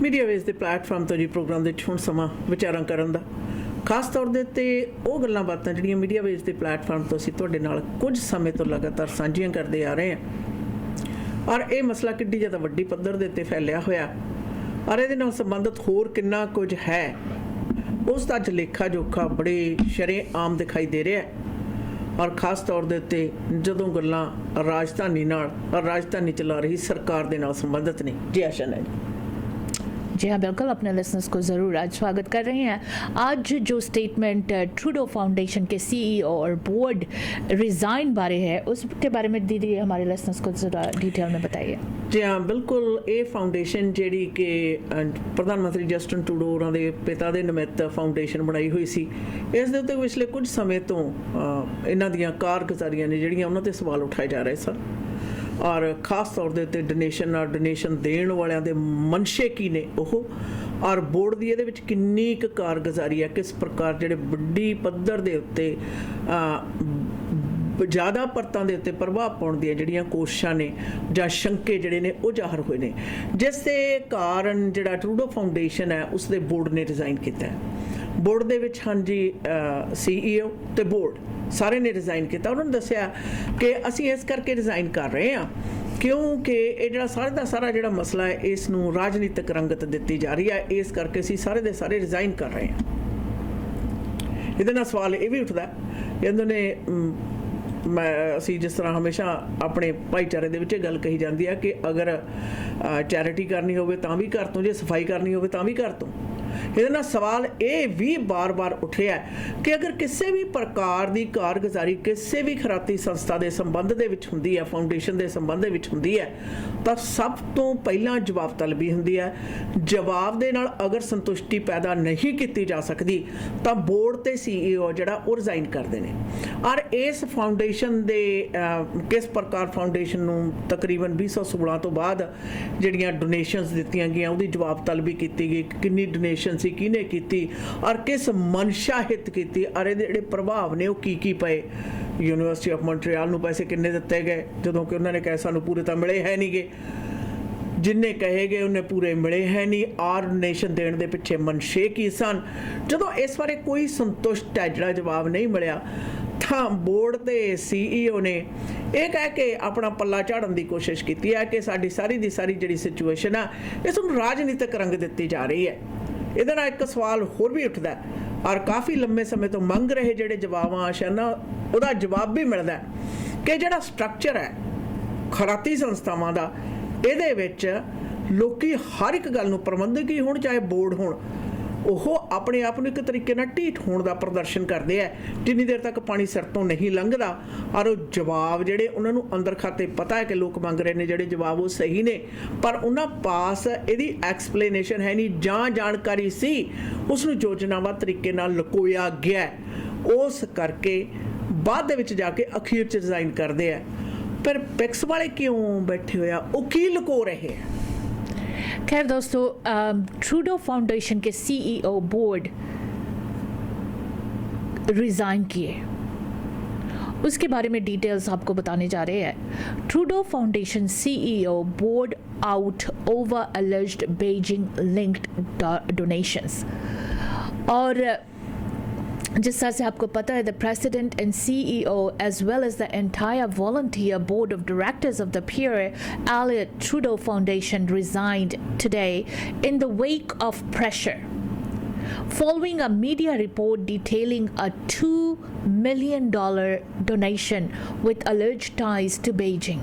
Media ਵੇਸ ਦੇ platform ਤੋਂ ਜੀ ਪ੍ਰੋਗਰਾਮ ਦੇ ਵਿੱਚ ਹੁਣ ਸਮਾਂ ਵਿਚਾਰਾਂ ਕਰਨ ਦਾ ਖਾਸ ਤੌਰ ਦੇ ਉੱਤੇ ਉਹ ਗੱਲਾਂ ਬਾਤਾਂ ਜਿਹੜੀਆਂ ਮੀਡੀਆ ਵੇਸ ਦੇ ਪਲੇਟਫਾਰਮ ਤੋਂ ਅਸੀਂ ਤੁਹਾਡੇ ਨਾਲ ਕੁਝ ਸਮੇਂ ਤੋਂ ਲਗਾਤਾਰ ਸਾਂਝੀਆਂ ਕਰਦੇ ਆ ਰਹੇ ਹਾਂ ਔਰ ਇਹ ਮਸਲਾ ਕਿੱਡੀ ਜ਼ਿਆਦਾ ਵੱਡੀ ਪੱਧਰ ਦੇ ਉੱਤੇ ਫੈਲਿਆ ਹੋਇਆ ਔਰ ਇਹਦੇ ਨਾਲ ਸੰਬੰਧਿਤ ਹੋਰ ਕਿੰਨਾ ਕੁਝ ਹੈ ਉਸ ਦਾ ਅੱਜ ਲੇਖਾ ਜੋਖਾ ਬੜੇ ਸ਼ਰੇਆਮ ਦਿਖਾਈ ਦੇ ਰਿਹਾ ਔਰ ਖਾਸ ਤੌਰ ਦੇ ਉੱਤੇ ਜਦੋਂ ਗੱਲਾਂ ਰਾਜਧਾਨੀ ਨਾਲ ਔਰ ਰਾਜਧਾਨੀ ਚਲਾ ਰਹੀ ਸਰਕਾਰ ਦੇ ਨਾਲ ਸੰਬੰਧਿਤ ਨੇ। ਜੀ ਆਸ਼ਾ ਹੈ जी हाँ, बिल्कुल अपने लिसनर्स को ज़रूर आज स्वागत कर रहे हैं। आज जो स्टेटमेंट ट्रूडो फाउंडेशन के सीईओ और बोर्ड रिज़ाइन बारे है उसके बारे में दीदी हमारे लिसनर्स को ज़रा डिटेल में बताइए। जी हाँ बिल्कुल, ये फाउंडेशन जी कि प्रधानमंत्री जस्टिन ट्रूडो होरां दे पिता दे निमित्त फाउंडेशन बनाई हुई सी। इस दे उत्ते पिछले कुछ समय तो इन्हां दीयां कारगुजारियां ने जिहड़ियां उन्हां ते सवाल उठाए जा रहे सन और खास तौर ਦੇ ਉੱਤੇ ਡੋਨੇਸ਼ਨ ਦੇਣ ਵਾਲਿਆਂ ਦੇ ਮਨਸ਼ੇ ਕੀ ਨੇ ਉਹ ਔਰ ਬੋਰਡ ਦੀ ਇਹਦੇ ਵਿੱਚ ਕਿੰਨੀ ਕੁ ਕਾਰਗੁਜ਼ਾਰੀ ਹੈ, ਕਿਸ ਪ੍ਰਕਾਰ ਜਿਹੜੇ ਵੱਡੀ ਪੱਧਰ ਦੇ ਉੱਤੇ ਜ਼ਿਆਦਾ ਪਰਤਾਂ ਦੇ ਉੱਤੇ ਪ੍ਰਭਾਵ ਪਾਉਣ ਦੀਆਂ ਜਿਹੜੀਆਂ ਕੋਸ਼ਿਸ਼ਾਂ ਨੇ ਜਾਂ ਸ਼ੰਕੇ ਜਿਹੜੇ ਨੇ ਉਹ ਜ਼ਾਹਰ ਹੋਏ ਨੇ, ਜਿਸ ਦੇ ਕਾਰਨ ਜਿਹੜਾ ਟਰੂਡੋ ਫਾਊਂਡੇਸ਼ਨ ਹੈ ਉਸ ਦੇ ਬੋਰਡ ਨੇ ਰਿਜ਼ਾਈਨ ਕੀਤਾ ਹੈ। ਬੋਰਡ ਦੇ ਵਿੱਚ ਹਾਂਜੀ CEO ਤੇ ਬੋਰਡ ਸਾਰੇ ਨੇ ਰਿਜ਼ਾਈਨ ਕੀਤਾ। ਉਹਨਾਂ ਨੇ ਦੱਸਿਆ ਕਿ ਅਸੀਂ ਇਸ ਕਰਕੇ ਰਿਜ਼ਾਈਨ ਕਰ ਰਹੇ ਹਾਂ ਕਿਉਂਕਿ ਇਹ ਜਿਹੜਾ ਸਾਰੇ ਦਾ ਸਾਰਾ ਜਿਹੜਾ ਮਸਲਾ ਹੈ ਇਸ ਨੂੰ ਰਾਜਨੀਤਿਕ ਰੰਗਤ ਦਿੱਤੀ ਜਾ ਰਹੀ ਹੈ, ਇਸ ਕਰਕੇ ਅਸੀਂ ਸਾਰੇ ਦੇ ਸਾਰੇ ਰਿਜ਼ਾਈਨ ਕਰ ਰਹੇ ਹਾਂ। ਇਹਦੇ ਨਾਲ ਸਵਾਲ ਇਹ ਵੀ ਉੱਠਦਾ ਇਹਨਾਂ ਨੇ ਅਸੀਂ ਜਿਸ ਤਰ੍ਹਾਂ ਹਮੇਸ਼ਾ ਆਪਣੇ ਭਾਈਚਾਰੇ ਦੇ ਵਿੱਚ ਇਹ ਗੱਲ ਕਹੀ ਜਾਂਦੀ ਹੈ ਕਿ ਅਗਰ ਚੈਰਿਟੀ ਕਰਨੀ ਹੋਵੇ ਤਾਂ ਵੀ ਘਰ ਤੋਂ, ਜੇ ਸਫਾਈ ਕਰਨੀ ਹੋਵੇ ਤਾਂ ਵੀ ਘਰ ਤੋਂ। ਇਹਦੇ ਨਾਲ ਸਵਾਲ ਇਹ ਵੀ ਬਾਰ-ਬਾਰ ਉੱਠਿਆ ਕਿ ਅਗਰ ਕਿਸੇ ਵੀ ਪ੍ਰਕਾਰ ਦੀ ਕਾਰਗੁਜ਼ਾਰੀ ਕਿਸੇ ਵੀ ਖੈਰਾਤੀ ਸੰਸਥਾ ਦੇ ਸੰਬੰਧ ਦੇ ਵਿੱਚ ਹੁੰਦੀ ਹੈ, ਫਾਊਂਡੇਸ਼ਨ ਦੇ ਸੰਬੰਧ ਦੇ ਵਿੱਚ ਹੁੰਦੀ ਹੈ ਤਾਂ ਸਭ ਤੋਂ ਪਹਿਲਾਂ ਜਵਾਬ ਤਲਬੀ ਹੁੰਦੀ ਹੈ। ਜਵਾਬ ਦੇ ਨਾਲ ਅਗਰ ਸੰਤੁਸ਼ਟੀ ਪੈਦਾ ਨਹੀਂ ਕੀਤੀ ਜਾ ਸਕਦੀ ਤਾਂ ਬੋਰਡ ਤੇ CEO ਜਿਹੜਾ ਉਹ ਰਿਜ਼ਾਈਨ ਕਰਦੇ ਨੇ। ਔਰ ਇਸ ਫਾਊਂਡੇਸ਼ਨ ਦੇ ਕਿਸ ਪ੍ਰਕਾਰ ਫਾਊਂਡੇਸ਼ਨ ਨੂੰ ਤਕਰੀਬਨ 2016 ਤੋਂ ਬਾਅਦ ਜਿਹੜੀਆਂ ਡੋਨੇਸ਼ਨਸ ਦਿੱਤੀਆਂ ਗਈਆਂ ਉਹਦੀ ਜਵਾਬ ਤਲਬੀ ਕੀਤੀ ਗਈ, ਕਿੰਨੀ ਡੋਨੇਸ਼ਨ ਸੀ, ਕਿਹਨੇ ਕੀਤੀ ਔਰ ਕਿਸ ਮਨਸ਼ਾ ਹਿੱਤ ਕੀਤੀ ਔਰ ਇਹਦੇ ਜਿਹੜੇ ਪ੍ਰਭਾਵ ਨੇ ਉਹ ਕੀ ਪਏ। ਯੂਨੀਵਰਸਿਟੀ ਆਫ ਮੌਂਟਰੀਆਲ ਨੂੰ ਪੈਸੇ ਕਿੰਨੇ ਦਿੱਤੇ ਗਏ ਜਦੋਂ ਕਿ ਉਹਨਾਂ ਨੇ ਕਿਹਾ ਸਾਨੂੰ ਪੂਰੇ ਤਾਂ ਮਿਲੇ ਹੈ ਨਹੀਂ ਗੇ, ਜਿੰਨੇ ਕਹੇ ਗਏ ਉਹਨੇ ਪੂਰੇ ਮਿਲੇ ਹੈ ਨਹੀਂ ਔਰ ਡੋਨੇਸ਼ਨ ਦੇਣ ਦੇ ਪਿੱਛੇ ਮਨਸ਼ੇ ਕੀ ਸਨ। ਜਦੋਂ ਇਸ ਬਾਰੇ ਕੋਈ ਸੰਤੁਸ਼ਟ ਹੈ ਜਿਹੜਾ ਜਵਾਬ ਨਹੀਂ ਮਿਲਿਆ ਤਾਂ ਬੋਰਡ ਦੇ CEO ਨੇ ਇਹ ਕਹਿ ਕੇ ਆਪਣਾ ਪੱਲਾ ਝਾੜਨ ਦੀ ਕੋਸ਼ਿਸ਼ ਕੀਤੀ ਹੈ ਕਿ ਸਾਡੀ ਸਾਰੀ ਦੀ ਸਾਰੀ ਜਿਹੜੀ ਸਿਚੁਏਸ਼ਨ ਆ ਇਸ ਨੂੰ ਰਾਜਨੀਤਿਕ ਰੰਗ ਦਿੱਤੀ ਜਾ ਰਹੀ ਹੈ। ਇਹਦੇ ਨਾਲ ਇੱਕ ਸਵਾਲ ਹੋਰ ਵੀ ਉੱਠਦਾ ਔਰ ਕਾਫੀ ਲੰਮੇ ਸਮੇਂ ਤੋਂ ਮੰਗ ਰਹੇ ਜਿਹੜੇ ਜਵਾਬਾਂ ਆਸ਼ਾਨਾ ਉਹਦਾ ਜਵਾਬ ਵੀ ਮਿਲਦਾ ਕਿ ਜਿਹੜਾ ਸਟਰਕਚਰ ਹੈ ਖੈਰਾਤੀ ਸੰਸਥਾਵਾਂ ਦਾ ਇਹਦੇ ਵਿੱਚ ਲੋਕੀ ਹਰ ਇੱਕ ਗੱਲ ਨੂੰ ਪ੍ਰਬੰਧਕ ਹੀ ਹੋਣ ਚਾਹੇ ਬੋਰਡ ਹੋਣ ਉਹ ਆਪਣੇ ਆਪ ਨੂੰ ਇੱਕ ਤਰੀਕੇ ਨਾਲ ਢੀਠ ਹੋਣ ਦਾ ਪ੍ਰਦਰਸ਼ਨ ਕਰਦੇ ਆ ਜਿੰਨੀ ਦੇਰ ਤੱਕ ਪਾਣੀ ਸਿਰ ਤੋਂ ਨਹੀਂ ਲੰਘਦਾ ਔਰ ਉਹ ਜਵਾਬ ਜਿਹੜੇ ਉਹਨਾਂ ਨੂੰ ਅੰਦਰ ਖਾਤੇ ਪਤਾ ਹੈ ਕਿ ਲੋਕ ਮੰਗ ਰਹੇ ਨੇ ਜਿਹੜੇ ਜਵਾਬ ਉਹ ਸਹੀ ਨੇ ਪਰ ਉਹਨਾਂ ਪਾਸ ਇਹਦੀ ਐਕਸਪਲੇਨੇਸ਼ਨ ਹੈ ਨਹੀਂ ਜਾਂ ਜਾਣਕਾਰੀ ਸੀ ਉਸ ਨੂੰ ਯੋਜਨਾਬੱਧ ਤਰੀਕੇ ਨਾਲ ਲੁਕੋਇਆ ਗਿਆ ਉਸ ਕਰਕੇ ਬਾਅਦ ਦੇ ਵਿੱਚ ਜਾ ਕੇ ਅਖੀਰ 'ਚ ਰਿਜ਼ਾਈਨ ਕਰਦੇ ਆ। ਪਰ ਪੈਕਸ ਵਾਲੇ ਕਿਉਂ ਬੈਠੇ ਹੋਇਆ, ਉਹ ਕੀ ਲੁਕੋ ਰਹੇ ਆ? खैर दोस्तों, ट्रूडो फाउंडेशन के CEO बोर्ड रिज़ाइन किए, उसके बारे में डिटेल्स आपको बताने जा रहे हैं। Trudeau foundation CEO board out over alleged Beijing linked donations. और जिस तरह से आपको पता है the president and CEO as well as the entire volunteer board of directors of the Pierre Elliott Trudeau Foundation resigned today in the wake of pressure following a media report detailing a $2 million donation with alleged ties to Beijing.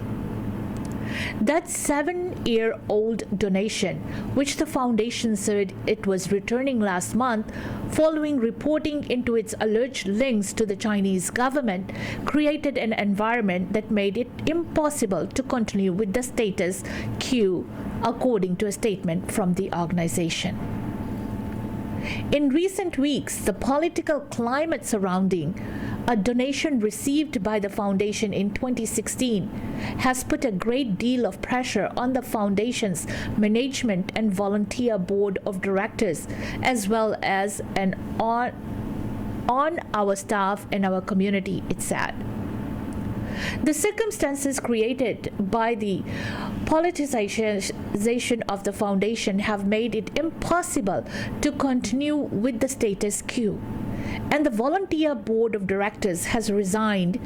That 7-year-old donation, which the foundation said it was returning last month following reporting into its alleged links to the Chinese government, created an environment that made it impossible to continue with the status quo, according to a statement from the organization. In recent weeks, the political climate surrounding a donation received by the foundation in 2016 has put a great deal of pressure on the foundation's management and volunteer board of directors, as well as on our staff and our community, it said. The circumstances created by the politicization of the foundation have made it impossible to continue with the status quo, and the volunteer board of directors has resigned,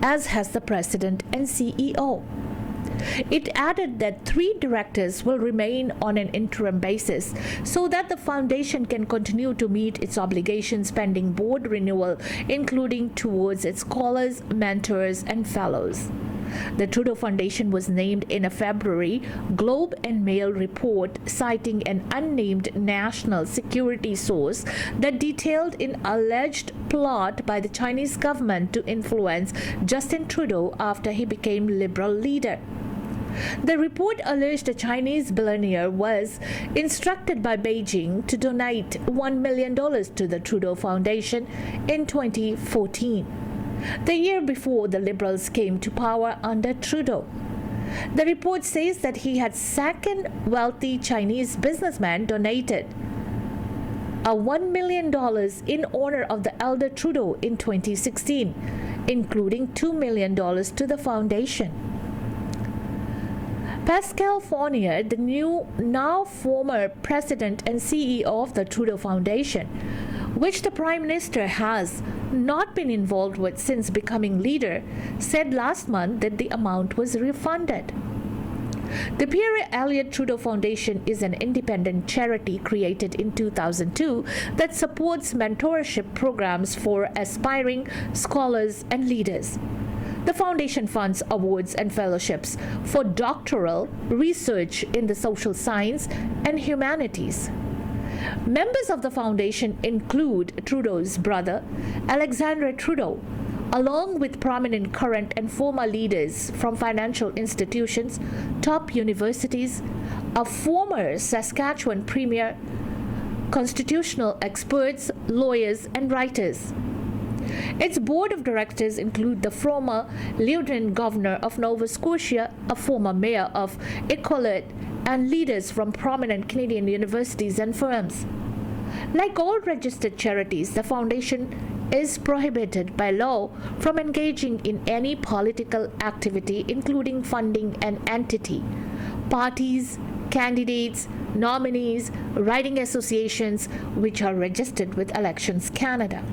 as has the president and CEO. It added that 3 directors will remain on an interim basis so that the foundation can continue to meet its obligations pending board renewal, including towards its scholars, mentors, and fellows. The Trudeau Foundation was named in a February Globe and Mail report citing an unnamed national security source that detailed an alleged plot by the Chinese government to influence Justin Trudeau after he became Liberal leader. The report alleged a Chinese billionaire was instructed by Beijing to donate $1 million to the Trudeau Foundation in 2014, the year before the Liberals came to power under Trudeau. The report says that he had second wealthy Chinese businessman donated $1 million in honor of the elder Trudeau in 2016, including $2 million to the foundation. Pascal Fournier, the now former president and CEO of the Trudeau Foundation, which the Prime Minister has not been involved with since becoming leader, said last month that the amount was refunded. The Pierre Elliott Trudeau Foundation is an independent charity created in 2002 that supports mentorship programs for aspiring scholars and leaders. The foundation funds awards and fellowships for doctoral research in the social science and humanities. Members of the foundation include Trudeau's brother, Alexandre Trudeau, along with prominent current and former leaders from financial institutions, top universities, a former Saskatchewan premier, constitutional experts, lawyers, and writers. Its board of directors include the former Lieutenant Governor of Nova Scotia, a former mayor of Iqaluit, and leaders from prominent Canadian universities and firms. Like all registered charities, the foundation is prohibited by law from engaging in any political activity, including funding an entity, parties, candidates, nominees, riding associations, which are registered with Elections Canada.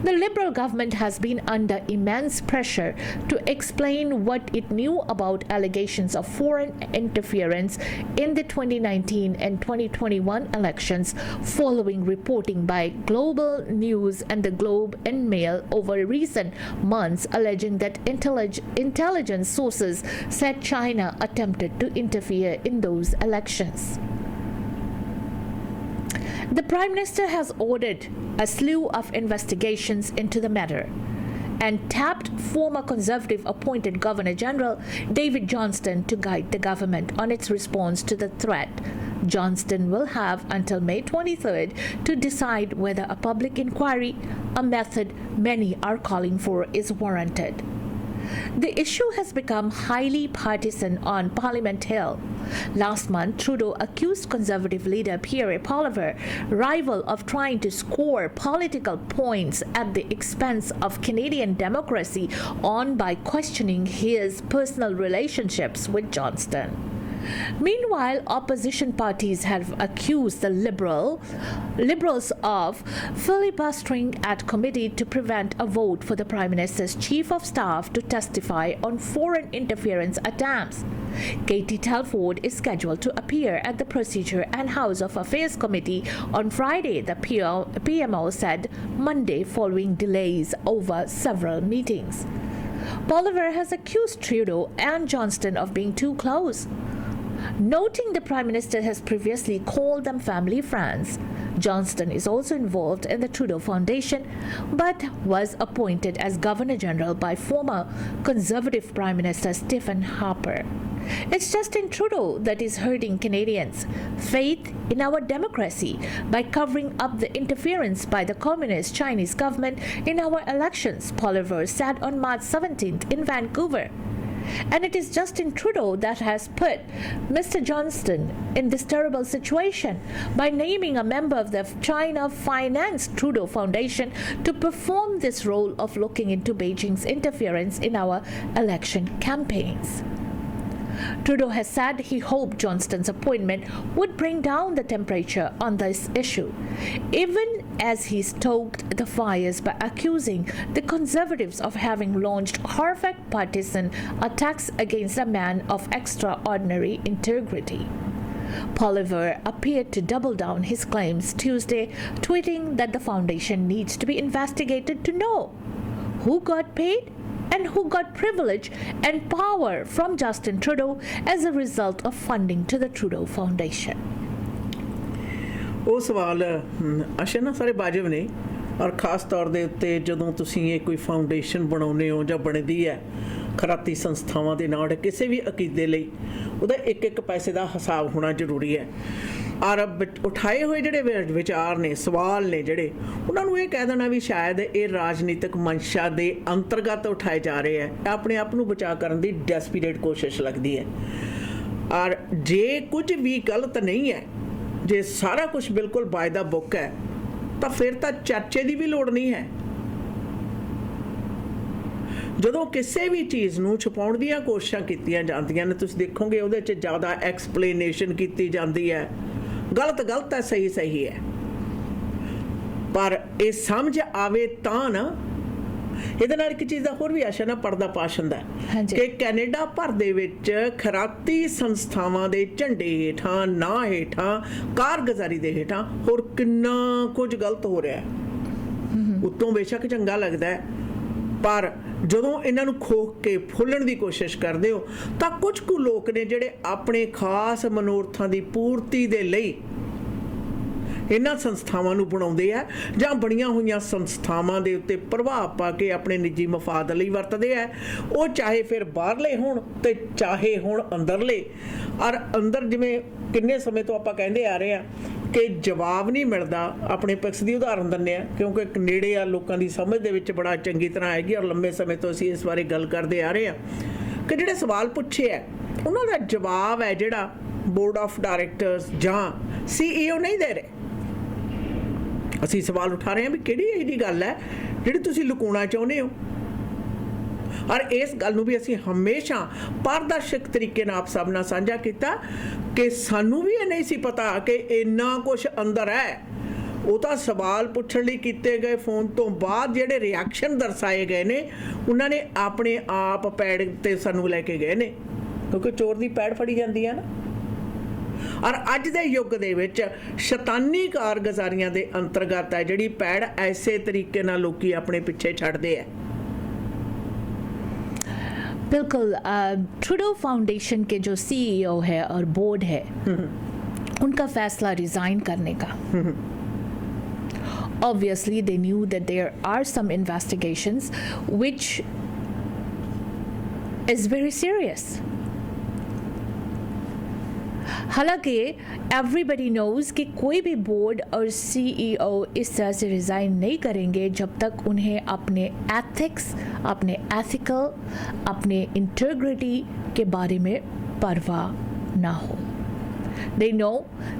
The Liberal government has been under immense pressure to explain what it knew about allegations of foreign interference in the 2019 and 2021 elections, following reporting by Global News and the Globe and Mail over recent months alleging that intelligence sources said China attempted to interfere in those elections. The Prime Minister has ordered a slew of investigations into the matter and tapped former Conservative appointed Governor General David Johnston to guide the government on its response to the threat. Johnston will have until May 23rd to decide whether a public inquiry, a method many are calling for, is warranted. The issue has become highly partisan on Parliament Hill. Last month, Trudeau accused Conservative leader Pierre Poilievre, rival, of trying to score political points at the expense of Canadian democracy by questioning his personal relationships with Johnston. Meanwhile, opposition parties have accused the Liberals of filibustering at committee to prevent a vote for the Prime Minister's Chief of Staff to testify on foreign interference attempts. Katie Telford is scheduled to appear at the Procedure and House of Affairs Committee on Friday, the PMO said Monday, following delays over several meetings. Poilievre has accused Trudeau and Johnston of being too close, noting the Prime Minister has previously called them family friends. Johnston is also involved in the Trudeau Foundation, but was appointed as Governor General by former Conservative Prime Minister Stephen Harper. It's Justin Trudeau that is hurting Canadians' faith in our democracy by covering up the interference by the Communist Chinese government in our elections, Poilievre said on March 17th in Vancouver. And it is Justin Trudeau that has put Mr. Johnston in this terrible situation by naming a member of the China-financed Trudeau Foundation to perform this role of looking into Beijing's interference in our election campaigns. Trudeau has said he hoped Johnston's appointment would bring down the temperature on this issue, even as he stoked the fires by accusing the Conservatives of having launched horrific partisan attacks against a man of extraordinary integrity. Poilievre appeared to double down his claims Tuesday, tweeting that the foundation needs to be investigated to know who got paid and who got privilege and power from Justin Trudeau as a result of funding to the Trudeau Foundation. ਉਹ ਸਵਾਲ ਅਸ਼ਾ ਨਾ ਸਾਰੇ ਵਾਜਬ ਨੇ ਔਰ ਖਾਸ ਤੌਰ ਦੇ ਉੱਤੇ ਜਦੋਂ ਤੁਸੀਂ ਇਹ ਕੋਈ ਫਾਊਂਡੇਸ਼ਨ ਬਣਾਉਂਦੇ ਹੋ ਜਾਂ ਬਣਦੀ ਹੈ ਖਰਾਤੀ ਸੰਸਥਾਵਾਂ ਦੇ ਨਾਲ ਕਿਸੇ ਵੀ ਅਕੀਦੇ ਲਈ ਉਹਦਾ ਇੱਕ ਇੱਕ ਪੈਸੇ ਦਾ ਹਿਸਾਬ ਹੋਣਾ ਜ਼ਰੂਰੀ ਹੈ ਔਰ ਉਠਾਏ ਹੋਏ ਜਿਹੜੇ ਵਿਚਾਰ ਨੇ ਸਵਾਲ ਨੇ ਜਿਹੜੇ ਉਹਨਾਂ ਨੂੰ ਇਹ ਕਹਿ ਦੇਣਾ ਵੀ ਸ਼ਾਇਦ ਇਹ ਰਾਜਨੀਤਿਕ ਮਨਸ਼ਾ ਦੇ ਅੰਤਰਗਤ ਉਠਾਏ ਜਾ ਰਹੇ ਹੈ ਆਪਣੇ ਆਪ ਨੂੰ ਬਚਾ ਕਰਨ ਦੀ ਡੈਸਪੀਰੇਟ ਕੋਸ਼ਿਸ਼ ਲੱਗਦੀ ਹੈ ਔਰ ਜੇ ਕੁਝ ਵੀ ਗਲਤ ਨਹੀਂ ਹੈ ਜੇ ਸਾਰਾ ਕੁਝ ਬਿਲਕੁਲ ਬਾਏ ਦਾ ਬੁੱਕ ਹੈ ਤਾਂ ਫਿਰ ਤਾਂ ਚਰਚੇ ਦੀ ਵੀ ਲੋੜ ਨਹੀਂ ਹੈ ਜਦੋਂ ਕਿਸੇ ਵੀ ਚੀਜ਼ ਨੂੰ ਛੁਪਾਉਣ ਦੀਆਂ ਕੋਸ਼ਿਸ਼ਾਂ ਕੀਤੀਆਂ ਜਾਂਦੀਆਂ ਨੇ ਤੁਸੀਂ ਦੇਖੋਗੇ ਉਹਦੇ 'ਚ ਜ਼ਿਆਦਾ ਐਕਸਪਲੇਨੇਸ਼ਨ ਕੀਤੀ ਜਾਂਦੀ ਹੈ ਗਲਤ ਹੈ ਸਹੀ ਹੈ ਪਰ ਇਹ ਸਮਝ ਆਵੇ ਤਾਂ ਨਾ ਇਹਦੇ ਨਾਲ ਇੱਕ ਚੀਜ਼ ਦਾ ਹੋਰ ਵੀ ਆਸ਼ਾ ਨਾ ਪਰਦਾ ਪਾਸ਼ ਹੁੰਦਾ ਕਿ ਕੈਨੇਡਾ ਭਰ ਦੇ ਵਿੱਚ ਖਰਾਤੀ ਸੰਸਥਾਵਾਂ ਦੇ ਝੰਡੇ ਹੇਠਾਂ ਨਾ ਹੇਠਾਂ ਕਾਰਗੁਜ਼ਾਰੀ ਦੇ ਹੇਠਾਂ ਹੋਰ ਕਿੰਨਾ ਕੁਝ ਗਲਤ ਹੋ ਰਿਹਾ ਉੱਤੋਂ ਬੇਸ਼ੱਕ ਚੰਗਾ ਲੱਗਦਾ ਪਰ ਜਦੋਂ ਇਹਨਾਂ ਨੂੰ ਖੋਖ ਕੇ ਫੁੱਲਣ ਦੀ ਕੋਸ਼ਿਸ਼ ਕਰਦੇ ਹੋ ਤਾਂ ਕੁਝ ਕੁ ਲੋਕ ਨੇ ਜਿਹੜੇ ਆਪਣੇ ਖਾਸ ਮਨੋਰਥਾਂ ਦੀ ਪੂਰਤੀ ਦੇ ਲਈ ਇਹਨਾਂ ਸੰਸਥਾਵਾਂ ਨੂੰ ਬਣਾਉਂਦੇ ਆ ਜਾਂ ਬਣੀਆਂ ਹੋਈਆਂ ਸੰਸਥਾਵਾਂ ਦੇ ਉੱਤੇ ਪ੍ਰਭਾਵ ਪਾ ਕੇ ਆਪਣੇ ਨਿੱਜੀ ਮਫਾਦ ਲਈ ਵਰਤਦੇ ਆ ਉਹ ਚਾਹੇ ਫਿਰ ਬਾਹਰਲੇ ਹੋਣ ਤੇ ਚਾਹੇ ਹੁਣ ਅੰਦਰਲੇ ਔਰ ਅੰਦਰ ਜਿਵੇਂ ਕਿੰਨੇ ਸਮੇਂ ਤੋਂ ਆਪਾਂ ਕਹਿੰਦੇ ਆ ਰਹੇ ਆ ਕਿ ਜਵਾਬ ਨਹੀਂ ਮਿਲਦਾ ਆਪਣੇ ਪਕਸ਼ ਦੀ ਉਦਾਹਰਨ ਦਿੰਦੇ ਆ ਕਿਉਂਕਿ ਨੇੜੇ ਆ ਲੋਕਾਂ ਦੀ ਸਮਝ ਦੇ ਵਿੱਚ ਬੜਾ ਚੰਗੀ ਤਰ੍ਹਾਂ ਆਏਗੀ ਔਰ ਲੰਬੇ ਸਮੇਂ ਤੋਂ ਅਸੀਂ ਇਸ ਬਾਰੇ ਗੱਲ ਕਰਦੇ ਆ ਰਹੇ ਆ ਕਿ ਜਿਹੜੇ ਸਵਾਲ ਪੁੱਛੇ ਆ ਉਹਨਾਂ ਦਾ ਜਵਾਬ ਹੈ ਜਿਹੜਾ ਬੋਰਡ ਆਫ ਡਾਇਰੈਕਟਰਸ ਜਾਂ CEO ਨਹੀਂ ਦੇ ਰਹੇ ਅਸੀਂ ਸਵਾਲ ਉਠਾ ਰਹੇ ਹਾਂ ਵੀ ਕਿਹੜੀ ਇਹ ਜਿਹੀ ਗੱਲ ਹੈ ਜਿਹੜੀ ਤੁਸੀਂ ਲੁਕਾਉਣਾ ਚਾਹੁੰਦੇ ਹੋ ਔਰ ਇਸ ਗੱਲ ਨੂੰ ਵੀ ਅਸੀਂ ਹਮੇਸ਼ਾ ਪਾਰਦਰਸ਼ਕ ਤਰੀਕੇ ਨਾਲ ਆਪ ਸਭ ਨਾਲ ਸਾਂਝਾ ਕੀਤਾ ਕਿ ਸਾਨੂੰ ਵੀ ਇਹ ਨਹੀਂ ਸੀ ਪਤਾ ਕਿ ਇੰਨਾ ਕੁਝ ਅੰਦਰ ਹੈ ਉਹ ਤਾਂ ਸਵਾਲ ਪੁੱਛਣ ਲਈ ਕੀਤੇ ਗਏ ਫੋਨ ਤੋਂ ਬਾਅਦ ਜਿਹੜੇ ਰਿਐਕਸ਼ਨ ਦਰਸਾਏ ਗਏ ਨੇ ਉਹਨਾਂ ਨੇ ਆਪਣੇ ਆਪ ਪੈੜ ਤੇ ਸਾਨੂੰ ਲੈ ਕੇ ਗਏ ਨੇ ਕਿਉਂਕਿ ਚੋਰ ਦੀ ਪੈੜ ਫੜੀ ਜਾਂਦੀ ਹੈ ਨਾ ਔਰ ਅੱਜ ਦੇ ਯੁੱਗ ਦੇ ਵਿੱਚ ਸ਼ੈਤਾਨੀ ਕਾਰਗੁਜ਼ਾਰੀਆਂ ਦੇ ਅੰਤਰਗਤ ਹੈ ਜਿਹੜੀ ਪੈੜ ਐਸੇ ਤਰੀਕੇ ਨਾਲ ਲੋਕੀ ਆਪਣੇ ਪਿੱਛੇ ਛੱਡਦੇ ਆ बिल्कुल ट्रूडो फाउंडेशन के जो CEO है और बोर्ड है उनका फैसला रिजाइन करने का obviously they knew that there are some investigations which is very serious हालांकि एवरीबडी नोज कि कोई भी बोर्ड और CEO इस तरह से रिज़ाइन नहीं करेंगे जब तक उन्हें अपने एथिक्स अपने एथिकल अपने इंटीग्रिटी के बारे में परवाह ना हो they know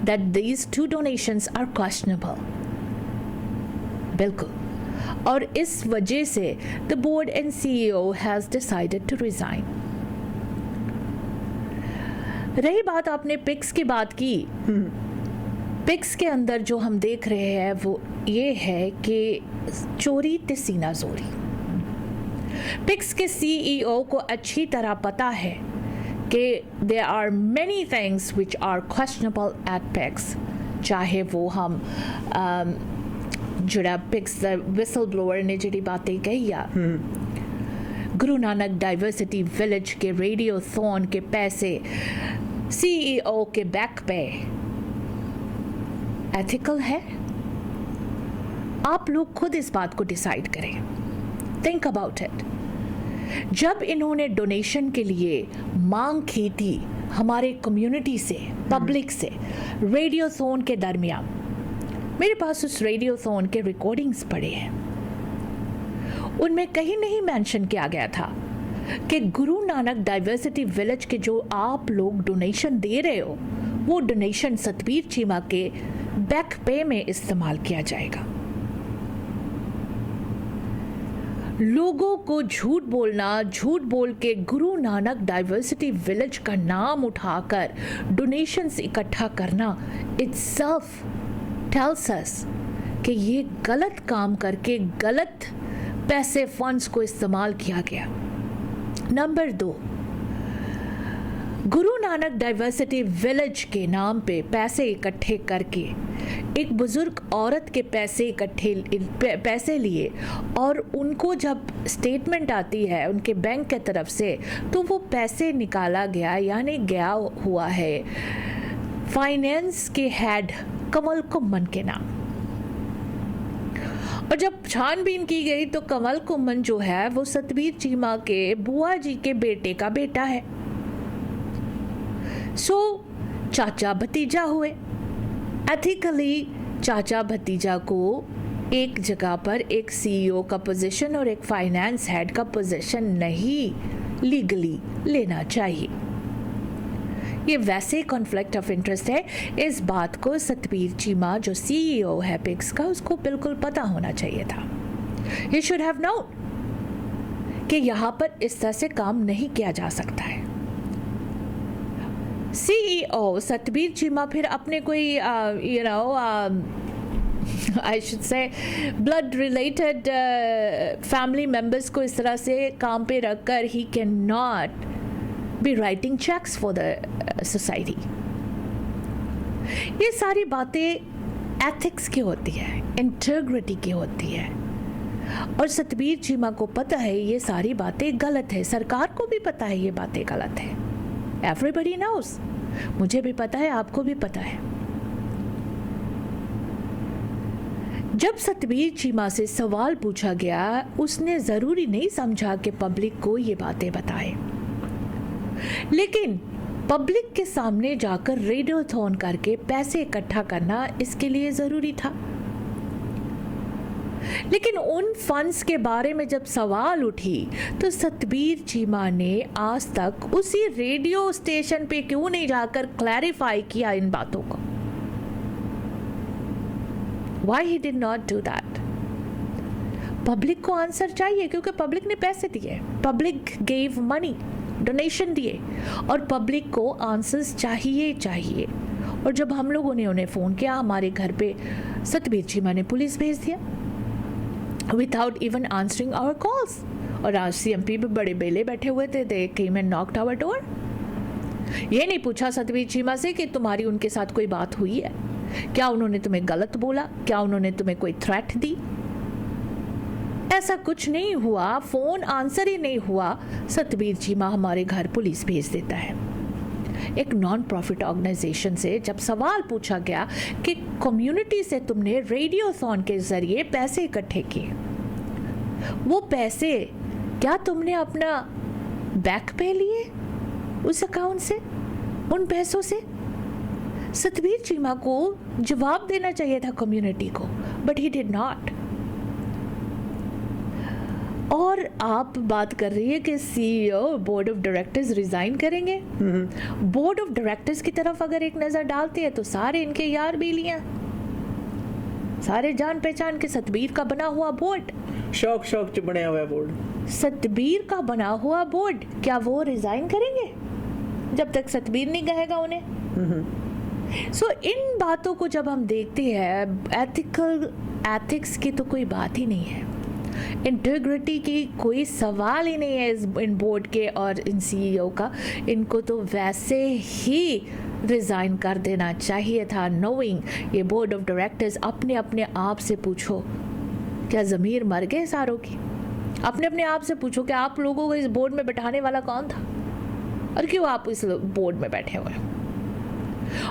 that these 2 donations are questionable बिल्कुल और इस वजह से the board and CEO has decided to resign रही बात आपने पिक्स की बात की पिक्स के अंदर जो हम देख रहे हैं वो ये है कि चोरी ते सीना जोरी पिक्स के CEO को अच्छी तरह पता है कि there are many things which are questionable at PICS चाहे वो हम जड़ा पिक्स विसल ब्लोअर ने जड़ी बातें कही या गुरु नानक डाइवर्सिटी विलेज के रेडियोथॉन के पैसे CEO के बैक पे एथिकल है आप लोग खुद इस बात को डिसाइड करें थिंक अबाउट इट जब इन्होंने डोनेशन के लिए मांग की थी हमारे कम्युनिटी से पब्लिक से रेडियोथॉन के दरमियान मेरे पास उस रेडियोथॉन के रिकॉर्डिंग्स पड़े हैं उनमें कहीं नहीं मेंशन किया गया था कि गुरु नानक डाइवर्सिटी विलेज के जो आप लोग डोनेशन दे रहे हो वो डोनेशन सतबीर चीमा के बैक पे में इस्तेमाल किया जाएगा लोगों को झूठ बोलना, झूठ बोल के गुरु नानक डाइवर्सिटी विलेज का नाम उठाकर डोनेशंस इकट्ठा करना इटसेल्फ टेल्स अस कि ये गलत काम करके गलत पैसे फंड्स को इस्तेमाल किया गया। नंबर 2, गुरु नानक डाइवर्सिटी विलेज के नाम पे पैसे इकट्ठे करके एक बुजुर्ग औरत के पैसे लिए और उनको जब स्टेटमेंट आती है उनके बैंक के तरफ से तो वो पैसे निकाला गया, यानी गया हुआ है फाइनेंस के हेड कमल कुम्मन के नाम। और जब छानबीन की गई तो कमल कुम्मन जो है वो सतबीर चीमा के बुआ जी के बेटे का बेटा है। चाचा भतीजा हुए। एथिकली चाचा भतीजा को एक जगह पर एक सीईओ का पोजीशन और एक फाइनेंस हेड का पोजीशन नहीं लीगली लेना चाहिए। ये वैसे कॉन्फ्लिक्ट ऑफ इंटरेस्ट है, इस बात को सतबीर चीमा जो सीईओ है पिक्स का उसको बिल्कुल पता होना चाहिए था। ही शुड हैव नोन कि यहाँ पर इस तरह से काम नहीं किया जा सकता है। सीईओ सतबीर चीमा फिर अपने कोई I should say blood related family members को इस तरह से काम पे रखकर he cannot be writing checks for the society। ये सारी बातें एथिक्स की होती है, इंटेग्रिटी की होती है और सतबीर चीमा को पता है ये सारी बातें गलत है, सरकार को भी पता है ये बातें गलत है। Everybody knows, मुझे भी पता है, आपको भी पता है। जब सतबीर चीमा से सवाल पूछा गया उसने जरूरी नहीं समझा कि पब्लिक को ये बातें बताए, लेकिन पब्लिक के सामने जाकर रेडियोथॉन करके पैसे इकट्ठा करना इसके लिए जरूरी था। लेकिन उन फंड्स के बारे में जब सवाल उठी तो सतबीर चीमा ने आज तक उसी रेडियो स्टेशन पे क्यों नहीं जाकर क्लैरिफाई किया इन बातों को। Why he did not do that? Public को आंसर चाहिए क्योंकि पब्लिक ने पैसे दिए, पब्लिक गेव मनी, डोनेशन दिए और पब्लिक को आंसर्स चाहिए। और जब हम लोगों ने उन्हें फ़ोन किया हमारे घर पे सतबीर चीमा ने पुलिस भेज दिया without even answering our calls। और आज CMP भी बड़े बेले बैठे हुए थे, they came and knocked our door। ये नहीं पूछा सतबीर चीमा से कि तुम्हारी उनके साथ कोई बात हुई है, क्या उन्होंने तुम्हें गलत बोला, क्या उन्होंने तुम्हें कोई थ्रेट दी। ऐसा कुछ नहीं हुआ, फोन आंसर ही नहीं हुआ, सतबीर चीमा हमारे घर पुलिस भेज देता है। एक नॉन प्रॉफिट ऑर्गेनाइजेशन से जब सवाल पूछा गया कि कम्युनिटी से तुमने रेडियोथॉन के जरिए पैसे इकट्ठे किए, वो पैसे क्या तुमने अपना बैक पे लिए उस अकाउंट से, उन पैसों से? सतबीर चीमा को जवाब देना चाहिए था कम्युनिटी को, बट ही डिड नॉट। और आप बात कर रही है कि CEO board of directors resign करेंगे। बोर्ड ऑफ डायरेक्टर्स की तरफ अगर एक नजर डालते हैं तो सारे इनके यार बेलियां, सारे जान पहचान के सतबीर का बना हुआ बोर्ड, शौक च बना हुआ बोर्ड, सतबीर का बना हुआ बोर्ड, क्या वो रिजाइन करेंगे जब तक सतबीर नहीं कहेगा उन्हें? सो इन बातों को जब हम देखते हैं, एथिक्स की तो कोई बात ही नहीं है, इंटीग्रिटी की कोई सवाल ही नहीं है इन बोर्ड के और इन सीईओ का। इनको तो वैसे ही रिज़ाइन कर देना चाहिए था, नोइंग ये बोर्ड ऑफ डायरेक्टर्स। अपने अपने आप से पूछो, क्या ज़मीर मर गए सारों की? अपने अपने आप से पूछो कि आप लोगों को इस बोर्ड में बैठाने वाला कौन था और क्यों आप इस बोर्ड में बैठे हुए हैं?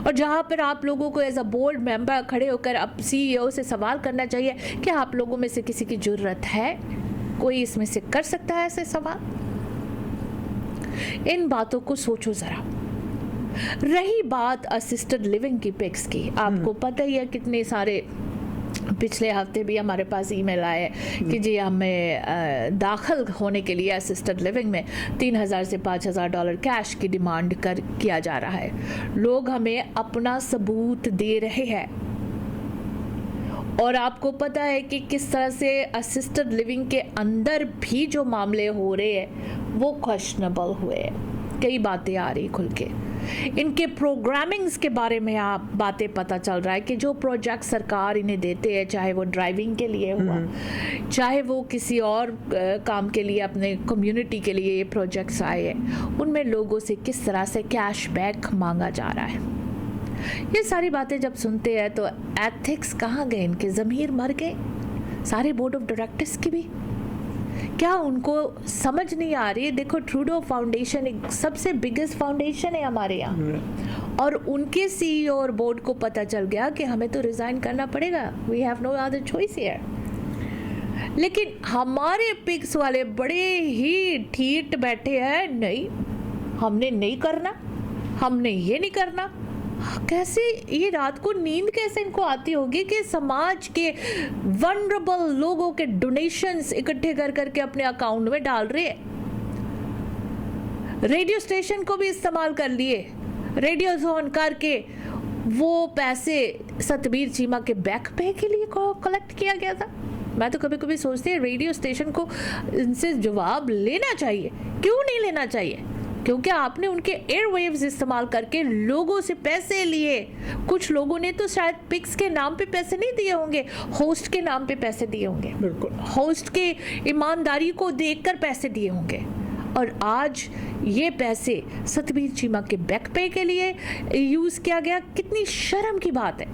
और जहाँ पर आप लोगों को एज अ बोर्ड मेंबर खड़े होकर अब सीईओ से सवाल करना चाहिए कि आप लोगों में से किसी की जरूरत है, कोई इसमें से कर सकता है ऐसे सवाल? इन बातों को सोचो जरा। रही बात असिस्टेड लिविंग की पिक्स की, आपको पता ही है कितने सारे पिछले हफ्ते भी हमारे पास ईमेल आए कि जी हमें दाखिल होने के लिए असिस्टेड लिविंग में 3,000 से 5,000 डॉलर कैश की डिमांड किया जा रहा है। लोग हमें अपना सबूत दे रहे हैं और आपको पता है कि किस तरह से असिस्टेड लिविंग के अंदर भी जो मामले हो रहे हैं वो क्वेश्चनेबल हुए हैं। कई बातें आ रही खुल के, इनके प्रोग्रामिंग्स के बारे में आप बातें पता चल रहा है कि जो प्रोजेक्ट सरकार इन्हें देते हैं, चाहे वो ड्राइविंग के लिए हुआ, चाहे वो किसी और काम के लिए, अपने कम्युनिटी के लिए ये प्रोजेक्ट्स आए हैं, उनमें लोगों से किस तरह से कैशबैक मांगा जा रहा है। ये सारी बातें जब सुनते हैं तो एथिक्स कहाँ गए, इनके ज़मीर मर गए सारे बोर्ड ऑफ डायरेक्टर्स की भी। क्या उनको समझ नहीं आ रही है? देखो, ट्रूडो फाउंडेशन एक सबसे बिगेस्ट फाउंडेशन है हमारे यहाँ, और उनके सीईओ और बोर्ड को पता चल गया कि हमें तो रिजाइन करना पड़ेगा, we have no other choice here. लेकिन हमारे पिक्स वाले बड़े ही ठीठ बैठे हैं, नहीं हमने नहीं करना, हमने ये नहीं करना। कैसे ये रात को नींद कैसे इनको आती होगी कि समाज के वनरेबल लोगों के डोनेशंस इकट्ठे कर करके अपने अकाउंट में डाल रहे हैं। रेडियो स्टेशन को भी इस्तेमाल कर लिए, रेडियो ऑन करके वो पैसे सतबीर चीमा के बैक पे के लिए कलेक्ट किया गया था। मैं तो कभी कभी सोचती हूँ रेडियो स्टेशन को इनसे जवाब लेना चाहिए। क्यों नहीं लेना चाहिए? क्योंकि आपने उनके एयरवेव्स इस्तेमाल करके लोगों से पैसे लिए। कुछ लोगों ने तो शायद पिक्स के नाम पे पैसे नहीं दिए होंगे, होस्ट के नाम पे पैसे दिए होंगे, बिल्कुल होस्ट के ईमानदारी को देखकर पैसे दिए होंगे। और आज ये पैसे सतबीर चीमा के बैक पे के लिए यूज किया गया। कितनी शर्म की बात है।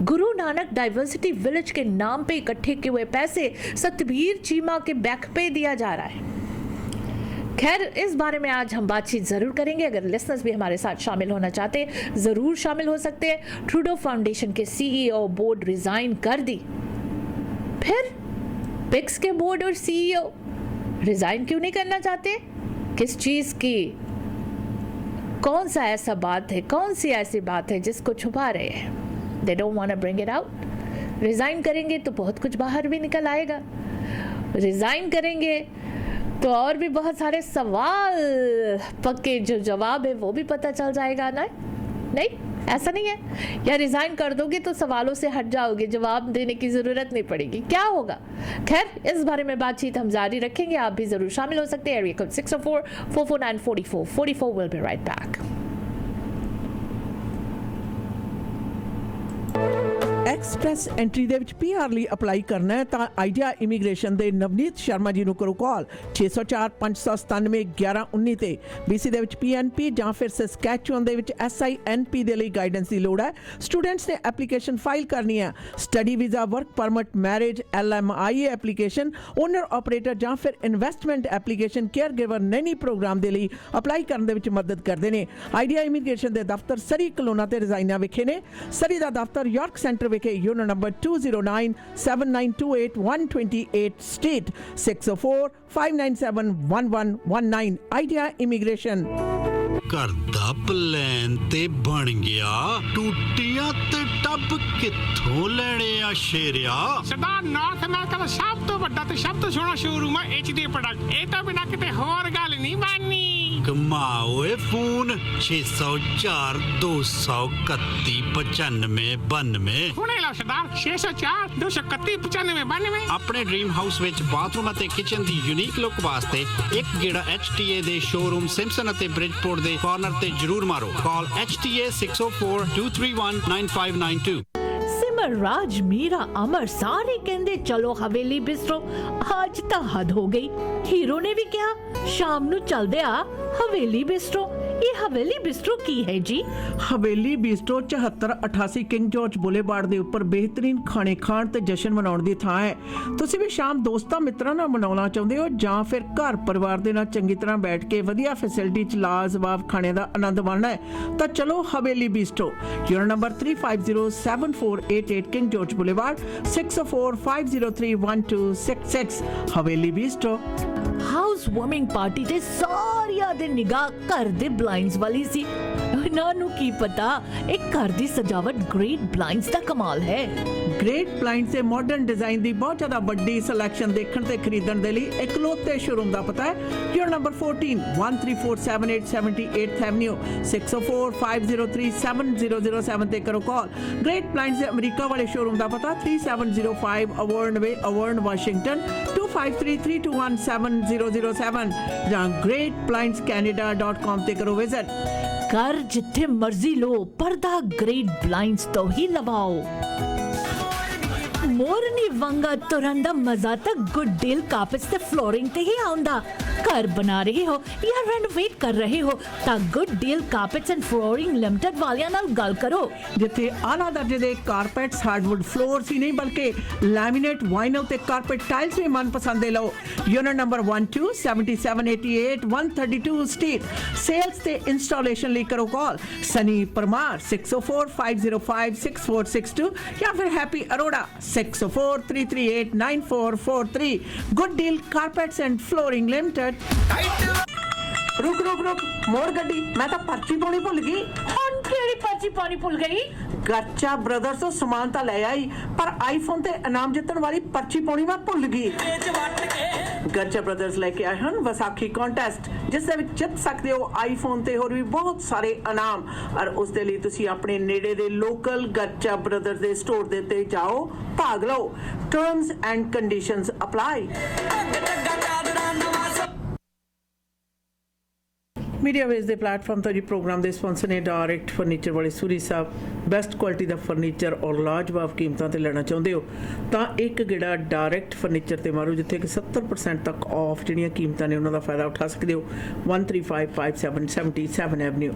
गुरु नानक डाइवर्सिटी विलेज के नाम पे इकट्ठे किए हुए पैसे सतबीर चीमा के बैक पे दिया जा रहा है। खैर, इस बारे में आज हम बातचीत जरूर करेंगे। अगर लिसनर्स भी हमारे साथ शामिल होना चाहते हैं, जरूर शामिल हो सकते हैं। ट्रूडो फाउंडेशन के सीईओ बोर्ड रिजाइन कर दी, फिर पिक्स के बोर्ड और सीईओ रिजाइन क्यों नहीं करना चाहते? किस चीज की, कौन सा ऐसा बात है, कौन सी ऐसी बात है जिसको छुपा रहे हैं? They don't want to bring it out. Resign करेंगे तो बहुत कुछ बाहर भी निकल आएगा। रिजाइन करेंगे तो और भी बहुत सारे सवाल पक्के जो जवाब है वो भी पता चल जाएगा ना। नहीं, ऐसा नहीं है। या रिजाइन कर दोगे तो सवालों से हट जाओगे, जवाब देने की जरूरत नहीं पड़ेगी, क्या होगा? खैर, इस बारे में बातचीत हम जारी रखेंगे। आप भी जरूर शामिल हो सकते हैं। Area code 604-449-4444। Will be right back. Express entry ਦੇ ਵਿੱਚ ਪੀਆਰ ਲਈ ਅਪਲਾਈ ਕਰਨਾ ਹੈ ਤਾਂ ਆਈਡੀਆ ਇਮੀਗ੍ਰੇਸ਼ਨ ਦੇ ਨਵਨੀਤ ਸ਼ਰਮਾ ਜੀ ਨੂੰ ਕਰੋ ਕਾਲ 6045971119 ਤੇ। BC ਦੇ ਵਿੱਚ PNP ਜਾਂ ਫਿਰ ਸਸਕੈਚੁਅਨ ਦੇ ਵਿੱਚ SINP ਦੇ ਲਈ ਗਾਈਡੈਂਸ ਦੀ ਲੋੜ ਹੈ। ਸਟੂਡੈਂਟਸ ਨੇ ਐਪਲੀਕੇਸ਼ਨ ਫਾਈਲ ਕਰਨੀ ਹੈ। Study visa, work permit, marriage, LMIA application, owner operator ਜਾਂ ਫਿਰ investment application, caregiver nanny program ਦੇ ਲਈ ਅਪਲਾਈ ਕਰਨ ਦੇ ਵਿੱਚ ਮਦਦ ਕਰਦੇ ਨੇ। ਆਈਡੀਆ ਇਮੀਗ੍ਰੇਸ਼ਨ ਦੇ ਦਫ਼ਤਰ ਸਰੀ ਕਲੋਨਾ ਤੇ ਰਜ਼ਾਈਨਾ ਵਿਖੇ ਨੇ। ਸਰੀ ਦਾ ਦਫ਼ਤਰ ਯਾਰਕ ਸੈਂਟਰ ਵਿਖੇ unit number 209-7928-128 street 604-597-1119 idea immigration। घर दा प्लान ते बन गया, टूटियां ते टब कित्थों लेने आ शेरिया? सरदार नॉर्थ अमेरिका ਦਾ ਸਭ ਤੋਂ ਵੱਡਾ ਤੇ ਸਭ ਤੋਂ ਸੋਹਣਾ ਸ਼ੋਰੂਮ ਹੈ HD ਪ੍ਰੋਡਕਟ। ਇਹ ਤਾਂ ਬਿਨਾਂ ਕਿਤੇ ਹੋਰ ਗੱਲ ਨਹੀਂ ਬਣਨੀ। कमाओए फोन 604-231-9592। ਹੁਣੇ ਲਓ ਸਰਦਾਰ 604-231-9592। ਆਪਣੇ ਡ੍ਰੀਮ ਹਾਊਸ ਵਿੱਚ ਬਾਥਰੂਮ ਅਤੇ ਕਿਚਨ ਦੀ ਯੂਨੀਕ ਲੁੱਕ ਵਾਸਤੇ ਇੱਕ ਗੇੜਾ HTA ਦੇ ਸ਼ੋਰੂਮ ਸਿੰਪਸਨ ਅਤੇ ਬ੍ਰਿਜਪੋਰਟ ਦੇ ਕਾਰਨਰ ਤੇ ਜ਼ਰੂਰ ਮਾਰੋ। ਕਾਲ HTA 604-231-9592। सिमर, राज, मीरा, अमर सारे कहंदे चलो हवेली बिस्ट्रो। आज ਤਾਂ हद हो गई। हीरो ने भी कहा शाम ਨੂੰ ਚੱਲਦੇ ਆ हवेली बिस्ट्रो। ਇਹ हवेली बिस्ट्रो ਕੀ ਹੈ ਜੀ? ਹਵੇਲੀ ਬੀਸਟਰੋ 7488 ਕਿੰਗ ਜਾਰਜ ਬੁਲੇਵਾਰਡ ਦੇ ਉੱਪਰ ਬਿਹਤਰੀਨ ਖਾਣੇ ਖਾਣ ਤੇ ਜਸ਼ਨ ਮਨਾਉਣ ਦੀ ਥਾਂ ਹੈ। ਤੁਸੀਂ ਵੀ ਸ਼ਾਮ ਦੋਸਤਾਂ ਮਿੱਤਰਾਂ ਨਾਲ ਮਨਾਉਣਾ ਚਾਹੁੰਦੇ ਹੋ ਜਾਂ ਫਿਰ ਘਰ ਪਰਿਵਾਰ ਦੇ ਨਾਲ ਚੰਗੀ ਤਰ੍ਹਾਂ ਬੈਠ ਕੇ ਵਧੀਆ ਫੈਸਿਲਿਟੀ ਚ ਲਾਜਵਾਬ ਖਾਣੇ ਦਾ ਆਨੰਦ ਮਾਣਨਾ ਹੈ ਤਾਂ ਚਲੋ Haveli Bistro. Unit number 3507488 King George boulevard 604-503-1266 Haveli bistro. House warming party ਤੇ ਸਾਰੀਆਂ ਉਹਨਾਂ ਦੇ ਨਿਗਾਹ ਘਰ ਦੇ ਬਲਾਈਂਡਸ ਵਾਲੀ ਸੀ। ਉਹਨਾਂ ਨੂੰ ਕੀ ਪਤਾ ਇਹ ਘਰ ਦੀ ਸਜਾਵਟ ਗ੍ਰੇਟ ਬਲਾਈਂਡਸ ਦਾ ਕਮਾਲ ਹੈ। ਗ੍ਰੇਟ ਬਲਾਈਂਡਸ ਦੇ ਮਾਡਰਨ ਡਿਜ਼ਾਈਨ ਦੀ ਬਹੁਤ ਜ਼ਿਆਦਾ ਵੱਡੀ ਸਿਲੈਕਸ਼ਨ ਦੇਖਣ ਤੇ ਖਰੀਦਣ ਦੇ ਲਈ ਇਕਲੌਤੇ ਸ਼ੋਰੂਮ ਦਾ ਪਤਾ ਹੈ ਯੂਰ ਨੰਬਰ 14 1347 78 ਐਵਨਿਊ 6045037007 ਤੇ ਕਰੋ ਕਾਲ। ਗ੍ਰੇਟ ਬਲਾਈਂਡਸ ਦੇ ਅਮਰੀਕਾ ਵਾਲੇ ਸ਼ੋਰੂਮ ਦਾ ਪਤਾ 3705 ਅਵਰਨ ਵੇ ਅਵਰਨ ਵਾਸ਼ਿੰਗਟਨ 2533217007 ਜਾਂ greatblindscanada.com ਤੇ ਕਰੋ ਵਿਜ਼ਿਟ। ਘਰ ਜਿੱਥੇ ਮਰਜ਼ੀ ਲੋ ਪਰਦਾ ਗ੍ਰੇਟ ਬਲਾਈਂਡਸ ਤੋਂ ਹੀ ਲਵਾਓ। मोरनी वंगा तुरंत दा मजा तक गुड डील कार्पेट्स ते फ्लोरिंग ते ही आउंदा। घर बना रहे हो या रेनोवेट कर रहे हो ता Good Deal Carpets and Flooring Limited वालियां नाल गल करो, जिथे आला दर्जे दे कारपेट्स हार्डवुड फ्लोर्स ही नहीं बल्कि लैमिनेट वाइनल ते कारपेट टाइल्स भी मन पसंद लो। Unit number 12 7788 132 Street. सेल्स ते इंस्टॉलेशन ਲਈ करो कॉल सनी परमार 604 505 6462 या फिर Happy Arora 604-338-9443। Good Deal Carpets and Flooring limited. रुक रुक रुक मोर गड्डी, मैं तो पर्ची पानी भुल गई। ਹੁਣ ਕਿਹੜੀ पर्ची पानी भूल गई? गच्चा ब्रदर्स तो समान तो ले आई पर आईफोन ते इनाम जितने वाली पर्ची पानी मैं भुल गई। गच्चा ब्रदर्स लेके आए हैं वसाखी कॉन्टेस्ट जिस दे विच जित सकते हो आईफोन ते होर भी बहुत सारे इनाम और उस दे लई तुसी अपने नेड़े दे लोकल गच्चा ब्रदर्स दे स्टोर दे ते जाओ, भाग लो। Terms and conditions apply. Media Waves ਦੇ ਪਲੇਟਫਾਰਮ ਤੋਂ ਜੀ ਪ੍ਰੋਗਰਾਮ ਦੇ ਸਪਾਂਸਰ ਨੇ ਡਾਇਰੈਕਟ ਫਰਨੀਚਰ ਵਾਲੇ ਸੂਰੀ ਸਾਹਿਬ। ਬੈਸਟ ਕੁਆਲਿਟੀ ਦਾ ਫਰਨੀਚਰ ਔਰ ਲਾਜਵਾਬ ਕੀਮਤਾਂ ਤੇ ਲੈਣਾ ਚਾਹੁੰਦੇ ਹੋ ਤਾਂ ਇੱਕ ਗੇੜਾ ਡਾਇਰੈਕਟ ਫਰਨੀਚਰ ਤੇ ਮਾਰੋ ਜਿੱਥੇ ਕਿ 70% ਤੱਕ ਆਫ ਜਿਹੜੀਆਂ ਕੀਮਤਾਂ ਨੇ ਉਹਨਾਂ ਦਾ ਫਾਇਦਾ ਉਠਾ ਸਕਦੇ ਹੋ। 13557 ਐਵਨਿਊ।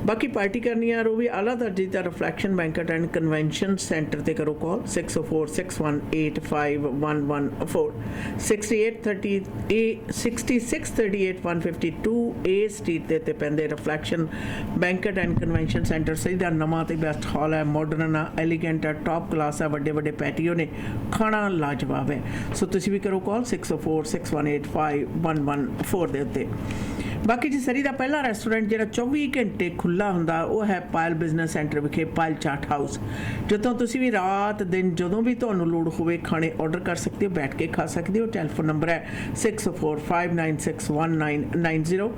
ਬਾਕੀ ਪਾਰਟੀ ਕਰਨੀ ਆ ਉਹ ਵੀ ਆਲਾ ਦਰਜੇ ਦਾ Reflection Banquet and Convention Centre ਤੇ ਕਰੋ ਕਾਲ 604-618-5114 6638 A ਸਟਰੀਟ ਤੇ ਪੈਂਦੇ Reflection Banquet and Convention Centre ਸਹੀ ਦਾ ਨਵਾਂ ਤੇ ਬੈਸਟ ਹਾਲ ਹੈ, ਮਾਡਰਨ ਆ, ਐਲੀਗੈਂਟ ਆ, ਟੌਪ ਕਲਾਸ ਆ, ਵੱਡੇ ਵੱਡੇ ਪੈਟੀਓ ਨੇ, ਖਾਣਾ ਲਾਜਵਾਬ ਹੈ। ਸੋ ਤੁਸੀਂ ਵੀ ਕਰੋ ਕਾਲ 604-618-5114 ਦੇ ਉੱਤੇ। ਬਾਕੀ ਜੀ ਸਰੀ ਦਾ ਪਹਿਲਾ ਰੈਸਟੋਰੈਂਟ ਜਿਹੜਾ 24 ਘੰਟੇ ਖੁੱਲਾ ਹੁੰਦਾ ਉਹ ਹੈ ਪਾਇਲ ਬਿਜ਼ਨਸ ਸੈਂਟਰ ਵਿਖੇ ਪਾਇਲ ਚਾਟ ਹਾਊਸ। ਜਦੋਂ ਤੁਸੀਂ ਵੀ ਰਾਤ ਦਿਨ ਜਦੋਂ ਵੀ ਤੁਹਾਨੂੰ ਲੋੜ ਹੋਵੇ ਖਾਣੇ ਆਰਡਰ ਕਰ ਸਕਦੇ ਹੋ, ਬੈਠ ਕੇ ਖਾ ਸਕਦੇ ਹੋ। ਟੈਲੀਫੋਨ ਨੰਬਰ ਹੈ 604-596-1990।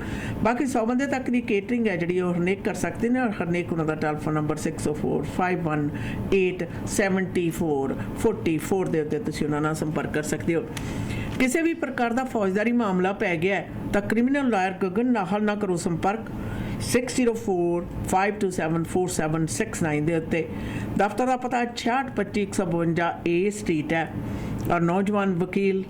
ਬਾਕੀ 100 ਬੰਦੇ ਤੱਕ ਦੀ ਕੇਟਰਿੰਗ ਹੈ ਜਿਹੜੀ ਉਹ ਹਰਨੇਕ ਕਰ ਸਕਦੇ ਨੇ ਔਰ ਹਰਨੇਕ ਉਹਨਾਂ ਦਾ ਟੈਲੀਫੋਨ ਨੰਬਰ 604-518-7444 ਦੇ ਉੱਤੇ ਤੁਸੀਂ ਉਹਨਾਂ ਨਾਲ ਸੰਪਰਕ ਕਰ ਸਕਦੇ ਹੋ। ਕਿਸੇ ਵੀ ਪ੍ਰਕਾਰ ਦਾ ਫੌਜਦਾਰੀ ਮਾਮਲਾ ਪੈ ਗਿਆ ਤਾਂ ਕ੍ਰਿਮੀਨਲ ਲਾਇਰ ਗਗਨ ਨਾਹਲ ਨਾਲ ਕਰੋ ਸੰਪਰਕ 604-527-4769 ਦੇ ਉੱਤੇ। ਦਫ਼ਤਰ ਦਾ ਪਤਾ 6625 A ਸਟਰੀਟ ਹੈ ਔਰ ਨੌਜਵਾਨ ਵਕੀਲ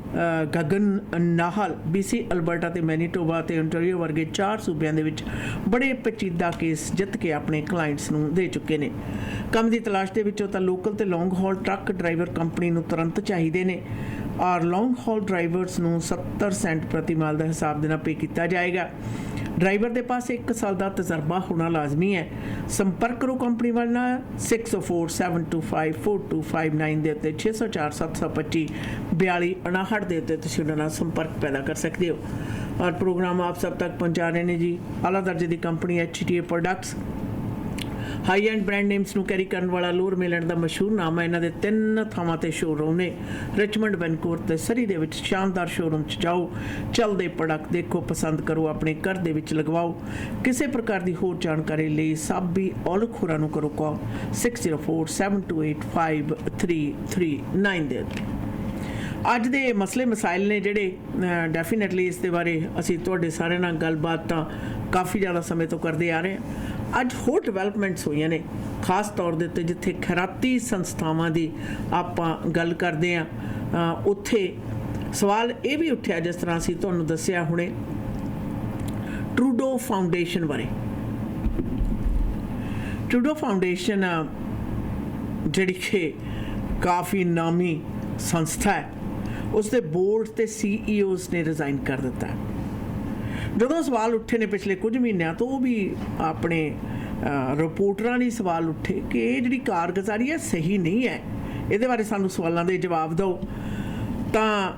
ਗਗਨ ਨਾਹਲ BC ਅਲਬਰਟਾ ਤੇ ਮੈਨੀਟੋਬਾ ਤੇ ontario ਵਰਗੇ 4 ਸੂਬਿਆਂ ਦੇ ਵਿੱਚ ਬੜੇ ਪੇਚੀਦਾ ਕੇਸ ਜਿੱਤ ਕੇ ਆਪਣੇ ਕਲਾਇੰਟਸ ਨੂੰ ਦੇ ਚੁੱਕੇ ਨੇ। ਕੰਮ ਦੀ ਤਲਾਸ਼ ਦੇ ਵਿੱਚੋਂ ਤਾਂ ਲੋਕਲ ਤੇ ਲੌਂਗ ਹਾਲ ਟਰੱਕ ਡਰਾਈਵਰ ਕੰਪਨੀ ਨੂੰ ਤੁਰੰਤ ਚਾਹੀਦੇ ਨੇ ਔਰ ਲੌਂਗ ਹਾਲ ਡਰਾਈਵਰਸ ਨੂੰ 70 ਸੈਂਟ ਪ੍ਰਤੀ ਮਾਲ ਦਾ ਹਿਸਾਬ ਦੇਣਾ ਪੇ ਕੀਤਾ ਜਾਏਗਾ। ड्राइवर के पास 1 साल का तजर्बा होना लाजमी है। संपर्क करो कंपनी वाला 604-725-4259 के उत्ते 604-725-4259 के उत्ते तुसीं उन्हां नाल संपर्क पैदा कर सकते हो। और प्रोग्राम आप सब तक पहुँचा रहे हैं जी आला दर्जे की company HTA products. High and brand names ਨੂੰ ਕੈਰੀ ਕਰਨ ਵਾਲਾ ਲੋਰ ਮੇਲਣ ਦਾ ਮਸ਼ਹੂਰ ਨਾਮ ਹੈ। ਇਹਨਾਂ ਦੇ 3 ਥਾਵਾਂ ਤੇ ਸ਼ੋਰੂਮ ਨੇ ਰਿਚਮੰਡ, ਵੈਨਕੂਵਰ ਤੇ ਸਰੀ ਦੇ ਵਿੱਚ। ਸ਼ਾਨਦਾਰ ਸ਼ੋਰੂਮ 'ਚ ਜਾਓ, ਚੱਲਦੇ ਪ੍ਰੋਡਕਟ ਦੇਖੋ, ਪਸੰਦ ਕਰੋ, ਆਪਣੇ ਘਰ ਦੇ ਵਿੱਚ ਲਗਵਾਓ। ਕਿਸੇ ਪ੍ਰਕਾਰ ਦੀ ਹੋਰ ਜਾਣਕਾਰੀ ਲਈ ਸਾਬੀ ਔਲਖ ਹੋਰਾਂ ਨੂੰ ਕਰੋ ਕਾਲ 604-728-5339 ਦੇ ਉੱਤੇ। ਅੱਜ ਦੇ ਮਸਲੇ ਮਸਾਇਲ ਨੇ ਜਿਹੜੇ ਡੈਫੀਨੇਟਲੀ ਇਸ ਦੇ ਬਾਰੇ ਅਸੀਂ ਤੁਹਾਡੇ ਸਾਰਿਆਂ ਨਾਲ ਗੱਲਬਾਤ ਤਾਂ ਕਾਫੀ ਜ਼ਿਆਦਾ ਸਮੇਂ ਤੋਂ ਕਰਦੇ ਆ ਰਹੇ ਹਾਂ। ਅੱਜ ਹੋਰ ਡਿਵੈਲਪਮੈਂਟਸ ਹੋਈਆਂ ਨੇ ਖਾਸ ਤੌਰ ਦੇ ਉੱਤੇ ਜਿੱਥੇ ਖੈਰਾਤੀ ਸੰਸਥਾਵਾਂ ਦੀ ਆਪਾਂ ਗੱਲ ਕਰਦੇ ਹਾਂ ਉੱਥੇ ਸਵਾਲ ਇਹ ਵੀ ਉੱਠਿਆ ਜਿਸ ਤਰ੍ਹਾਂ ਅਸੀਂ ਤੁਹਾਨੂੰ ਦੱਸਿਆ ਹੁਣੇ ਟਰੂਡੋ ਫਾਊਂਡੇਸ਼ਨ ਬਾਰੇ। ਟਰੂਡੋ ਫਾਊਂਡੇਸ਼ਨ ਜਿਹੜੀ ਕਿ ਕਾਫੀ ਨਾਮੀ ਸੰਸਥਾ ਹੈ ਉਸ ਦੇ ਬੋਰਡ ਤੇ CEOs ਨੇ ਰਿਜ਼ਾਈਨ ਕਰ ਦਿੱਤਾ। ਜਦੋਂ ਸਵਾਲ ਉੱਠੇ ਨੇ ਪਿਛਲੇ ਕੁਝ ਮਹੀਨਿਆਂ ਤੋਂ ਉਹ ਵੀ ਆਪਣੇ ਰਿਪੋਰਟਰਾਂ ਲਈ ਸਵਾਲ ਉੱਠੇ ਕਿ ਇਹ ਜਿਹੜੀ ਕਾਰਗੁਜ਼ਾਰੀ ਹੈ ਸਹੀ ਨਹੀਂ ਹੈ, ਇਹਦੇ ਬਾਰੇ ਸਾਨੂੰ ਸਵਾਲਾਂ ਦੇ ਜਵਾਬ ਦਿਓ। ਤਾਂ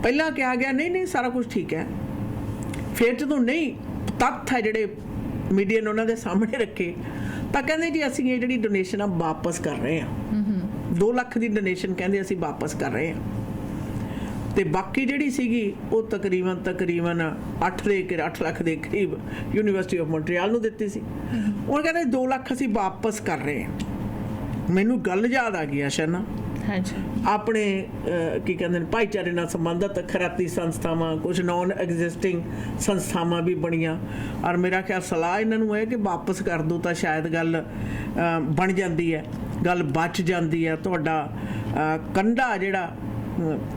ਪਹਿਲਾਂ ਕਿਹਾ ਗਿਆ ਨਹੀਂ ਸਾਰਾ ਕੁਝ ਠੀਕ ਹੈ। ਫਿਰ ਜਦੋਂ ਨਹੀਂ ਤੱਥ ਹੈ ਜਿਹੜੇ ਮੀਡੀਆ ਨੇ ਉਹਨਾਂ ਦੇ ਸਾਹਮਣੇ ਰੱਖੇ ਤਾਂ ਕਹਿੰਦੇ ਜੀ ਅਸੀਂ ਇਹ ਜਿਹੜੀ ਡੋਨੇਸ਼ਨ ਆ ਵਾਪਸ ਕਰ ਰਹੇ ਹਾਂ 2 ਲੱਖ ਦੀ ਡੋਨੇਸ਼ਨ ਕਹਿੰਦੇ ਅਸੀਂ ਵਾਪਸ ਕਰ ਰਹੇ ਹਾਂ ਤੇ ਬਾਕੀ ਜਿਹੜੀ ਸੀਗੀ ਉਹ ਤਕਰੀਬਨ 8 ਲੱਖ ਦੇ ਕਰੀਬ ਯੂਨੀਵਰਸਿਟੀ ਆਫ ਮੌਂਟਰੀਅਲ ਨੂੰ ਦਿੱਤੀ ਸੀ ਉਹ ਕਹਿੰਦੇ 2 ਲੱਖ ਅਸੀਂ ਵਾਪਸ ਕਰ ਰਹੇ ਹਾਂ ਮੈਨੂੰ ਗੱਲ ਯਾਦ ਆ ਗਈ ਸ਼ਨਾ ਆਪਣੇ ਕੀ ਕਹਿੰਦੇ ਨੇ ਭਾਈਚਾਰੇ ਨਾਲ ਸੰਬੰਧਿਤ ਖੈਰਾਤੀ ਸੰਸਥਾਵਾਂ ਕੁਝ ਨੌਨ ਐਗਜ਼ਿਸਟਿੰਗ ਸੰਸਥਾਵਾਂ ਵੀ ਬਣੀਆਂ ਔਰ ਮੇਰਾ ਖਿਆਲ ਸਲਾਹ ਇਹਨਾਂ ਨੂੰ ਹੈ ਕਿ ਵਾਪਸ ਕਰ ਦਿਓ ਤਾਂ ਸ਼ਾਇਦ ਗੱਲ ਬਣ ਜਾਂਦੀ ਹੈ ਗੱਲ ਬਚ ਜਾਂਦੀ ਹੈ ਤੁਹਾਡਾ ਕੰਡਾ ਜਿਹੜਾ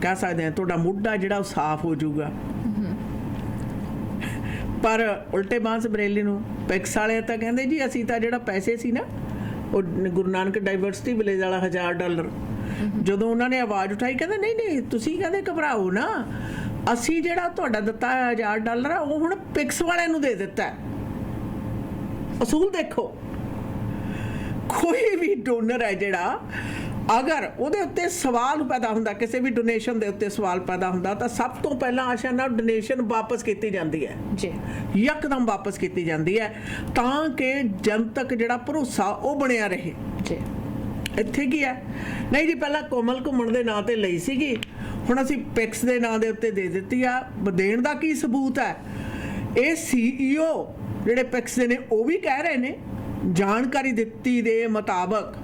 ਕਹਿ ਸਕਦੇ ਹਾਂ ਤੁਹਾਡਾ ਮੁੱਢਾ ਜਿਹੜਾ ਉਹ ਸਾਫ਼ ਹੋ ਜਾਊਗਾ ਪਰ ਉਲਟੇ ਬਾਂਸ ਬਰੇਲੀ ਨੂੰ ਪੈਕਸ ਵਾਲੇ ਤਾਂ ਕਹਿੰਦੇ ਜੀ ਅਸੀਂ ਤਾਂ ਜਿਹੜਾ ਪੈਸੇ ਸੀ ਨਾ ਉਹ ਗੁਰੂ ਨਾਨਕ ਡਾਈਵਰਸਿਟੀ ਵਿਲੇਜ ਵਾਲਾ $1000 ਜਦੋਂ ਉਹਨਾਂ ਨੇ ਆਵਾਜ਼ ਉਠਾਈ ਕਹਿੰਦੇ ਨਹੀਂ ਤੁਸੀਂ ਕਹਿੰਦੇ ਘਬਰਾਓ ਨਾ ਅਸੀਂ ਜਿਹੜਾ ਤੁਹਾਡਾ ਦਿੱਤਾ $1000 ਆ ਉਹ ਹੁਣ ਪਿਕਸ ਵਾਲਿਆਂ ਨੂੰ ਦੇ ਦਿੱਤਾ ਅਸੂਲ ਦੇਖੋ ਕੋਈ ਵੀ ਡੋਨਰ ਹੈ ਜਿਹੜਾ ਅਗਰ ਉਹਦੇ ਉੱਤੇ ਸਵਾਲ ਪੈਦਾ ਹੁੰਦਾ ਕਿਸੇ ਵੀ ਡੋਨੇਸ਼ਨ ਦੇ ਉੱਤੇ ਸਵਾਲ ਪੈਦਾ ਹੁੰਦਾ ਤਾਂ ਸਭ ਤੋਂ ਪਹਿਲਾਂ ਆਸ਼ਾ ਨਾਲ ਡੋਨੇਸ਼ਨ ਵਾਪਸ ਕੀਤੀ ਜਾਂਦੀ ਹੈ ਜੀ ਯਕਦਮ ਵਾਪਸ ਕੀਤੀ ਜਾਂਦੀ ਹੈ ਤਾਂ ਕਿ ਜਨਤਕ ਜਿਹੜਾ ਭਰੋਸਾ ਉਹ ਬਣਿਆ ਰਹੇ ਜੀ ਇੱਥੇ ਕੀ ਹੈ ਨਹੀਂ ਜੀ ਪਹਿਲਾਂ ਕੋਮਲ ਘੁੰਮਣ ਦੇ ਨਾਂ ਤੇ ਲਈ ਸੀਗੀ ਹੁਣ ਅਸੀਂ ਪਿਕਸ ਦੇ ਨਾਂ ਦੇ ਉੱਤੇ ਦੇ ਦਿੱਤੀ ਆ ਦੇਣ ਦਾ ਕੀ ਸਬੂਤ ਹੈ ਇਹ CEO ਜਿਹੜੇ ਪਿਕਸ ਦੇ ਨੇ ਉਹ ਵੀ ਕਹਿ ਰਹੇ ਨੇ ਜਾਣਕਾਰੀ ਦਿੱਤੀ ਦੇ ਮੁਤਾਬਕ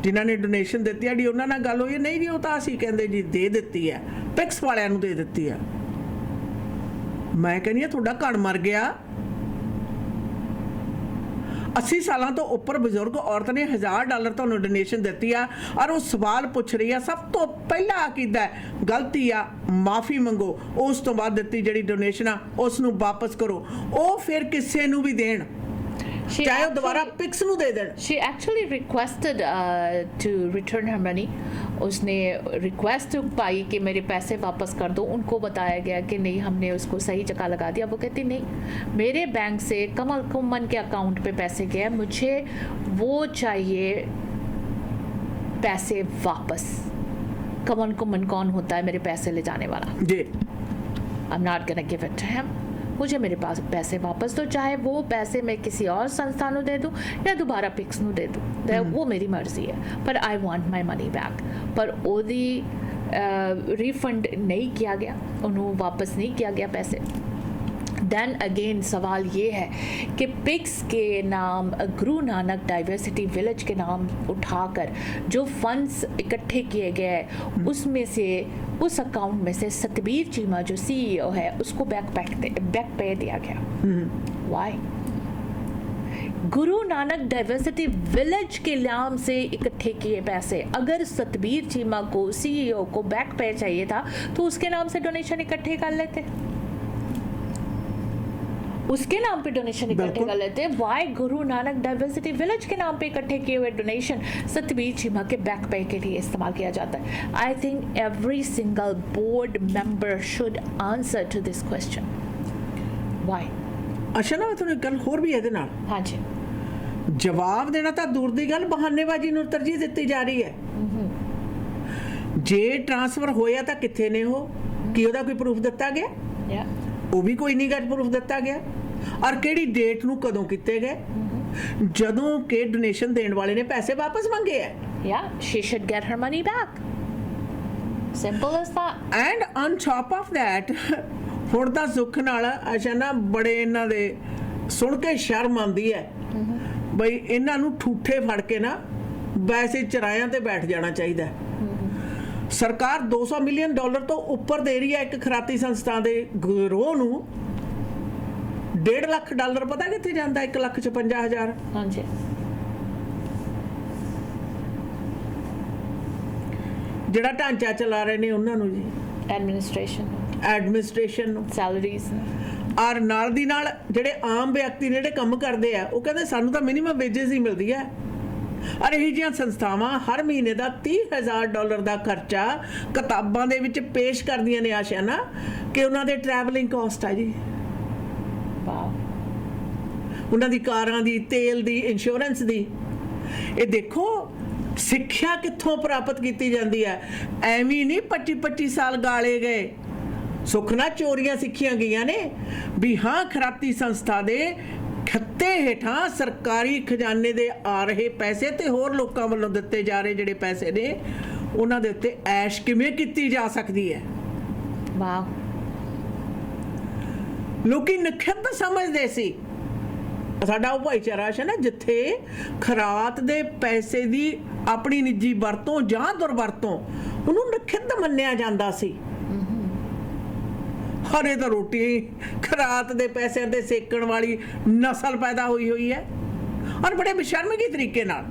ਜਿਨ੍ਹਾਂ ਨੇ ਡੋਨੇਸ਼ਨ ਦਿੱਤੀ ਆ ਜੀ ਉਹਨਾਂ ਨਾਲ ਗੱਲ ਹੋਈ ਨਹੀਂ ਜੀ ਉਹ ਤਾਂ ਅਸੀਂ ਕਹਿੰਦੇ ਜੀ ਦੇ ਦਿੱਤੀ ਹੈ ਪਿਕਸ ਵਾਲਿਆਂ ਨੂੰ ਦੇ ਦਿੱਤੀ ਆ ਮੈਂ ਕਹਿੰਦੀ ਆ ਤੁਹਾਡਾ ਘਰ ਮਰ ਗਿਆ 80 ਸਾਲਾਂ ਤੋਂ ਉੱਪਰ ਬਜ਼ੁਰਗ ਔਰਤ ਨੇ $1000 ਤੁਹਾਨੂੰ ਡੋਨੇਸ਼ਨ ਦਿੱਤੀ ਆ ਔਰ ਉਹ ਸਵਾਲ ਪੁੱਛ ਰਹੀ ਆ ਸਭ ਤੋਂ ਪਹਿਲਾਂ ਕੀਤਾ ਗਲਤੀ ਆ ਮਾਫੀ ਮੰਗੋ ਉਸ ਤੋਂ ਬਾਅਦ ਦਿੱਤੀ ਜਿਹੜੀ ਡੋਨੇਸ਼ਨ ਆ ਉਸ ਨੂੰ ਵਾਪਸ ਕਰੋ ਉਹ ਫਿਰ ਕਿਸੇ ਨੂੰ ਵੀ ਦੇਣ ਚਾਹੇ ਉਹ ਦੁਬਾਰਾ ਪਿਕਸ ਨੂੰ ਦੇ ਦੇਣ she actually requested to return her money उसने रिक्वेस्ट पाई कि मेरे पैसे वापस कर दो उनको बताया गया कि नहीं हमने उसको सही जगह लगा दिया वो कहती नहीं मेरे बैंक से कमल कुम्मन के अकाउंट पे पैसे गए मुझे वो चाहिए पैसे वापस कमल कुम्मन कौन होता है मेरे पैसे ले जाने वाला जी I'm not gonna give it to him मुझे मेरे पास पैसे वापस दो चाहे वो पैसे मैं किसी और संस्था ਨੂੰ ਦੇ ਦੂੰ ਜਾਂ ਦੁਬਾਰਾ ਪਿਕਸ ਨੂੰ ਦੇ ਦੂੰ ਉਹ ਮੇਰੀ ਮਰਜ਼ੀ ਹੈ ਪਰ I want my money back ਪਰ ਉਹਦੀ ਰੀਫੰਡ नहीं किया गया ਉਹਨੂੰ ਵਾਪਸ नहीं किया गया पैसे देन अगेन सवाल ये है कि पिक्स के नाम गुरु नानक डाइवर्सिटी विलेज के नाम उठाकर जो फंड्स इकट्ठे किए गए उसमें से उस अकाउंट में से सतबीर चीमा जो CEO है उसको बैक पे दिया गया वाई गुरु नानक डाइवर्सिटी विलेज के नाम से इकट्ठे किए पैसे अगर सतबीर चीमा को CEO को बैक पे चाहिए था तो उसके नाम से डोनेशन इकट्ठे कर लेते उसके नाम पे डोनेशन इकट्ठे कर लेते हैं वाई गुरु नानक डाइवर्सिटी विलेज के नाम पे इकट्ठे किए हुए डोनेशन सतबीर चीमा के बैक पे के लिए इस्तेमाल किया जाता है I think every single board member should answer to this question why ਅੱਛਾ ਨਾ ਤੁਹਾਨੂੰ ਇੱਕ ਗੱਲ ਹੋਰ ਵੀ ਇਹਦੇ ਨਾਲ हाँ जी ਜਵਾਬ ਦੇਣਾ ਤਾਂ ਦੂਰ ਦੀ ਗੱਲ ਬਹਾਨੇਬਾਜ਼ੀ ਨੂੰ ਤਰਜੀਹ ਦਿੱਤੀ ਜਾ ਰਹੀ ਹੈ ਜੇ ਟ੍ਰਾਂਸਫਰ ਹੋਇਆ ਤਾਂ ਕਿੱਥੇ ਨੇ ਉਹ ਕੀ ਉਹਦਾ ਕੋਈ ਪ੍ਰੂਫ ਦਿੱਤਾ ਗਿਆ ਉਹ ਵੀ ਕੋਈ ਨਹੀਂ ਗੱਲ ਪ੍ਰੂਫ ਦਿੱਤਾ ਗਿਆ ਔਰ ਕਿਹੜੀ ਡੇਟ ਨੂੰ ਕਦੋਂ ਕੀਤੇ ਗਏ ਜਦੋਂ ਕਿ ਡੋਨੇਸ਼ਨ ਦੇਣ ਵਾਲੇ ਨੇ ਪੈਸੇ ਵਾਪਸ ਮੰਗੇ ਆ she should get her money back simple as that and on top of that ਹੁਣ ਤਾਂ ਸੁੱਖ ਨਾਲ ਅੱਛਾ ਨਾ ਬੜੇ ਇਹਨਾਂ ਦੇ ਸੁਣ ਕੇ ਸ਼ਰਮ ਆਉਂਦੀ ਹੈ ਬਈ ਇਹਨਾਂ ਨੂੰ ਠੂਠੇ ਫੜ ਕੇ ਨਾ ਵੈਸੇ ਚਰਾਇਆਂ ਤੇ ਬੈਠ ਜਾਣਾ ਚਾਹੀਦਾ ਸਰਕਾਰ $200 ਮਿਲੀਅਨ ਤੋਂ ਉੱਪਰ ਦੇ ਰਹੀ ਹੈ ਇੱਕ ਖਰਾਤੀ ਸੰਸਥਾ ਦੇ ਗਰੋਹ ਨੂੰ $1.5 ਲੱਖ ਪਤਾ ਕਿੱਥੇ ਜਾਂਦਾ 1,56,000 ਹਾਂਜੀ ਜਿਹੜਾ ਢਾਂਚਾ ਚਲਾ ਰਹੇ ਨੇ ਉਹਨਾਂ ਨੂੰ ਜੀ ਐਡਮਿਨਿਸਟ੍ਰੇਸ਼ਨ ਨੂੰ ਸੈਲਰੀਜ਼ ਔਰ ਨਾਲ ਦੀ ਨਾਲ ਜਿਹੜੇ ਆਮ ਵਿਅਕਤੀ ਨੇ ਜਿਹੜੇ ਕੰਮ ਕਰਦੇ ਆ ਉਹ ਕਹਿੰਦੇ ਸਾਨੂੰ ਤਾਂ ਮਿਨੀਮਮ ਵੇਜਸ ਹੀ ਮਿਲਦੀ ਹੈ ਔਰ ਇਹ ਜਿਹੀਆਂ ਸੰਸਥਾਵਾਂ ਹਰ ਮਹੀਨੇ ਦਾ $30,000 ਦਾ ਖਰਚਾ ਕਿਤਾਬਾਂ ਦੇ ਵਿੱਚ ਪੇਸ਼ ਕਰਦੀਆਂ ਨੇ ਆਸ਼ਾ ਨਾ ਕਿ ਉਹਨਾਂ ਦੇ ਟਰੈਵਲਿੰਗ ਕਾਸਟ ਆ ਜੀ ਵਾਓ ਉਹਨਾਂ ਦੀ ਕਾਰਾਂ ਦੀ ਤੇਲ ਦੀ ਇੰਸ਼ੋਰੈਂਸ ਦੀ ਇਹ ਦੇਖੋ ਸਿੱਖਿਆ ਕਿੱਥੋਂ ਪ੍ਰਾਪਤ ਕੀਤੀ ਜਾਂਦੀ ਹੈ ਐਵੇਂ ਨਹੀਂ 25 ਸਾਲ ਗਾਲੇ ਗਏ ਸੁੱਖ ਨਾਲ ਚੋਰੀਆਂ ਸਿੱਖੀਆਂ ਗਈਆਂ ਨੇ ਵੀ ਹਾਂ ਖਰਾਤੀ ਸੰਸਥਾ ਦੇ ਖੱਤੇ ਹੇਠਾਂ ਸਰਕਾਰੀ ਖਜ਼ਾਨੇ ਦੇ ਆ ਰਹੇ ਪੈਸੇ ਤੇ ਹੋਰ ਲੋਕਾਂ ਵੱਲੋਂ ਦਿੱਤੇ ਜਾ ਰਹੇ ਜਿਹੜੇ ਪੈਸੇ ਨੇ ਉਹਨਾਂ ਦੇ ਉੱਤੇ ਐਸ਼ ਕਿਵੇਂ ਕੀਤੀ ਜਾ ਸਕਦੀ ਹੈ। वाह, ਲੋਕੀ ਨਖਿੱਧ ਸਮਝਦੇ ਸੀ। ਸਾਡਾ ਉਹ ਭਾਈਚਾਰਾ ਹੈ ਨਾ ਜਿੱਥੇ ਖਰਾਤ ਦੇ ਪੈਸੇ ਦੀ ਆਪਣੀ ਨਿੱਜੀ ਵਰਤੋਂ ਜਾਂ ਦੁਰਵਰਤੋਂ ਉਹਨੂੰ ਨਖਿੱਧ ਮੰਨਿਆ ਜਾਂਦਾ ਸੀ। ਹਰੇ ਤਾਂ ਰੋਟੀ ਖਰਾਤ ਦੇ ਪੈਸਿਆਂ ਤੇ ਸੇਕਣ ਵਾਲੀ ਨਸਲ ਪੈਦਾ ਹੋਈ ਹੈ ਔਰ ਬੜੇ ਬੇਸ਼ਰਮਗੀ ਤਰੀਕੇ ਨਾਲ।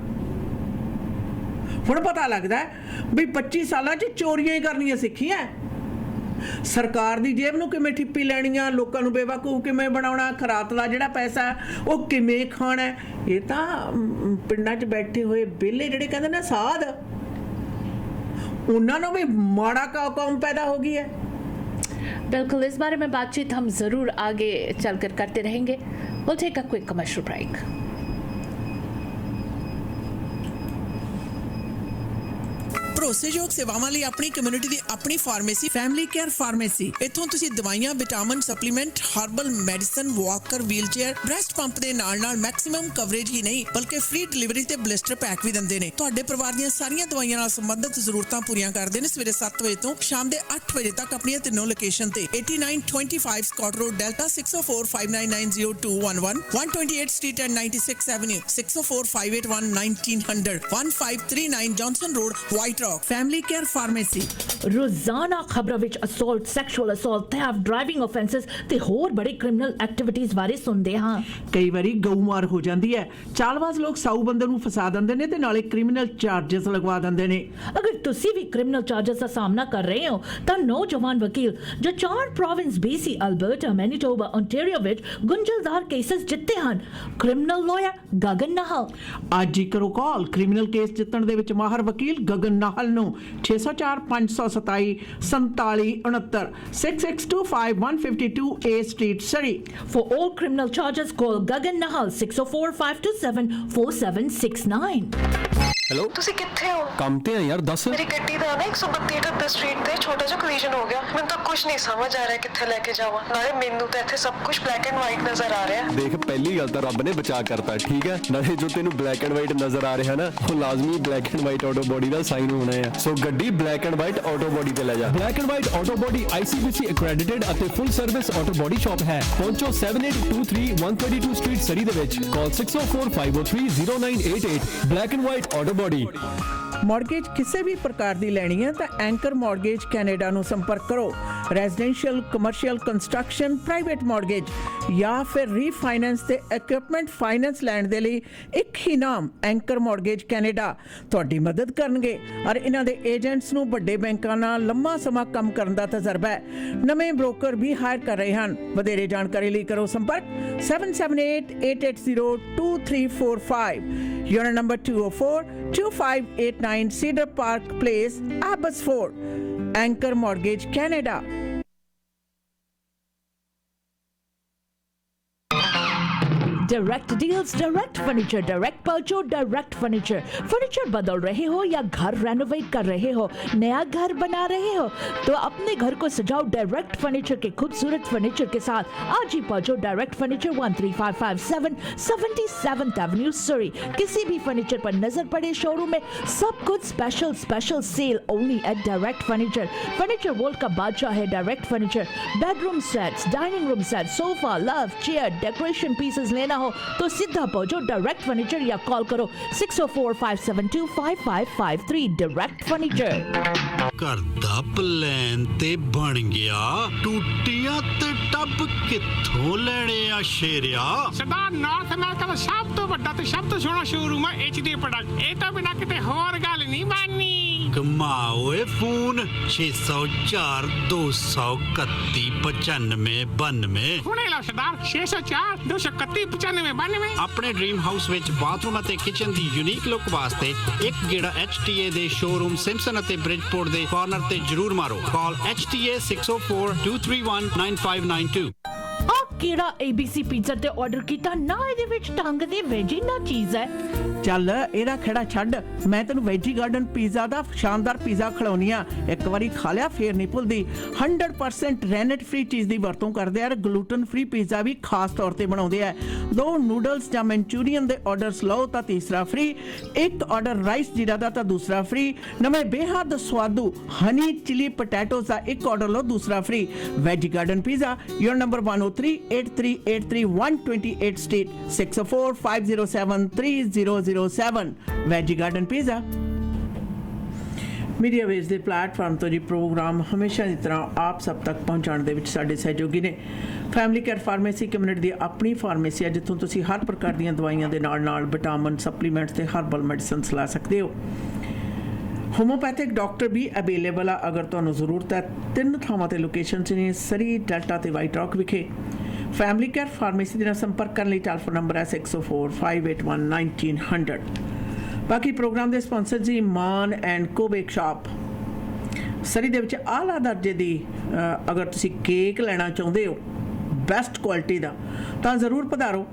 ਹੁਣ ਪਤਾ ਲੱਗਦਾ ਵੀ 25 ਸਾਲਾਂ 'ਚ ਚੋਰੀਆਂ ਹੀ ਕਰਨੀਆਂ ਸਿੱਖੀਆਂ। ਸਰਕਾਰ ਦੀ ਜੇਬ ਨੂੰ ਕਿਵੇਂ ਠਿੱਪੀ ਲੈਣੀਆਂ, ਲੋਕਾਂ ਨੂੰ ਬੇਵਕੂਫ ਕਿਵੇਂ ਬਣਾਉਣਾ, ਖਰਾਤ ਦਾ ਜਿਹੜਾ ਪੈਸਾ ਉਹ ਕਿਵੇਂ ਖਾਣਾ, ਇਹ ਤਾਂ ਪਿੰਡਾਂ 'ਚ ਬੈਠੇ ਹੋਏ ਵਿਹਲੇ ਜਿਹੜੇ ਕਹਿੰਦੇ ਨੇ ਸਾਧ, ਉਹਨਾਂ ਨੂੰ ਵੀ ਮਾੜਾ ਕੌਮ ਪੈਦਾ ਹੋ ਗਈ ਹੈ। बिल्कुल, इस बारे में बातचीत हम ज़रूर आगे चलकर करते रहेंगे। We'll take a quick commercial break. ਭਰੋਸੇਯੋਗ ਸੇਵਾਵਾਂ ਲਈ ਆਪਣੀ ਕਮਿਊਨਿਟੀ ਦੀ ਆਪਣੀ ਫਾਰਮੇਸੀ ਫੈਮਿਲੀ ਕੇਅਰ ਫਾਰਮੇਸੀ। ਇੱਥੋਂ ਤੁਸੀਂ ਦਵਾਈਆਂ, vitamin, supplement, herbal medicine, Walker, wheelchair, breast pump ਦੇ ਨਾਲ ਮੈਕਸਿਮਮ ਕਵਰੇਜ ਹੀ ਨਹੀਂ ਬਲਕਿ ਫ੍ਰੀ ਡਿਲੀਵਰੀ ਤੇ ਬਲਿਸਟਰ ਪੈਕ ਵੀ ਦਿੰਦੇ ਨੇ। ਤੁਹਾਡੇ ਪਰਿਵਾਰ ਦੀਆਂ ਸਾਰੀਆਂ ਦਵਾਈਆਂ ਨਾਲ ਸੰਬੰਧਿਤ ਜ਼ਰੂਰਤਾਂ ਪੂਰੀਆਂ ਕਰਦੇ ਨੇ। ਸਵੇਰੇ 7 ਵਜੇ ਤੋਂ ਸ਼ਾਮ ਦੇ 8 ਵਜੇ ਤੱਕ ਆਪਣੀਆਂ ਤਿੰਨੋਂ ਲੋਕੇਸ਼ਨ ਤੇ 8925 Scott Road, Delta 6045990211, 128 Street and 96 Avenue, 6045811900, 1539 Johnson Road, White Rock. Family Care Pharmacy. रोजाना खबरों विच assault, sexual assault, theft, driving offences ते होर बड़ी क्रिमिनल एक्टिविटीज बारे सुनते हाँ। ਕਈ ਵਾਰੀ ਗਊਮਾਰ ਹੋ ਜਾਂਦੀ ਹੈ। ਚਾਲਬਾਜ਼ ਲੋਕ ਸਾਊ ਬੰਦੇ ਨੂੰ ਫਸਾ ਦਿੰਦੇ ਨੇ ਤੇ ਨਾਲੇ ਕ੍ਰਿਮੀਨਲ ਚਾਰजेस ਲਗਵਾ ਦਿੰਦੇ ਨੇ। अगर तुसी भी क्रिमिनल चार्जेस का सामना कर रहे हो तो नौजवान वकील जो 4 province BC, Alberta, Manitoba, Ontario विच गुंझलदार केसेस जित्ते हैं, क्रिमिनल लॉयर गगन नाहल। ਅੱਜ ਹੀ ਕਰੋ ਕਾਲ ਕ੍ਰਿਮੀਨਲ ਕੇਸ ਜਿੱਤਣ ਦੇ ਵਿੱਚ ਮਾਹਰ ਵਕੀਲ ਗਗਨ ਨਾਹਲ ਨੂੰ 604 527 4769 6625 152 A Street, Surrey। For all criminal charges, call Gagan Nahal 604 527 4769। Hello, ਤੁਸੀਂ ਕਿੱਥੇ ਹੋ? ਕੰਮ ਤੇ ਆ ਯਾਰ, ਦੱਸ। ਮੇਰੀ ਗੱਡੀ ਦਾ ਨਾ 132 ਸਟਰੀਟ ਤੇ ਛੋਟਾ ਜਿਹਾ ਕੋਲੀਜਨ ਹੋ ਗਿਆ। ਮੈਨੂੰ ਤਾਂ ਕੁਝ ਨਹੀਂ ਸਮਝ ਆ ਰਿਹਾ ਕਿੱਥੇ ਲੈ ਕੇ ਜਾਵਾਂ। ਨਾਲੇ ਮੈਨੂੰ ਤਾਂ ਇੱਥੇ ਸਭ ਕੁਝ ਬਲੈਕ ਐਂਡ ਵਾਈਟ ਨਜ਼ਰ ਆ ਰਿਹਾ। ਦੇਖ, ਪਹਿਲੀ ਗੱਲ ਤਾਂ ਰੱਬ ਨੇ ਬਚਾ ਕਰਤਾ, ਠੀਕ ਹੈ। ਨਾਲੇ ਜੋ ਤੈਨੂੰ ਬਲੈਕ ਐਂਡ ਵਾਈਟ ਨਜ਼ਰ ਆ ਰਿਹਾ ਨਾ, ਉਹ ਲਾਜ਼ਮੀ black and white auto body the sign ਹੋਣਾ ਹੈ। ਸੋ ਗੱਡੀ black and white auto body ਤੇ ਲੈ ਜਾ। Black and white auto body ICBC accredited ਅਤੇ ਫੁੱਲ ਸਰਵਿਸ ਆਟੋ ਬੋਡੀ ਸ਼ਾਪ ਹੈ। ਪਹੁੰਚੋ 7823 132 ਸਟਰੀਟ ਸਰੀ ਦੇ ਵਿੱਚ। ਕਾਲ 604 503 0988। Black and white auto body. Mortgage ਕਿਸੇ ਵੀ ਪ੍ਰਕਾਰ ਦੀ ਲੈਣੀ ਹੈ ਤਾਂ ਐਂਕਰ ਮੌਰਗੇਜ ਕੈਨੇਡਾ ਨੂੰ ਸੰਪਰਕ ਕਰੋ। Residential, commercial, construction, private mortgage ਜਾਂ ਫਿਰ ਰੀਫਾਈਨੈਂਸ ਤੇ ਇਕਵਿਪਮੈਂਟ ਫਾਈਨੈਂਸ ਲੈਣ ਦੇ ਲਈ ਇੱਕ ਹੀ ਨਾਮ ਐਂਕਰ ਮੌਰਗੇਜ ਕੈਨੇਡਾ ਤੁਹਾਡੀ ਮਦਦ ਕਰਨਗੇ। ਔਰ ਇਹਨਾਂ ਦੇ ਏਜੰਟਸ ਨੂੰ ਵੱਡੇ ਬੈਂਕਾਂ ਨਾਲ ਲੰਮਾ ਸਮਾਂ ਕੰਮ ਕਰਨ ਦਾ ਤਜਰਬਾ ਹੈ। ਨਵੇਂ ਬ੍ਰੋਕਰ ਵੀ ਹਾਇਰ ਕਰ ਰਹੇ ਹਨ। ਵਧੇਰੇ ਜਾਣਕਾਰੀ ਲਈ ਕਰੋ ਸੰਪਰਕ 7788802345 unit number 204 2589 Cedar Park Place, Abbotsford. Anchor Mortgage Canada. Direct deals, direct furniture, direct पर्चो, डायरेक्ट फर्नीचर। फर्नीचर बदल रहे हो या घर रेनोवेट कर रहे हो, नया घर बना रहे हो, तो अपने घर को सजाओ डायरेक्ट फर्नीचर के खूबसूरत फर्नीचर के साथ। आज ही पहुंचो डायरेक्ट फर्नीचर 13557 77th एवेन्यू, सरी। किसी भी फर्नीचर पर नजर पड़े शोरूम में सब कुछ special sale only at direct furniture. Furniture world का बादशाह है direct furniture. Bedroom sets, dining room set, sofa, love, chair, decoration pieces लेना हो तो सीधा पहुंचो डायरेक्ट फर्नीचर या कॉल करो 604 572 5553। Direct furniture. घर दा प्लान ते बन गया, टूटियां ते टब कित्थों लेने आ शेरिया? ਸਰਦਾਰ ਨਾਰਥ ਅਮਰੀਕਾ ਦਾ ਸਭ ਤੋਂ ਵੱਡਾ ਤੇ ਸਭ ਤੋਂ ਸੋਹਣਾ ਸ਼ੋਰੂਮ ਹੈ HD ਪ੍ਰੋਡਕਟ। ਇਹ ਤਾਂ ਬਿਨਾਂ ਕਿਤੇ ਹੋਰ ਗੱਲ ਨਹੀਂ ਬਣਨੀ। कमाओ ए फोन 604 231 95 92। ਹੁਣੇ ਲਓ ਸਰਦਾਰ 604 231 95 92। ਆਪਣੇ ਡ੍ਰੀਮ ਹਾਊਸ ਵਿੱਚ ਬਾਥਰੂਮ ਅਤੇ ਕਿਚਨ ਦੀ ਯੂਨੀਕ ਲੁੱਕ ਵਾਸਤੇ ਇੱਕ ਗੇੜਾ HTA ਦੇ ਸ਼ੋਰੂਮ ਸਿੰਪਸਨ ਅਤੇ ਬ੍ਰਿਜਪੋਰਟ ਦੇ ਕਾਰਨਰ ਤੇ ਜ਼ਰੂਰ ਮਾਰੋ। ਕਾਲ HTA 604 231 9592। ਕਿਹੜਾ ABC ਪੀਜ਼ਾ ਤੇ ਆਰਡਰ ਕੀਤਾ ਨਾ, ਇਹਦੇ ਵਿੱਚ ਢੰਗ ਦੀ ਵੈਜੀ ਨਾ ਚੀਜ਼ ਹੈ। ਚੱਲ ਇਹਦਾ ਖੜਾ ਛੱਡ, ਮੈਂ ਤੈਨੂੰ ਵੈਜੀ ਗਾਰਡਨ ਪੀਜ਼ਾ ਦਾ ਸ਼ਾਨਦਾਰ ਪੀਜ਼ਾ ਖਿਲਾਉਣੀ ਆ। ਇੱਕ ਵਾਰੀ ਖਾ ਲਿਆ ਫੇਰ ਨਹੀਂ ਭੁੱਲਦੀ। 100% ਰੈਨਟ ਫ੍ਰੀ ਚੀਜ਼ ਦੀ ਵਰਤੋਂ ਕਰਦੇ ਆ। ਗਲੂਟਨ ਫ੍ਰੀ ਪੀਜ਼ਾ ਵੀ ਖਾਸ ਤੌਰ ਤੇ ਬਣਾਉਂਦੇ ਆ। 2 ਨੂਡਲਸ ਜਾਂ ਮਨਚੂਰੀਅਨ ਦੇ ਆਰਡਰਸ ਲਓ ਤਾਂ ਤੀਸਰਾ ਫ੍ਰੀ, ਇੱਕ ਆਰਡਰ ਰਾਈਸ ਜੀਰਾ ਦਾ ਤਾਂ ਦੂਸਰਾ ਫ੍ਰੀ, ਨਵੇਂ ਬੇਹੱਦ ਸਵਾਦੂ ਹਨੀ ਚਿਲੀ ਪੋਟੈਟੋਸ ਦਾ ਇੱਕ ਆਰਡਰ ਲਓ ਦੂਸਰਾ free. Veggie garden pizza, your number 103-8383 128 street, 604-507-3007। Veggie garden pizza. Media Waves ਦੇ ਪਲੇਟਫਾਰਮ ਤੋਂ ਜੀ ਪ੍ਰੋਗਰਾਮ ਹਮੇਸ਼ਾ ਦੀ ਤਰ੍ਹਾਂ ਆਪ ਸਭ ਤੱਕ ਪਹੁੰਚਾਉਣ ਦੇ ਵਿੱਚ ਸਾਡੇ ਸਹਿਯੋਗੀ ਨੇ ਫੈਮਿਲੀ ਕੇਅਰ ਫਾਰਮੇਸੀ ਕਮਿਊਨਿਟੀ ਦੀ ਆਪਣੀ ਫਾਰਮੇਸੀ ਹੈ, ਜਿੱਥੋਂ ਤੁਸੀਂ ਹਰ ਪ੍ਰਕਾਰ ਦੀਆਂ ਦਵਾਈਆਂ ਦੇ ਨਾਲ ਵਿਟਾਮਿਨ ਸਪਲੀਮੈਂਟਸ ਤੇ ਹਰਬਲ ਮੈਡੀਸਿਨਸ ਲੈ ਸਕਦੇ ਹੋ। ਹੋਮੋਪੈਥਿਕ ਡਾਕਟਰ ਵੀ ਅਵੇਲੇਬਲ ਆ ਅਗਰ ਤੁਹਾਨੂੰ ਜ਼ਰੂਰਤ ਹੈ। 3 ਥਾਵਾਂ ਤੇ ਲੋਕੇਸ਼ਨਸ ਨੇ, ਸਰੀ, ਡੈਲਟਾ ਤੇ ਵਾਈਟ ਰੌਕ ਵਿਖੇ। ਫੈਮਿਲੀ ਕੇਅਰ ਫਾਰਮੇਸੀ ਦੇ ਨਾਲ ਸੰਪਰਕ ਕਰਨ ਲਈ ਟੈਲੀਫੋਨ ਨੰਬਰ ਹੈ 604-581-1900। ਬਾਕੀ ਪ੍ਰੋਗਰਾਮ ਦੇ ਸਪਾਂਸਰ ਜੀ ਮਾਨ ਐਂਡ ਕੋ ਬੇਕ ਸ਼ਾਪ, ਸਰੀ ਦੇ ਵਿੱਚ ਆਲਾ ਦਰਜੇ ਦੀ ਅਗਰ ਤੁਸੀਂ ਕੇਕ ਲੈਣਾ ਚਾਹੁੰਦੇ ਹੋ ਬੈਸਟ ਕੁਆਲਿਟੀ ਦਾ ਤਾਂ ਜ਼ਰੂਰ ਪਧਾਰੋ।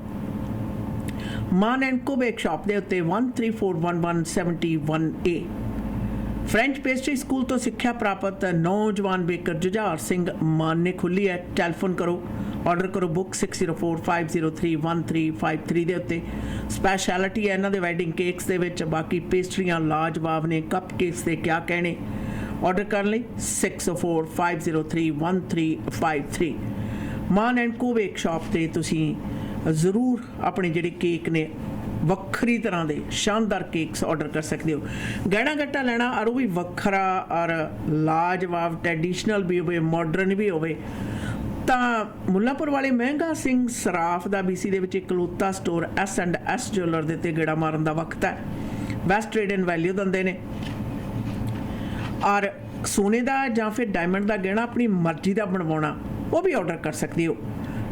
ਮਾਨ ਐਂਡ ਕੋ ਬੇਕ ਸ਼ਾਪ ਦੇ ਉੱਤੇ 1341171A। ਫ੍ਰੈਂਚ ਪੇਸਟਰੀ ਸਕੂਲ ਤੋਂ ਸਿੱਖਿਆ ਪ੍ਰਾਪਤ ਨੌਜਵਾਨ ਬੇਕਰ ਜੁਝਾਰ ਸਿੰਘ ਮਾਨ ਨੇ ਖੋਲ੍ਹੀ ਹੈ। ਟੈਲੀਫੋਨ ਕਰੋ, ਆਰਡਰ ਕਰੋ ਬੁੱਕ 6045031353 ਦੇ ਉੱਤੇ। ਸਪੈਸ਼ਲਿਟੀ ਹੈ ਇਹਨਾਂ ਦੇ ਵੈਡਿੰਗ ਕੇਕਸ ਦੇ ਵਿੱਚ। ਬਾਕੀ ਪੇਸਟਰੀਆਂ ਲਾਜਵਾਬ ਨੇ, ਕੱਪ ਕੇਕਸ ਦੇ ਕਿਆ ਕਹਿਣੇ। ਆਰਡਰ ਕਰਨ ਲਈ 6045031353। ਮਾਨ ਐਂਡ ਕੋ ਬੇਕ ਸ਼ਾਪ ਤੇ ਤੁਸੀਂ ਜ਼ਰੂਰ ਆਪਣੇ ਜਿਹੜੇ ਕੇਕ ਨੇ ਵੱਖਰੀ ਤਰ੍ਹਾਂ ਦੇ ਸ਼ਾਨਦਾਰ ਕੇਕਸ ਆਰਡਰ ਕਰ ਸਕਦੇ ਹੋ। ਗਹਿਣਾ ਗੱਟਾ ਲੈਣਾ ਔਰ ਉਹ ਵੀ ਵੱਖਰਾ ਔਰ ਲਾਜਵਾਬ ਟ੍ਰੈਡੀਸ਼ਨਲ ਵੀ ਹੋਵੇ, ਮਾਡਰਨ ਵੀ ਹੋਵੇ ਤਾਂ ਮੁੱਲਾਂਪੁਰ ਵਾਲੇ ਮਹਿੰਗਾ ਸਿੰਘ ਸਰਾਫ ਦਾ BC ਦੇ ਵਿੱਚ ਇਕਲੌਤਾ ਸਟੋਰ S&S ਜੁਐਲਰ ਦੇ ਉੱਤੇ ਗੇੜਾ ਮਾਰਨ ਦਾ ਵਕਤ ਹੈ। ਬੈਸਟ ਟ੍ਰੇਡ ਐਂਡ ਵੈਲਿਊ ਦਿੰਦੇ ਨੇ ਔਰ ਸੋਨੇ ਦਾ ਜਾਂ ਫਿਰ ਡਾਇਮੰਡ ਦਾ ਗਹਿਣਾ ਆਪਣੀ ਮਰਜ਼ੀ ਦਾ ਬਣਵਾਉਣਾ ਉਹ ਵੀ ਆਰਡਰ ਕਰ ਸਕਦੇ ਹੋ।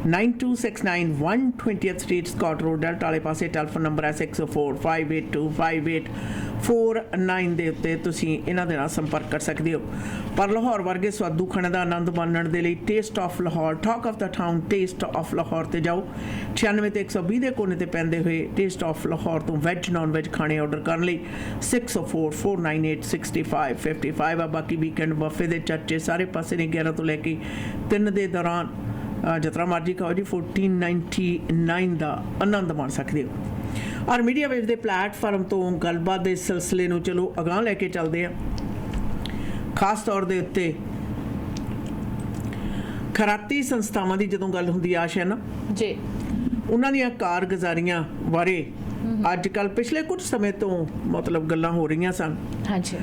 9269 120th street Scott Road delta ਵਾਲੇ ਪਾਸੇ। ਟੈਲੀਫੋਨ ਨੰਬਰ ਹੈ 6045825849 ਦੇ ਉੱਤੇ ਤੁਸੀਂ ਇਹਨਾਂ ਦੇ ਨਾਲ ਸੰਪਰਕ ਕਰ ਸਕਦੇ ਹੋ। ਪਰ ਲਾਹੌਰ ਵਰਗੇ ਸਵਾਦੂ ਖਾਣੇ ਦਾ ਆਨੰਦ ਮਾਣਨ ਦੇ ਲਈ taste of Lahore, talk of the town taste of Lahore ਤੇ ਜਾਓ। 96 ਤੇ 120 ਦੇ ਕੋਨੇ ਤੇ ਪੈਂਦੇ ਹੋਏ ਟੇਸਟ ਆਫ ਲਾਹੌਰ ਤੋਂ ਵੈਜ ਨਾਨ ਵੈਜ ਖਾਣੇ ਆਰਡਰ ਕਰਨ ਲਈ 6044986555 ਆ। ਬਾਕੀ ਵੀਕਐਂਡ ਬਫੇ ਦੇ ਚਰਚੇ ਸਾਰੇ ਪਾਸੇ ਨੇ। 11 ਤੋਂ ਲੈ ਕੇ 3 ਦੇ ਦੌਰਾਨ ਜਿਤਨਾ ਮਰਜ਼ੀ ਖਾਓ ਜੀ। 1499 ਦਾ ਆਨੰਦ ਮਾਣ ਸਕਦੇ ਹੋ। ਔਰ ਮੀਡੀਆ ਵੇਵ ਦੇ ਪਲੇਟਫਾਰਮ ਤੋਂ ਗੱਲਬਾਤ ਦੇ ਸਿਲਸਿਲੇ ਨੂੰ ਚਲੋ ਅਗਾਂਹ ਲੈ ਕੇ ਚੱਲਦੇ ਹਾਂ। ਖਾਸ ਤੌਰ ਦੇ ਉੱਤੇ ਖੈਰਾਤੀ ਸੰਸਥਾਵਾਂ ਦੀ ਜਦੋਂ ਗੱਲ ਹੁੰਦੀ ਆਸ਼ਾ ਨਾ ਜੀ, ਉਹਨਾਂ ਦੀਆਂ ਕਾਰਗੁਜ਼ਾਰੀਆਂ ਬਾਰੇ ਅੱਜ ਕੱਲ੍ਹ ਪਿਛਲੇ ਕੁਝ ਸਮੇਂ ਤੋਂ ਮਤਲਬ ਗੱਲਾਂ ਹੋ ਰਹੀਆਂ ਸਨ। ਹਾਂਜੀ।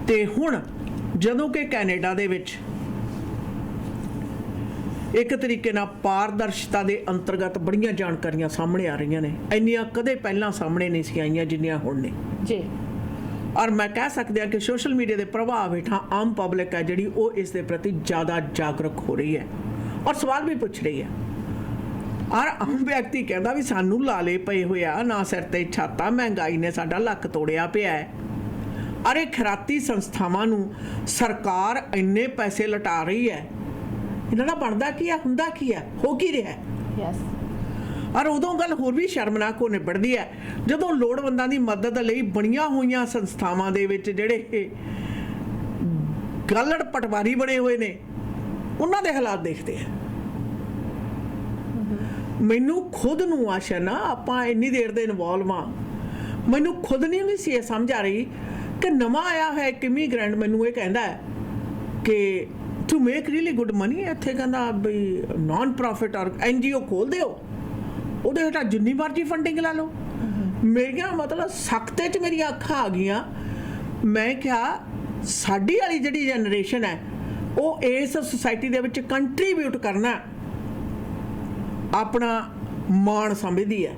ਤੇ ਹੁਣ ਜਦੋਂ ਕਿ ਕੈਨੇਡਾ ਦੇ ਵਿੱਚ ਇੱਕ ਤਰੀਕੇ ਨਾਲ ਪਾਰਦਰਸ਼ਤਾ ਦੇ ਅੰਤਰਗਤ ਬੜੀਆਂ ਜਾਣਕਾਰੀਆਂ ਸਾਹਮਣੇ ਆ ਰਹੀਆਂ ਨੇ। ਇੰਨੀਆਂ ਕਦੇ ਪਹਿਲਾਂ ਸਾਹਮਣੇ ਨਹੀਂ ਸੀ ਆਈਆਂ ਜਿੰਨੀਆਂ ਹੁਣ ਨੇ ਜੀ। ਔਰ ਮੈਂ ਕਹਿ ਸਕਦੀ ਹਾਂ ਕਿ ਸੋਸ਼ਲ ਮੀਡੀਆ ਦੇ ਪ੍ਰਭਾਵ ਹੇਠਾਂ ਆਮ ਪਬਲਿਕ ਹੈ ਜਿਹੜੀ ਉਹ ਇਸ ਦੇ ਪ੍ਰਤੀ ਜ਼ਿਆਦਾ ਜਾਗਰੂਕ ਹੋ ਰਹੀ ਹੈ ਔਰ ਸਵਾਲ ਵੀ ਪੁੱਛ ਰਹੀ ਹੈ। ਔਰ ਆਮ ਵਿਅਕਤੀ ਕਹਿੰਦਾ ਵੀ ਸਾਨੂੰ ਲਾਲੇ ਪਏ ਹੋਇਆ, ਨਾ ਸਿਰ ਤੇ ਛਾਤਾ, ਮਹਿੰਗਾਈ ਨੇ ਸਾਡਾ ਲੱਕ ਤੋੜਿਆ ਪਿਆ ਹੈ। ਔਰ ਇਹ ਖੈਰਾਤੀ ਸੰਸਥਾਵਾਂ ਨੂੰ ਸਰਕਾਰ ਇੰਨੇ ਪੈਸੇ ਲਟਾ ਰਹੀ ਹੈ, ਇਹਨਾਂ ਦਾ ਬਣਦਾ ਕੀ ਆ, ਹੁੰਦਾ ਕੀ ਆ, ਹੋ ਕੀ ਰਿਹਾ। ਯੈਸ। ਔਰ ਉਦੋਂ ਗੱਲ ਹੋਰ ਵੀ ਸ਼ਰਮਨਾਕ ਹੋ ਨਿਬੜਦੀ ਹੈ ਜਦੋਂ ਲੋੜਵੰਦਾਂ ਦੀ ਮਦਦ ਲਈ ਬਣੀਆਂ ਹੋਈਆਂ ਸੰਸਥਾਵਾਂ ਦੇ ਵਿੱਚ ਜਿਹੜੇ ਗੱਲੜ ਪਟਵਾਰੀ ਬਣੇ ਹੋਏ ਨੇ ਉਹਨਾਂ ਦੇ ਹਾਲਾਤ ਦੇਖਦੇ ਆ। ਮੈਨੂੰ ਖੁਦ ਨੂੰ ਆਸ਼ਾ ਨਾ, ਆਪਾਂ ਇੰਨੀ ਦੇਰ ਦੇ ਇਨਵੋਲਵ ਆ, ਮੈਨੂੰ ਖੁਦ ਨਹੀਂ ਵੀ ਸੀ ਇਹ ਸਮਝ ਆ ਰਹੀ ਕਿ ਨਵਾਂ ਆਇਆ ਹੈ ਇੱਕ ਇਮੀਗ੍ਰੈਂਟ ਮੈਨੂੰ ਇਹ ਕਹਿੰਦਾ ਹੈ ਕਿ to make really good money ਇੱਥੇ ਕਹਿੰਦਾ ਬਈ ਨਾਨ ਪ੍ਰੋਫਿਟ ਔਰ NGO ਖੋਲ ਦਿਓ, ਉਹਦੇ ਹੇਠਾਂ ਜਿੰਨੀ ਮਰਜ਼ੀ ਫੰਡਿੰਗ ਲਾ ਲਓ। ਮੇਰੀਆਂ ਮਤਲਬ ਸਖਤੇ 'ਚ ਮੇਰੀਆਂ ਅੱਖਾਂ ਆ ਗਈਆਂ। ਮੈਂ ਕਿਹਾ ਸਾਡੀ ਵਾਲੀ ਜਿਹੜੀ ਜਨਰੇਸ਼ਨ ਹੈ ਉਹ ਇਸ ਸੁਸਾਇਟੀ ਦੇ ਵਿੱਚ ਕੰਟਰੀਬਿਊਟ ਕਰਨਾ ਆਪਣਾ ਮਾਣ ਸਮਝਦੀ ਹੈ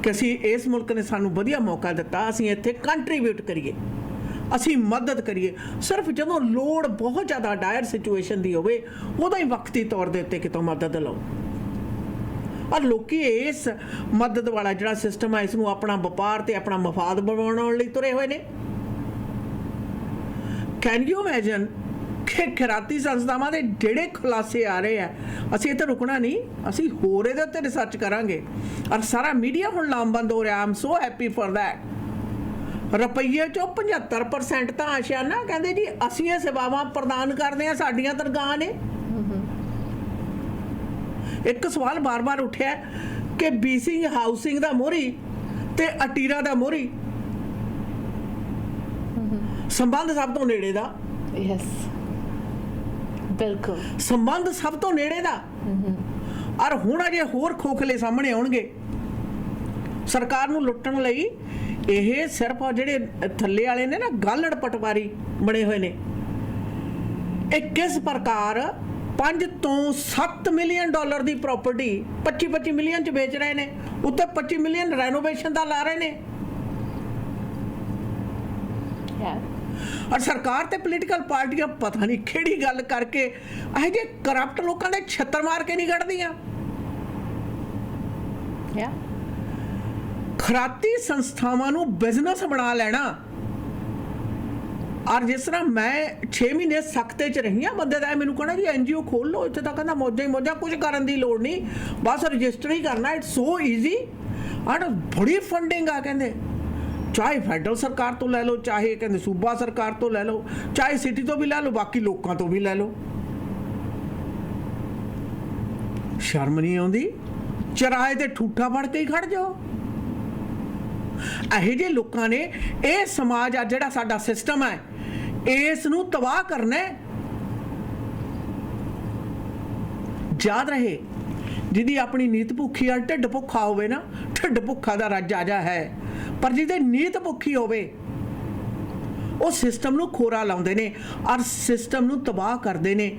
ਕਿ ਅਸੀਂ ਇਸ ਮੁਲਕ ਨੇ ਸਾਨੂੰ ਵਧੀਆ ਮੌਕਾ ਦਿੱਤਾ, ਅਸੀਂ ਇੱਥੇ ਕੰਟਰੀਬਿਊਟ ਕਰੀਏ, ਅਸੀਂ ਮਦਦ ਕਰੀਏ। ਸਿਰਫ ਜਦੋਂ ਲੋੜ ਬਹੁਤ ਜ਼ਿਆਦਾ ਡਾਇਰ ਸਿਚੁਏਸ਼ਨ ਦੀ ਹੋਵੇ ਉਦੋਂ ਹੀ ਵਕਤੀ ਤੌਰ ਦੇ ਉੱਤੇ ਕਿਤੋਂ ਮਦਦ ਲਓ। ਔਰ ਲੋਕੀ ਇਸ ਮਦਦ ਵਾਲਾ ਜਿਹੜਾ ਸਿਸਟਮ ਹੈ ਇਸ ਨੂੰ ਆਪਣਾ ਵਪਾਰ ਤੇ ਆਪਣਾ ਮਫਾਦ ਬਣਾਉਣ ਲਈ ਤੁਰੇ ਹੋਏ ਨੇ। ਕੈਨ ਯੂ ਇਮੈਜਿਨ ਕਿ ਖੈਰਾਤੀ ਸੰਸਥਾਵਾਂ ਦੇ ਜਿਹੜੇ ਖੁਲਾਸੇ ਆ ਰਹੇ ਆ, ਅਸੀਂ ਇੱਥੇ ਰੁਕਣਾ ਨਹੀਂ, ਅਸੀਂ ਹੋਰ ਇਹਦੇ ਉੱਤੇ ਰਿਸਰਚ ਕਰਾਂਗੇ। ਔਰ ਸਾਰਾ ਮੀਡੀਆ ਹੁਣ ਲਾਮਬੰਦ ਹੋ ਰਿਹਾ। I am so happy for that. ਰੁਪਈਏ ਚੋਂ 75% ਤਾਂ ਆਸ਼ਿਆਨਾ ਕਹਿੰਦੇ ਜੀ ਅਸੀਂ ਇਹ ਸੇਵਾਵਾਂ ਪ੍ਰਦਾਨ ਕਰਦੇ ਆ, ਸਾਡੀਆਂ ਦਰਗਾਹਾਂ ਨੇ। ਇੱਕ ਸਵਾਲ ਬਾਰ-ਬਾਰ ਉੱਠਿਆ ਕਿ BC ਹਾਊਸਿੰਗ ਦਾ ਮੋਹਰੀ ਤੇ ਅਟੀਰਾ ਦਾ ਮੋਹਰੀ ਸੰਬੰਧ ਸਭ ਤੋਂ ਨੇੜੇ ਦਾ। यस, बिल्कुल। ਸੰਬੰਧ ਸਭ ਤੋਂ ਨੇੜੇ ਦਾ। ਔਰ ਹੁਣ ਅਜੇ ਹੋਰ ਖੋਖਲੇ ਸਾਹਮਣੇ ਆਉਣਗੇ ਸਰਕਾਰ ਨੂੰ ਲੁੱਟਣ ਲਈ। ਇਹ ਸਿਰਫ ਜਿਹੜੇ ਥੱਲੇ ਵਾਲੇ ਨੇ ਨਾ, ਗਾਲੜ ਪਟਵਾਰੀ ਬਣੇ ਹੋਏ ਨੇ, ਇਹ ਕਿਸ ਪ੍ਰਕਾਰ 5 ਤੋਂ 7 ਮਿਲੀਅਨ ਡਾਲਰ ਦੀ ਪ੍ਰਾਪਰਟੀ 25 ਮਿਲੀਅਨ ਚ ਵੇਚ ਰਹੇ ਨੇ, ਉੱਤੇ 25 ਮਿਲੀਅਨ ਰੈਨੋਵੇਸ਼ਨ ਦਾ ਲਾ ਰਹੇ ਨੇ। ਔਰ ਸਰਕਾਰ ਤੇ ਪੋਲੀਟੀਕਲ ਪਾਰਟੀਆਂ ਪਤਾ ਨਹੀਂ ਕਿਹੜੀ ਗੱਲ ਕਰਕੇ ਇਹ ਜੇ ਕਰਪਟ ਲੋਕਾਂ ਦੇ ਛੱਤਰ ਮਾਰ ਕੇ ਨਹੀਂ ਕੱਢਦੀਆਂ। ਖਰਾਤੀ ਸੰਸਥਾਵਾਂ ਨੂੰ ਬਿਜ਼ਨਸ ਬਣਾ ਲੈਣਾ। ਔਰ ਜਿਸ ਤਰ੍ਹਾਂ ਮੈਂ 6 ਮਹੀਨੇ ਸਖਤੇ ਚ ਰਹੀ ਹਾਂ, ਬੰਦੇ ਦਾ ਮੈਨੂੰ ਕਹਿਣਾ ਜੀ NGO ਖੋਲ ਲਓ, ਇੱਥੇ ਤਾਂ ਕਹਿੰਦਾ ਮੌਜਾਂ ਹੀ ਮੌਜਾਂ, ਕੁਝ ਕਰਨ ਦੀ ਲੋੜ ਨਹੀਂ, ਬਸ ਰਜਿਸਟਰ ਹੀ ਕਰਨਾ, ਇਟਸ ਸੋ ਈਜ਼ੀ। ਔਰ ਬੜੀ ਫੰਡਿੰਗ ਆ ਕਹਿੰਦੇ, ਚਾਹੇ ਫੈਡਰਲ ਸਰਕਾਰ ਤੋਂ ਲੈ ਲਓ, ਚਾਹੇ ਕਹਿੰਦੇ ਸੂਬਾ ਸਰਕਾਰ ਤੋਂ ਲੈ ਲਓ, ਚਾਹੇ ਸਿਟੀ ਤੋਂ ਵੀ ਲੈ ਲਓ, ਬਾਕੀ ਲੋਕਾਂ ਤੋਂ ਵੀ ਲੈ ਲਓ। ਸ਼ਰਮ ਨਹੀਂ ਆਉਂਦੀ? ਚਰਾਏ ਤੇ ਠੂਠਾ ਫੜ ਕੇ ਹੀ ਖੜ ਜਾਓ। ਇਹੋ ਜਿਹੇ ਲੋਕਾਂ ਨੇ ਇਹ ਸਮਾਜ ਆ ਜਿਹੜਾ ਸਾਡਾ ਸਿਸਟਮ ਹੈ, ਇਸ ਨੂੰ ਤਬਾਹ ਕਰਨਾ। ਯਾਦ ਰਹੇ, ਜਿਹਦੀ ਆਪਣੀ ਨੀਤ ਭੁੱਖੀ ਆ, ਢਿੱਡ ਭੁੱਖਾ ਹੋਵੇ ਨਾ, ਢਿੱਡ ਭੁੱਖਾ ਦਾ ਰਾਜਾ ਹੈ। ਪਰ ਜਿਹਦੇ ਨੀਤ ਭੁੱਖੀ ਹੋਵੇ ਉਹ ਸਿਸਟਮ ਨੂੰ ਖੋਰਾ ਲਾਉਂਦੇ ਨੇ ਔਰ ਸਿਸਟਮ ਨੂੰ ਤਬਾਹ ਕਰਦੇ ਨੇ।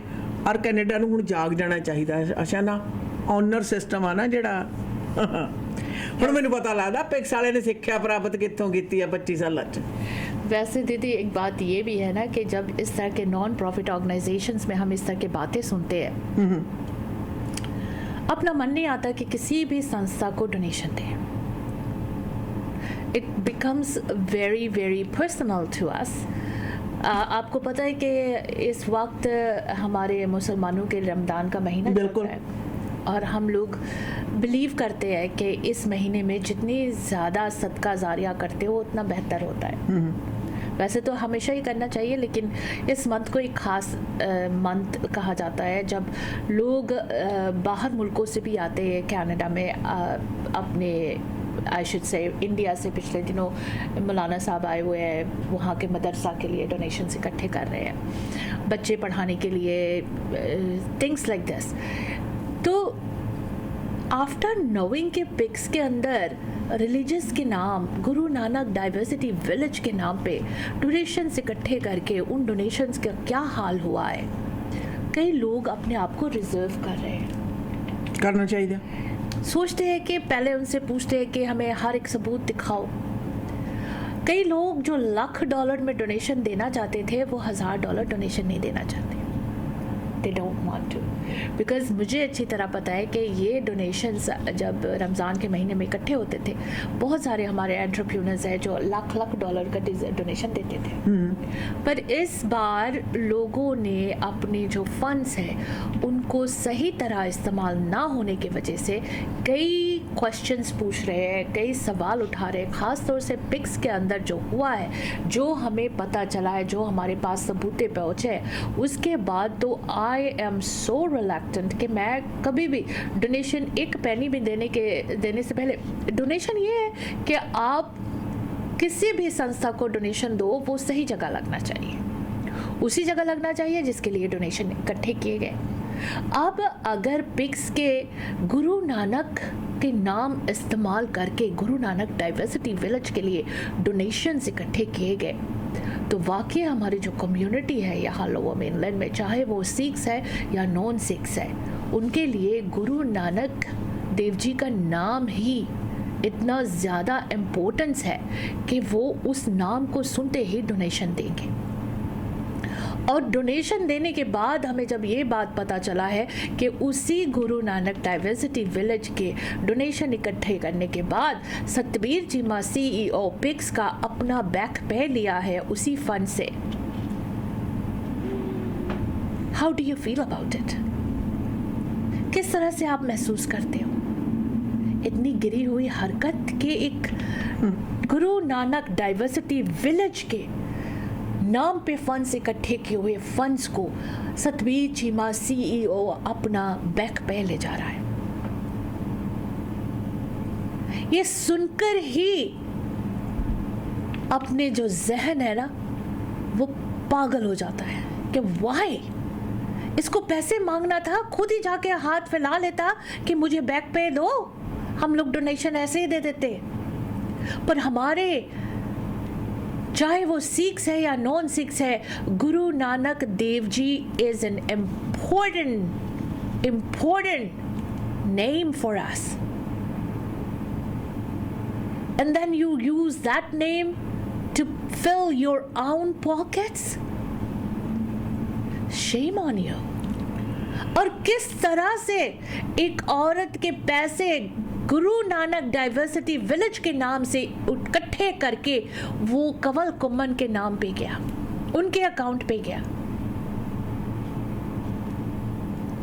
ਔਰ ਕੈਨੇਡਾ ਨੂੰ ਹੁਣ ਜਾਗ ਜਾਣਾ ਚਾਹੀਦਾ ਹੈ। ਅੱਛਾ ਨਾ, ਓਨਰ ਸਿਸਟਮ ਆ ਨਾ ਜਿਹੜਾ, ਹੁਣ ਮੈਨੂੰ ਪਤਾ ਲੱਗਦਾ ਪਿਕਸ ਵਾਲੇ ਨੇ ਸਿੱਖਿਆ ਪ੍ਰਾਪਤ ਕਿੱਥੋਂ ਕੀਤੀ ਹੈ 25 ਸਾਲਾਂ 'ਚ। वैसे दीदी एक बात ये भी है ना कि जब इस तरह के नॉन प्रॉफिट ऑर्गेनाइजेशंस में हम इस तरह की बातें सुनते हैं, अपना मन नहीं आता कि किसी भी संस्था को डोनेशन दें। It becomes very very personal to us. आपको पता है कि इस वक्त हमारे मुसलमानों के रमज़ान का महीना चल बिल्कुल रहा है और हम लोग बिलीव करते हैं कि इस महीने में जितनी ज़्यादा सदका जारिया करते हो उतना बेहतर होता है। वैसे तो हमेशा ही करना चाहिए, लेकिन इस मंथ को एक ख़ास मंथ कहा जाता है जब लोग बाहर मुल्कों से भी आते हैं कनाडा में अपने आई शुड से इंडिया से। पिछले दिनों मौलाना साहब आए हुए हैं, वहाँ के मदरसा के लिए डोनेशंस इकट्ठे कर रहे हैं, बच्चे पढ़ाने के लिए, थिंग्स लाइक दिस। तो आफ्टर नोइंग के पिक्स के अंदर रिलीजियस के नाम, गुरु नानक डाइवर्सिटी विलेज के नाम पे डोनेशंस इकट्ठे करके उन डोनेशंस का क्या हाल हुआ है। कई लोग अपने आप को रिजर्व कर रहे हैं, करना चाहिए। सोचते हैं कि पहले उनसे पूछते हैं कि हमें हर एक सबूत दिखाओ। कई लोग जो $1,00,000 में डोनेशन देना चाहते थे वो $1,000 डोनेशन नहीं देना चाहते। They don't want to, because मुझे अच्छी तरह पता है कि ये डोनेशंस जब रमज़ान के महीने में इकट्ठे होते थे, बहुत सारे हमारे एंटरप्रेन्योर्स हैं जो लाख डॉलर का डोनेशन देते थे। पर इस बार लोगों ने अपने जो फंड्स हैं उनको सही तरह इस्तेमाल ना होने की वजह से कई क्वेश्चंस पूछ रहे हैं, कई सवाल उठा रहे हैं। ख़ास तौर से पिक्स के अंदर जो हुआ है, जो हमें पता चला है, जो हमारे पास सबूतें पहुँचे, उसके बाद तो आई एम सो रिलैक्टेंट कि मैं कभी भी डोनेशन एक पैनी भी देने से पहले, डोनेशन ये है कि आप किसी भी संस्था को डोनेशन दो वो सही जगह लगना चाहिए, उसी जगह लगना चाहिए जिसके लिए डोनेशन इकट्ठे किए गए। अब अगर पिक्स के गुरु नानक के नाम इस्तेमाल करके गुरु नानक डाइवर्सिटी विलेज के लिए डोनेशंस इकट्ठे किए गए तो वाकई हमारी जो कम्युनिटी है यहाँ लोअर मेनलैंड में, चाहे वो सिख्स है या नॉन सिख्स है, उनके लिए गुरु नानक देव जी का नाम ही इतना ज़्यादा इम्पोर्टेंस है कि वो उस नाम को सुनते ही डोनेशन देंगे। और डोनेशन देने के बाद हमें जब ये बात पता चला है कि उसी गुरु नानक डाइवर्सिटी विलेज के डोनेशन इकट्ठे करने के बाद सतबीर चीमा CEO पिक्स का अपना बैक पे लिया है उसी फंड से, how do you feel about it? किस तरह से आप महसूस करते हो इतनी गिरी हुई हरकत के एक गुरु नानक डाइवर्सिटी विलेज के नाम पे फंड्स इकट्ठे किए हुए फंड्स को सतबीर चीमा CEO अपना बैक पे ले जा रहा है? ये सुनकर ही अपने जो जहन है ना वो पागल हो जाता है कि वाई इसको पैसे मांगना था, खुद ही जाके हाथ फैला लेता कि मुझे बैक पे दो, हम लोग डोनेशन ऐसे ही दे देते। पर हमारे चाहे वो सिख्स है या नॉन सिख्स है, Guru Nanak Dev ji is an important name for us, and then you use that name to fill your own pockets. Shame on you. और किस तरह से एक औरत के पैसे गुरु नानक डाइवर्सिटी विलेज के नाम से इकट्ठे करके वो कंवल कुम्मन के नाम पे गया, उनके अकाउंट पे गया।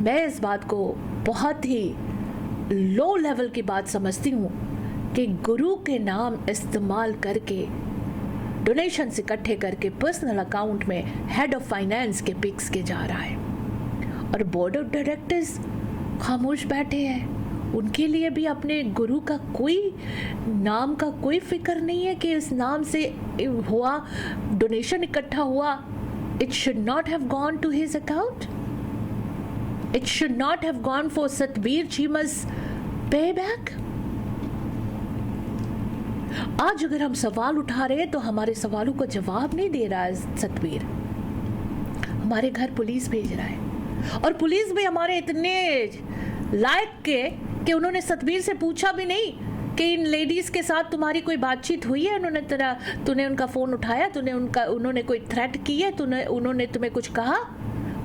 मैं इस बात को बहुत ही लो लेवल की बात समझती हूँ कि गुरु के नाम इस्तेमाल करके डोनेशंस इकट्ठे करके पर्सनल अकाउंट में हेड ऑफ फाइनेंस के पिक्स के जा रहा है और बोर्ड ऑफ डायरेक्टर्स खामोश बैठे हैं। उनके लिए भी अपने गुरु का कोई नाम का कोई फिक्र नहीं है कि इस नाम से हुआ डोनेशन इकट्ठा हुआ, it should not have gone to his account, it should not have gone for Satbir Cheema's payback. आज अगर हम सवाल उठा रहे हैं तो हमारे सवालों का जवाब नहीं दे रहा है सतबीर, हमारे घर पुलिस भेज रहा है और पुलिस भी हमारे इतने लायक के कि उन्होंने सतबीर से पूछा भी नहीं कि इन लेडीज के साथ तुम्हारी कोई बातचीत हुई है, तूने उनका फोन उठाया, उन्होंने कोई थ्रेट की है, उन्होंने तुम्हें कुछ कहा?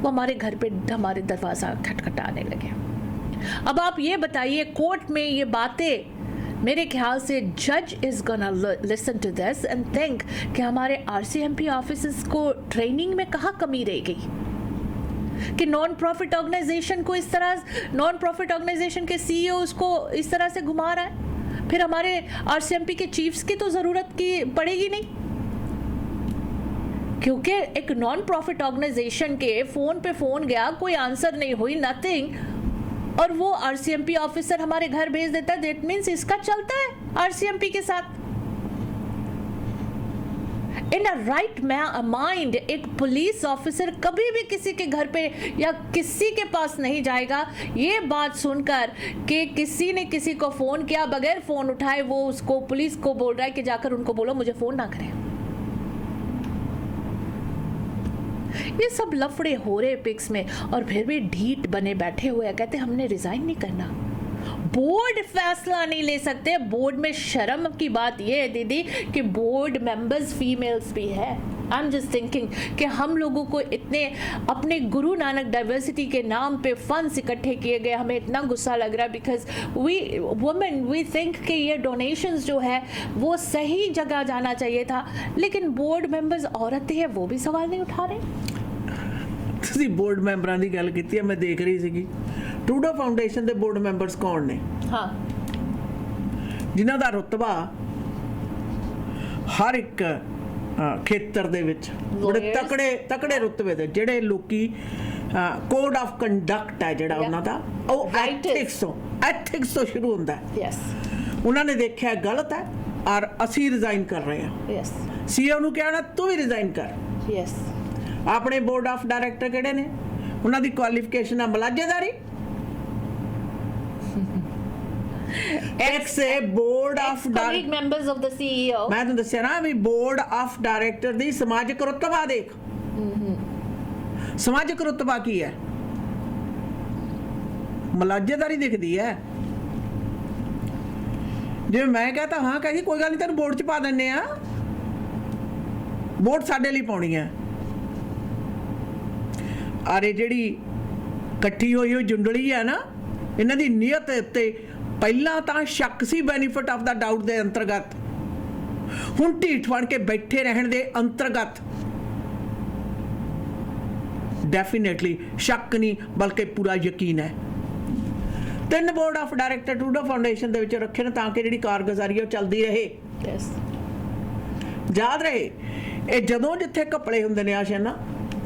वो हमारे घर पे हमारे दरवाजा खटखटाने लगे। अब आप ये बताइए, कोर्ट में ये बातें मेरे ख्याल से जज is gonna listen to this and think कि हमारे RCMP ऑफिसर्स को ट्रेनिंग में कहाँ कमी रह गई कि नॉन प्रॉफिट ऑर्गेनाइजेशन को इस तरह, नॉन प्रॉफिट ऑर्गेनाइजेशन के CEO उसको इस तरह से घुमा रहा है। फिर हमारे RCMP के चीफ्स की तो जरूरत की पड़ेगी नहीं, क्योंकि एक नॉन प्रॉफिट ऑर्गेनाइजेशन के फोन पे फोन गया, कोई आंसर नहीं हुई, नथिंग, और वो RCMP ऑफिसर हमारे घर भेज देता है। दैट मीन्स इसका चलता है RCMP के साथ। इन अ राइट माइंड एक पुलिस ऑफिसर कभी भी किसी के घर पे या किसी के पास नहीं जाएगा ये बात सुनकर कि किसी ने किसी को फोन किया, बगैर फोन उठाए वो उसको पुलिस को बोल रहा है कि जाकर उनको बोलो मुझे फोन ना करें। ये सब लफड़े हो रहे पिक्स में और फिर भी ढीठ बने बैठे हुए, कहते हमने रिजाइन नहीं करना। बोर्ड फैसला नहीं ले सकते। बोर्ड में शर्म की बात यह है दीदी कि बोर्ड मेंबर्स फीमेल्स भी है। आई एम जस्ट थिंकिंग कि हम लोगों को इतने अपने गुरु नानक डाइवर्सिटी के नाम पे फंड्स इकट्ठे किए गए, हमें इतना गुस्सा लग रहा है because we women we think कि ये डोनेशंस जो है वो सही जगह जाना चाहिए था, लेकिन बोर्ड मेंबर्स औरतें हैं वो भी सवाल नहीं उठा रहे। ਤੁਸੀਂ ਬੋਰਡ ਮੈਂਬਰਾਂ ਦੀ ਗੱਲ ਕੀਤੀ ਹੈ, ਮੈਂ ਦੇਖ ਰਹੀ ਸੀਗੀ ਟਰੂਡੋ ਫਾਊਂਡੇਸ਼ਨ ਦੇ ਬੋਰਡ ਮੈਂਬਰਸ ਕੌਣ ਨੇ? ਹਾਂ, ਜਿਨ੍ਹਾਂ ਦਾ ਰੁਤਬਾ ਹਰ ਇੱਕ ਖੇਤਰ ਦੇ ਵਿੱਚ ਬੜੇ ਤਕੜੇ ਰੁਤਬੇ ਦੇ, ਜਿਹੜੇ ਲੋਕੀ ਕੋਡ ਆਫ ਕੰਡਕਟ ਹੈ ਜਿਹੜਾ ਉਹਨਾਂ ਦਾ ਉਹ ਐਥਿਕਸ ਤੋਂ ਸ਼ੁਰੂ ਹੁੰਦਾ ਹੈ। ਯੈਸ, ਉਹਨਾਂ ਨੇ ਦੇਖਿਆ ਗਲਤ ਹੈ ਔਰ ਅਸੀਂ ਰਿਜ਼ਾਈਨ ਕਰ ਰਹੇ ਹਾਂ। ਯੈਸ, CEO ਨੂੰ ਕਹਿਣਾ ਤੂੰ ਵੀ ਰਿਜ਼ਾਈਨ ਕਰ। ਯੈਸ, ਆਪਣੇ ਬੋਰਡ ਆਫ ਡਾਇਰੈਕਟਰ ਕਿਹੜੇ ਨੇ? ਉਹਨਾਂ ਦੀ ਕੁਆਲੀਫਿਕੇਸ਼ਨ ਹੈ ਮੁਲਾਜ਼ੇਦਾਰੀ। Ex board of colleague members of the CEO। ਮੈਂ ਤੁਹਾਨੂੰ ਦੱਸਿਆ ਨਾ ਵੀ ਬੋਰਡ ਆਫ ਡਾਇਰੈਕਟਰ ਦੀ ਸਮਾਜਿਕ ਰੁਤਬਾ ਦੇਖ। ਸਮਾਜਿਕ ਰੁਤਬਾ ਕੀ ਹੈ? ਮੁਲਾਜ਼ੇਦਾਰੀ ਦਿਖਦੀ ਹੈ। ਜੇ ਮੈਂ ਕਹਤਾ ਹਾਂ ਕਹਿੰਦੀ ਕੋਈ ਗੱਲ ਨਹੀਂ ਤੈਨੂੰ ਬੋਰਡ 'ਚ ਪਾ ਦਿੰਦੇ ਆ, ਵੋਟ ਸਾਡੇ ਲਈ ਪਾਉਣੀ ਹੈ। ਅਰੇ ਜਿਹੜੀ ਇਕੱਠੀ ਹੋਈ ਜੁੰਡਲੀ ਹੈ ਨਾ, ਇਹਨਾਂ ਦੀ ਨੀਅਤ ਉੱਤੇ ਪਹਿਲਾਂ ਤਾਂ ਸ਼ੱਕ ਸੀ ਬੈਨੀਫਿਟ ਆਫ ਦਾ ਡਾਊਟ ਦੇ ਅੰਤਰਗਤ, ਹੁਣ ਢੀਠ ਬਣ ਕੇ ਬੈਠੇ ਰਹਿਣ ਦੇ ਅੰਤਰਗਤ डेफिनेटली शक नहीं बल्कि पूरा यकीन है। 3 board of director Trudeau foundation ਦੇ ਵਿੱਚ ਰੱਖੇ ਨੇ ਤਾਂ ਕਿ ਜਿਹੜੀ ਕਾਰਗੁਜ਼ਾਰੀ ਉਹ ਚੱਲਦੀ ਰਹੇ। Yes. ਯਾਦ ਰਹੇ ਇਹ ਜਦੋਂ ਜਿੱਥੇ ਘਪਲੇ ਹੁੰਦੇ ਨੇ ਆਸ਼ਾ ਨਾ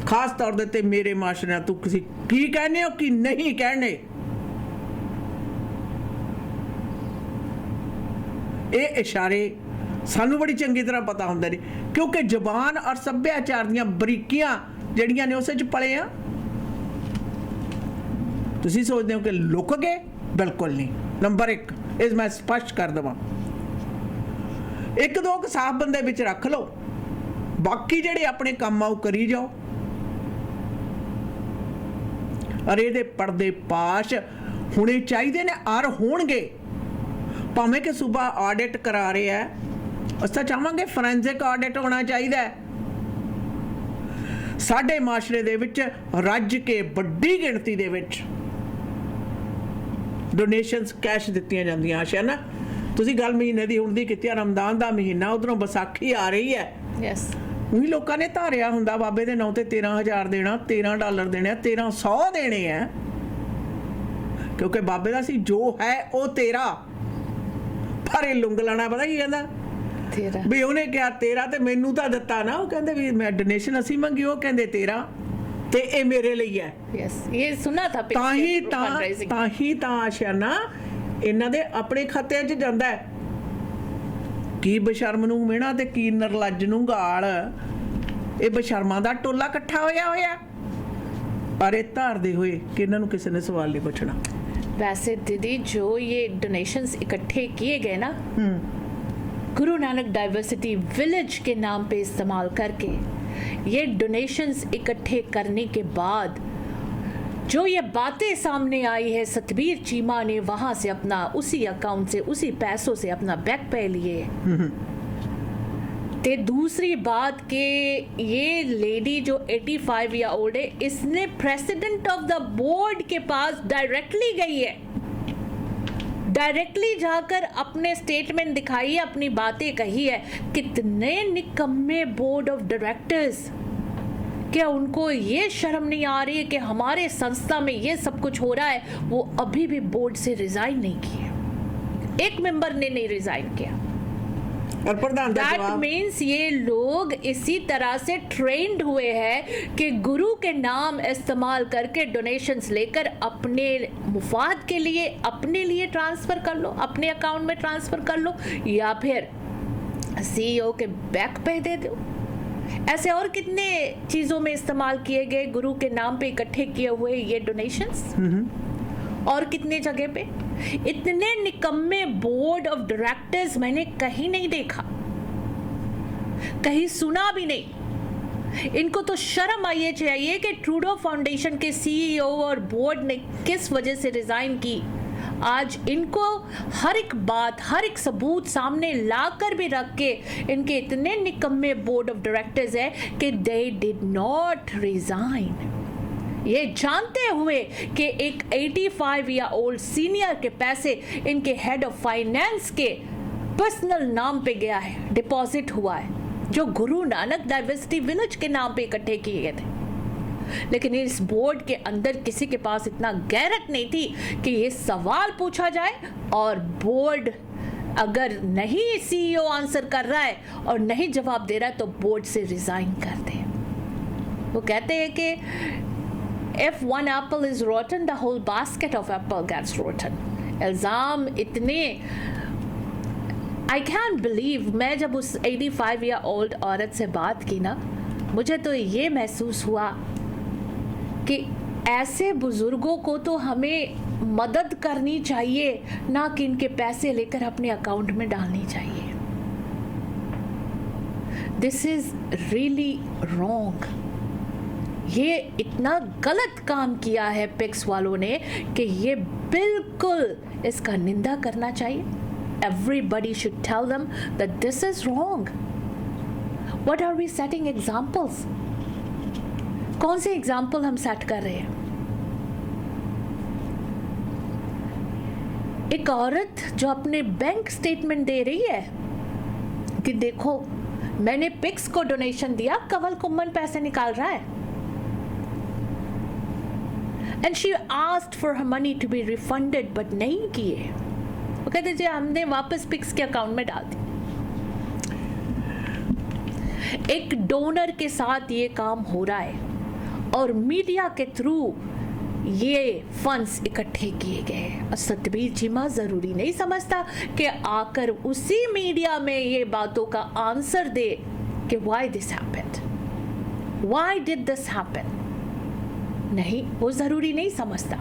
ਖਾਸ ਤੌਰ ਦੇ ਤੇ ਮੇਰੇ ਮਾਸ਼ਰਿਆਂ ਤੋਂ ਤੁਸੀਂ ਕੀ ਕਹਿੰਦੇ ਹੋ ਕਿ ਨਹੀਂ ਕਹਿੰਦੇ, ਇਹ ਇਸ਼ਾਰੇ ਸਾਨੂੰ ਬੜੀ ਚੰਗੀ ਤਰ੍ਹਾਂ ਪਤਾ ਹੁੰਦੇ ਨੇ ਕਿਉਂਕਿ ਜ਼ਬਾਨ ਔਰ ਸੱਭਿਆਚਾਰ ਦੀਆਂ ਬਰੀਕੀਆਂ ਜਿਹੜੀਆਂ ਨੇ ਉਸੇ 'ਚ ਪਲੇ ਆ। ਤੁਸੀਂ ਸੋਚਦੇ ਹੋ ਕਿ ਲੁਕ ਗਏ, ਬਿਲਕੁਲ ਨਹੀਂ। ਨੰਬਰ 1 ਇਸ ਮੈਂ ਸਪਸ਼ਟ ਕਰ ਦੇਵਾਂ, 1-2 ਸਾਫ ਬੰਦੇ ਵਿੱਚ ਰੱਖ ਲਓ, ਬਾਕੀ ਜਿਹੜੇ ਆਪਣੇ ਕੰਮ ਆ ਉਹ ਕਰੀ ਜਾਓ। ਅਰੇ ਇਹਦੇ ਪਰਦੇ ਪਾਸ਼ ਹੋਣੇ ਚਾਹੀਦੇ ਨੇ ਔਰ ਹੋਣਗੇ, ਭਾਵੇਂ ਕਿ ਸੂਬਾ ਆਡਿਟ ਕਰਾ ਰਿਹਾ ਹੈ, ਅਸੀਂ ਤਾਂ ਚਾਹਾਂਗੇ ਫੋਰੈਂਸਿਕ ਆਡਿਟ ਹੋਣਾ ਚਾਹੀਦਾ ਹੈ। ਸਾਡੇ ਮਾਸ਼ਰੇ ਦੇ ਵਿੱਚ ਰੱਜ ਕੇ ਵੱਡੀ ਗਿਣਤੀ ਦੇ ਵਿੱਚ ਡੋਨੇਸ਼ਨਸ ਕੈਸ਼ ਦਿੱਤੀਆਂ ਜਾਂਦੀਆਂ। ਆਸ਼ਾ ਨਾ ਤੁਸੀਂ ਗੱਲ ਮਹੀਨੇ ਦੀ ਹੁਣ ਦੀ ਕੀਤੀ ਆ, ਰਮਦਾਨ ਦਾ ਮਹੀਨਾ, ਉਧਰੋਂ ਵਿਸਾਖੀ ਆ ਰਹੀ ਹੈ। Yes. ਉਹੀ ਲੋਕਾਂ ਨੇ ਧਾਰਿਆ ਹੁੰਦਾ ਬਾਬੇ ਦੇ ਨਾਂ ਤੇ 13,000 ਦੇਣਾ, $13 ਦੇਣੇ ਆ, 1300 ਦੇਣੇ ਆ, ਕਿਉਂਕਿ ਬਾਬੇ ਦਾ ਸੀ ਜੋ ਹੈ ਉਹ ਤੇਰਾ। ਪਰ ਇਹ ਲੁੰਗ ਲਾਣਾ ਪਤਾ ਕੀ ਕਹਿੰਦਾ तेरा ਵੀ ਉਹਨੇ ਕਿਹਾ ਤੇਰਾ ਤੇ ਮੈਨੂੰ ਤਾਂ ਦਿੱਤਾ ਨਾ, ਉਹ ਕਹਿੰਦੇ ਵੀ ਮੈਂ ਡੋਨੇਸ਼ਨ ਅਸੀਂ ਮੰਗੀ, ਉਹ ਕਹਿੰਦੇ ਤੇਰਾ ਤੇ ਇਹ ਮੇਰੇ ਲਈ ਹੈ। Yes. ये सुना था ਤਾਂ ਹੀ fundraising. ਤਾਂ ਆਸ਼ਾ ਨਾ ਇਹਨਾਂ ਦੇ ਆਪਣੇ ਖਾਤਿਆਂ 'ਚ ਜਾਂਦਾ ਹੈ। ਕੀ ਬਸ਼ਰਮ ਨੂੰ ਮਿਹਣਾ ਤੇ ਕੀ ਨਿਰਲੱਜ ਨੂੰ ਗਾਲ, ਇਹ ਬਸ਼ਰਮਾਂ ਦਾ ਟੋਲਾ ਇਕੱਠਾ ਹੋਇਆ ਪਰ ਇਹ ਧਾਰਦੇ ਹੋਏ ਕਿ ਇਹਨਾਂ ਨੂੰ ਕਿਸੇ ਨੇ ਸਵਾਲ ਨਹੀਂ ਪੁੱਛਣਾ। वैसे दीदी जो ये डोनेशंस इकट्ठे किए गए ना गुरु नानक डाइवर्सिटी विलेज के नाम पे इस्तेमाल करके, ये डोनेशंस इकट्ठे करने के बाद जो ये बातें सामने आई है, सतबीर चीमा ने वहां से अपना उसी अकाउंट से उसी पैसों से अपना बैग पे लिए। ते दूसरी बात कि ये लेडी जो 85 ईयर ओल्ड है, इसने प्रेसिडेंट ऑफ द बोर्ड के पास डायरेक्टली गई है, डायरेक्टली जाकर अपने स्टेटमेंट दिखाई है, अपनी बातें कही है। कितने निकम्मे बोर्ड ऑफ डायरेक्टर्स, क्या उनको ये शर्म नहीं आ रही है कि हमारे संस्था में ये सब कुछ हो रहा है? वो अभी भी बोर्ड से रिजाइन नहीं किए, एक मेंबर ने नहीं रिजाइन किया। और प्रधान दैट मीन्स ये लोग इसी तरह से ट्रेंड हुए हैं कि गुरु के नाम इस्तेमाल करके डोनेशंस लेकर अपने मुफाद के लिए अपने लिए ट्रांसफर कर लो, अपने अकाउंट में ट्रांसफर कर लो, या फिर सीईओ के बैक पे दे दो। ऐसे और कितने चीजों में इस्तेमाल किए गए गुरु के नाम पे इकट्ठे किए हुए ये डोनेशंस, और कितने जगह पे। इतने निकम्मे बोर्ड ऑफ डायरेक्टर्स मैंने कहीं नहीं देखा, कहीं सुना भी नहीं। इनको तो शर्म आइए चाहिए कि ट्रूडो फाउंडेशन के सीईओ और बोर्ड ने किस वजह से रिजाइन की। आज इनको हर एक बात, हर एक सबूत सामने लाकर भी रख के इनके इतने निकम्मे बोर्ड ऑफ डायरेक्टर्स है कि दे डिड नॉट रिजाइन, ये जानते हुए कि एक 85 ईयर ओल्ड सीनियर के पैसे इनके हेड ऑफ फाइनेंस के पर्सनल नाम पे गया है, डिपॉजिट हुआ है, जो गुरु नानक डाइवर्सिटी विलेज के नाम पे इकट्ठे किए गए थे। लेकिन इस बोर्ड के अंदर किसी के पास इतना गैरत नहीं थी कि ये सवाल पूछा जाए, और बोर्ड अगर नहीं सीईओ आंसर कर रहा है और नहीं जवाब दे रहा है तो बोर्ड से रिजाइन कर दे। वो कहते हैं कि if one apple is rotten, the whole basket of apple gets rotten. इल्ज़ाम इतने, I can't believe, मैं जब उस 85 ईयर ओल्ड औरत से बात की ना, मुझे तो ये महसूस हुआ कि ऐसे बुजुर्गों को तो हमें मदद करनी चाहिए, ना कि इनके पैसे लेकर अपने अकाउंट में डालनी चाहिए। This is really wrong. ये इतना गलत काम किया है पिक्स वालों ने कि ये बिल्कुल इसका निंदा करना चाहिए। Everybody should tell them that this is wrong. What are we setting examples? कौन से एग्जाम्पल हम सेट कर रहे हैं? एक औरत जो अपने बैंक स्टेटमेंट दे रही है कि देखो मैंने पिक्स को डोनेशन दिया, कवल कुम्मन पैसे निकाल रहा है। And she asked for her money to be refunded, but नहीं किए। वो कहते जी हमने वापस पिक्स के अकाउंट में डाल दी। एक डोनर के साथ ये काम हो रहा है और मीडिया के थ्रू ये फंड्स इकट्ठे किए गए। और सतबीर चीमा जरूरी नहीं समझता कि आकर उसी मीडिया में ये बातों का आंसर दे कि why this happened, why did this happen. नहीं, वो जरूरी नहीं समझता।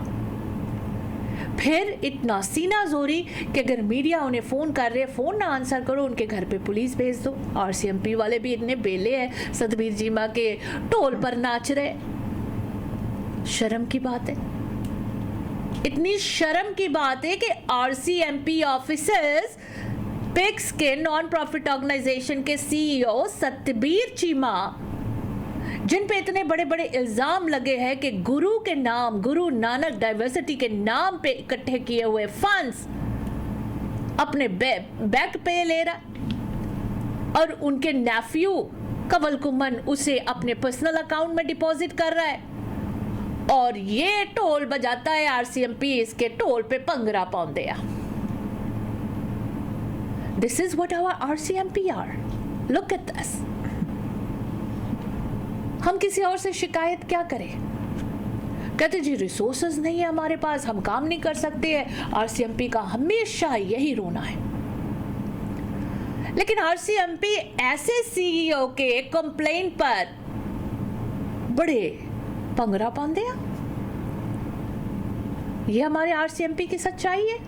फिर इतना सीना जोरी कि अगर मीडिया उन्हें फोन कर रहे, फोन ना आंसर करो, उनके घर पे पुलिस भेज दो। आरसीएमपी वाले भी इतने बेले हैं, सतबीर चीमा के टोल पर नाच रहे। शर्म की बात है, इतनी शर्म की बात है कि आरसीएमपी ऑफिसर्स पिक्स के नॉन प्रॉफिट ऑर्गेनाइजेशन के सीईओ सतबीर चीमा, जिन पे इतने बड़े बड़े इल्जाम लगे हैं कि गुरु के नाम, गुरु नानक डाइवर्सिटी के नाम पे इकट्ठे किए हुए फंड्स अपने बैंक पे ले रहा और उनके नेफ्यू कंवल कुमन उसे अपने पर्सनल अकाउंट में डिपॉजिट कर रहा है और ये टोल बजाता है आरसीएमपी इसके टोल पे पंगरा पाउंदे। This is what our RCMP are. Look at this. हम किसी और से शिकायत क्या करें? कहते जी रिसोर्सेज नहीं है हमारे पास, हम काम नहीं कर सकते हैं। आरसीएमपी का हमेशा यही रोना है। लेकिन आरसीएमपी ऐसे सीईओ के कंप्लेन पर बड़े पंगरा पांदे। ये हमारे आरसीएमपी की सच्चाई है,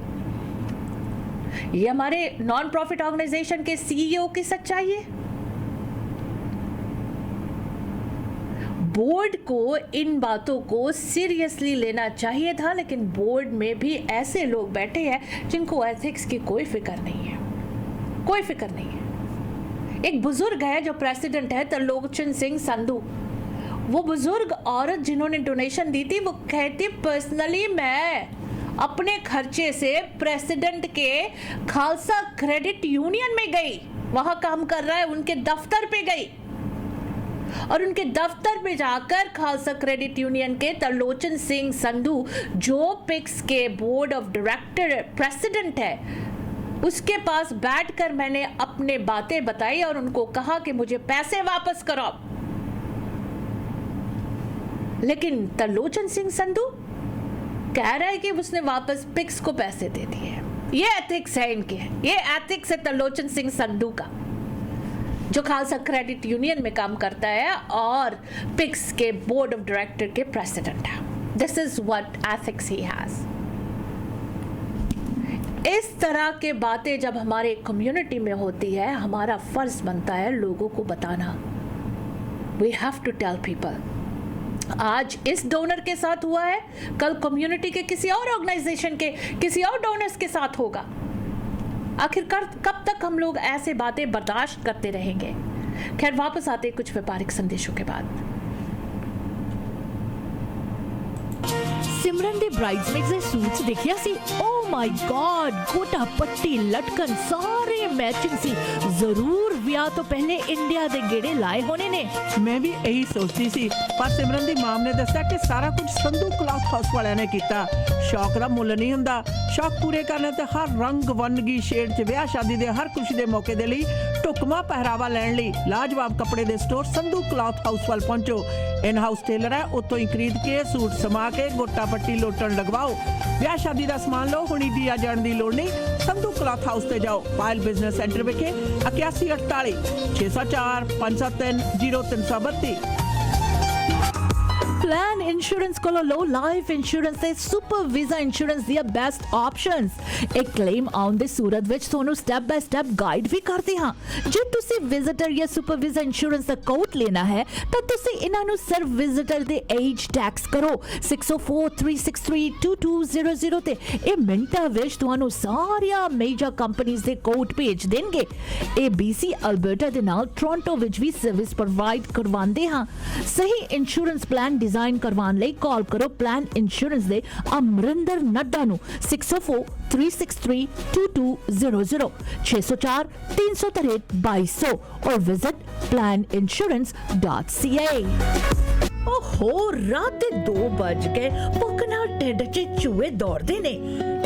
ये हमारे नॉन प्रॉफिट ऑर्गेनाइजेशन के सीईओ की सच्चाई है। बोर्ड को इन बातों को सीरियसली लेना चाहिए था, लेकिन बोर्ड में भी ऐसे लोग बैठे हैं जिनको एथिक्स की कोई फिक्र नहीं है, कोई फिक्र नहीं है। एक बुजुर्ग है जो प्रेसिडेंट है, त्रिलोचन सिंह संधू। वो बुजुर्ग औरत जिन्होंने डोनेशन दी थी, वो कहती पर्सनली मैं अपने खर्चे से प्रेसिडेंट के खालसा क्रेडिट यूनियन में गई, वहां काम कर रहा है, उनके दफ्तर पे गई और उनके दफ्तर में जाकर खालसा क्रेडिट यूनियन के त्रिलोचन सिंह संधू, जो पिक्स के बोर्ड ऑफ डायरेक्टर प्रेसिडेंट है, उसके पास बैठकर मैंने अपने बातें बताई और उनको कहा कि मुझे पैसे वापस करो। लेकिन त्रिलोचन सिंह संधू कह रहा है कि उसने वापस पिक्स को पैसे दे दिए। ये एथिक्स है इनके, ये एथिक्स है त्रिलोचन सिंह संधू का, जो खालसा क्रेडिट यूनियन में काम करता है और पिक्स के बोर्ड ऑफ डायरेक्टर के प्रेसिडेंट है। This is what ethics he has. इस तरह के बातें जब हमारे कम्युनिटी में होती है, हमारा फर्ज बनता है लोगों को बताना। We have to tell people. आज इस डोनर के साथ हुआ है, कल कम्युनिटी के किसी और ऑर्गेनाइजेशन के किसी और डोनर्स के साथ होगा। आखिरकार कब तक हम लोग ऐसे बातें बर्दाश्त करते रहेंगे? खैर, वापस आते कुछ व्यापारिक संदेशों के बाद। सिमरन दे ब्राइड्समेड्स दे सूट्स देखिया सी। ओ माय गॉड, गोटा पट्टी लटकन सारे मैचिंग सी। जरूर विआह तो पहले इंडिया दे गेड़े लाए होने ने। मैं भी यही सोचती सी, पर सिमरन दी माम ने दस्सिया कि सारा कुछ संधू क्लॉथ हाउस वालियां ने कीता। शौक दा मुੱਲ नहीं हुंदा, शौक पूरे करने ते हर रंग वनगी शेड च विआह शादी दे हर खुशी दे मौके दे लई ढुकमा पहरावा लैण लई लाजवाब कपड़े they store Sandhu cloth house वाल पहुंचो। इन हाउस टेलर है, उत्तों ही खरीद के सूट समा के गोटा पट्टी लोटन लगवाओ। विआह शादी दा समान लो, हुणी दिया जाण दी लोड़ नहीं। संधू क्लॉथ हाउस ते जाओ, पायल बिजनेस सेंटर विखे 8148 604 573 0332। प्लान इंश्योरेंस को लो लाइफ इंश्योरेंस ਤੇ ਸੁਪਰ ਵੀਜ਼ਾ ਇੰਸ਼ੋਰੈਂਸ ਦੀਆਂ ਬੈਸਟ ਆਪਸ਼ਨਸ। ਇੱਕ ਕਲੇਮ ਆਨ ਦੇ ਸੂਰਤ ਵਿੱਚ ਤੁਹਾਨੂੰ ਸਟੈਪ ਬਾय ਸਟੈਪ ਗਾਈਡ ਵੀ ਕਰਦੇ ਹਾਂ। ਜੇ ਤੁਸੀਂ ਵਿਜ਼ਿਟਰ ਜਾਂ ਸੁਪਰ ਵੀਜ਼ਾ ਇੰਸ਼ੋਰੈਂਸ ਦਾ ਕੋਟ ਲੈਣਾ ਹੈ ਤਾਂ ਤੁਸੀਂ ਇਹਨਾਂ ਨੂੰ ਸਿਰਫ ਵਿਜ਼ਿਟਰ ਦੇ ਏਜ ਟੈਕਸ ਕਰੋ 6043632200 ਤੇ ਇਹ ਮਿੰਟਾਂ ਵਿੱਚ ਤੁਹਾਨੂੰ ਸਾਰੀਆਂ ਮੇਜਰ ਕੰਪਨੀਆਂ ਦੇ ਕੋਟ ਭੇਜ ਦੇਣਗੇ। ਇਹ BC ਅਲਬਰਟਾ ਦੇ ਨਾਲ ਟੋਰਾਂਟੋ ਵਿੱਚ ਵੀ ਸਰਵਿਸ ਪ੍ਰੋਵਾਈਡ ਕਰਵਾਉਂਦੇ ਹਾਂ। ਸਹੀ ਇੰਸ਼ੋਰੈਂਸ ਪਲਾਨ डिजाइन करवाने लिए कॉल करो प्लान इंश्योरेंस दे अमरिंदर नड्डा नु 6043632200 604 363 2200 और विजिट planinsurance.ca। ਓਹੋ ਰਾਤ ਦੇ 2 ਵੱਜ ਗਏ ਭੁੱਖ ਨਾਲ ਢਿੱਡ 'ਚ ਚੂਹੇ ਦੌੜਦੇ ਨੇ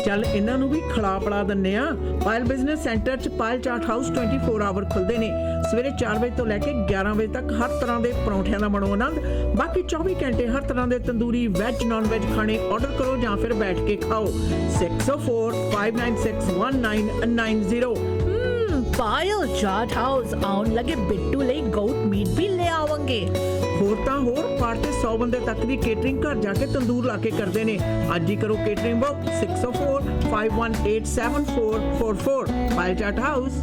ਚੱਲ ਇਹਨਾਂ ਨੂੰ ਵੀ ਖਿਲਾ ਪਿਲਾ ਦਿੰਨੇ ਆ। ਪਾਇਲ ਬਿਜ਼ਨਸ ਸੈਂਟਰ 'ਚ ਪਾਇਲ ਚਾਟ ਹਾਊਸ 24 ਆਵਰ ਖੁੱਲਦੇ ਨੇ। ਸਵੇਰੇ 4 ਵਜੇ ਤੋਂ ਲੈ ਕੇ 11 ਵਜੇ ਤੱਕ ਹਰ ਤਰ੍ਹਾਂ ਦੇ ਪਰੌਂਠਿਆਂ ਦਾ ਬਣੋ ਆਨੰਦ। ਬਾਕੀ 24 ਘੰਟੇ ਹਰ ਤਰ੍ਹਾਂ ਦੇ ਤੰਦੂਰੀ ਵੈਜ ਨਾਨ ਵੈਜ ਖਾਣੇ ਆਰਡਰ ਕਰੋ ਜਾਂ ਫਿਰ ਬੈਠ ਕੇ ਖਾਓ। 6045961990। ਪਾਇਲ ਚਾਟ ਹਾਊਸ ਆਉਣ ਲੱਗੇ ਬਿੱਟੂ ਲਈ ਗੋਟ ਮੀਟ ਵੀ ਲੈ ਆਵਾਂਗੇ। ਹੋਰ ਤਾਂ ਹੋਰ ਪਾਰਟੀ 100 ਬੰਦੇ ਤੱਕ ਦੀ ਕੇਟਰਿੰਗ ਘਰ ਜਾ ਕੇ ਤੰਦੂਰ ਲਾ ਕੇ ਕਰਦੇ ਨੇ। ਅੱਜ ਹੀ ਕਰੋ ਕੇਟਰਿੰਗ ਬੁੱਕ 6045187444 ਪਾਇਲ ਚਾਟ ਹਾਊਸ।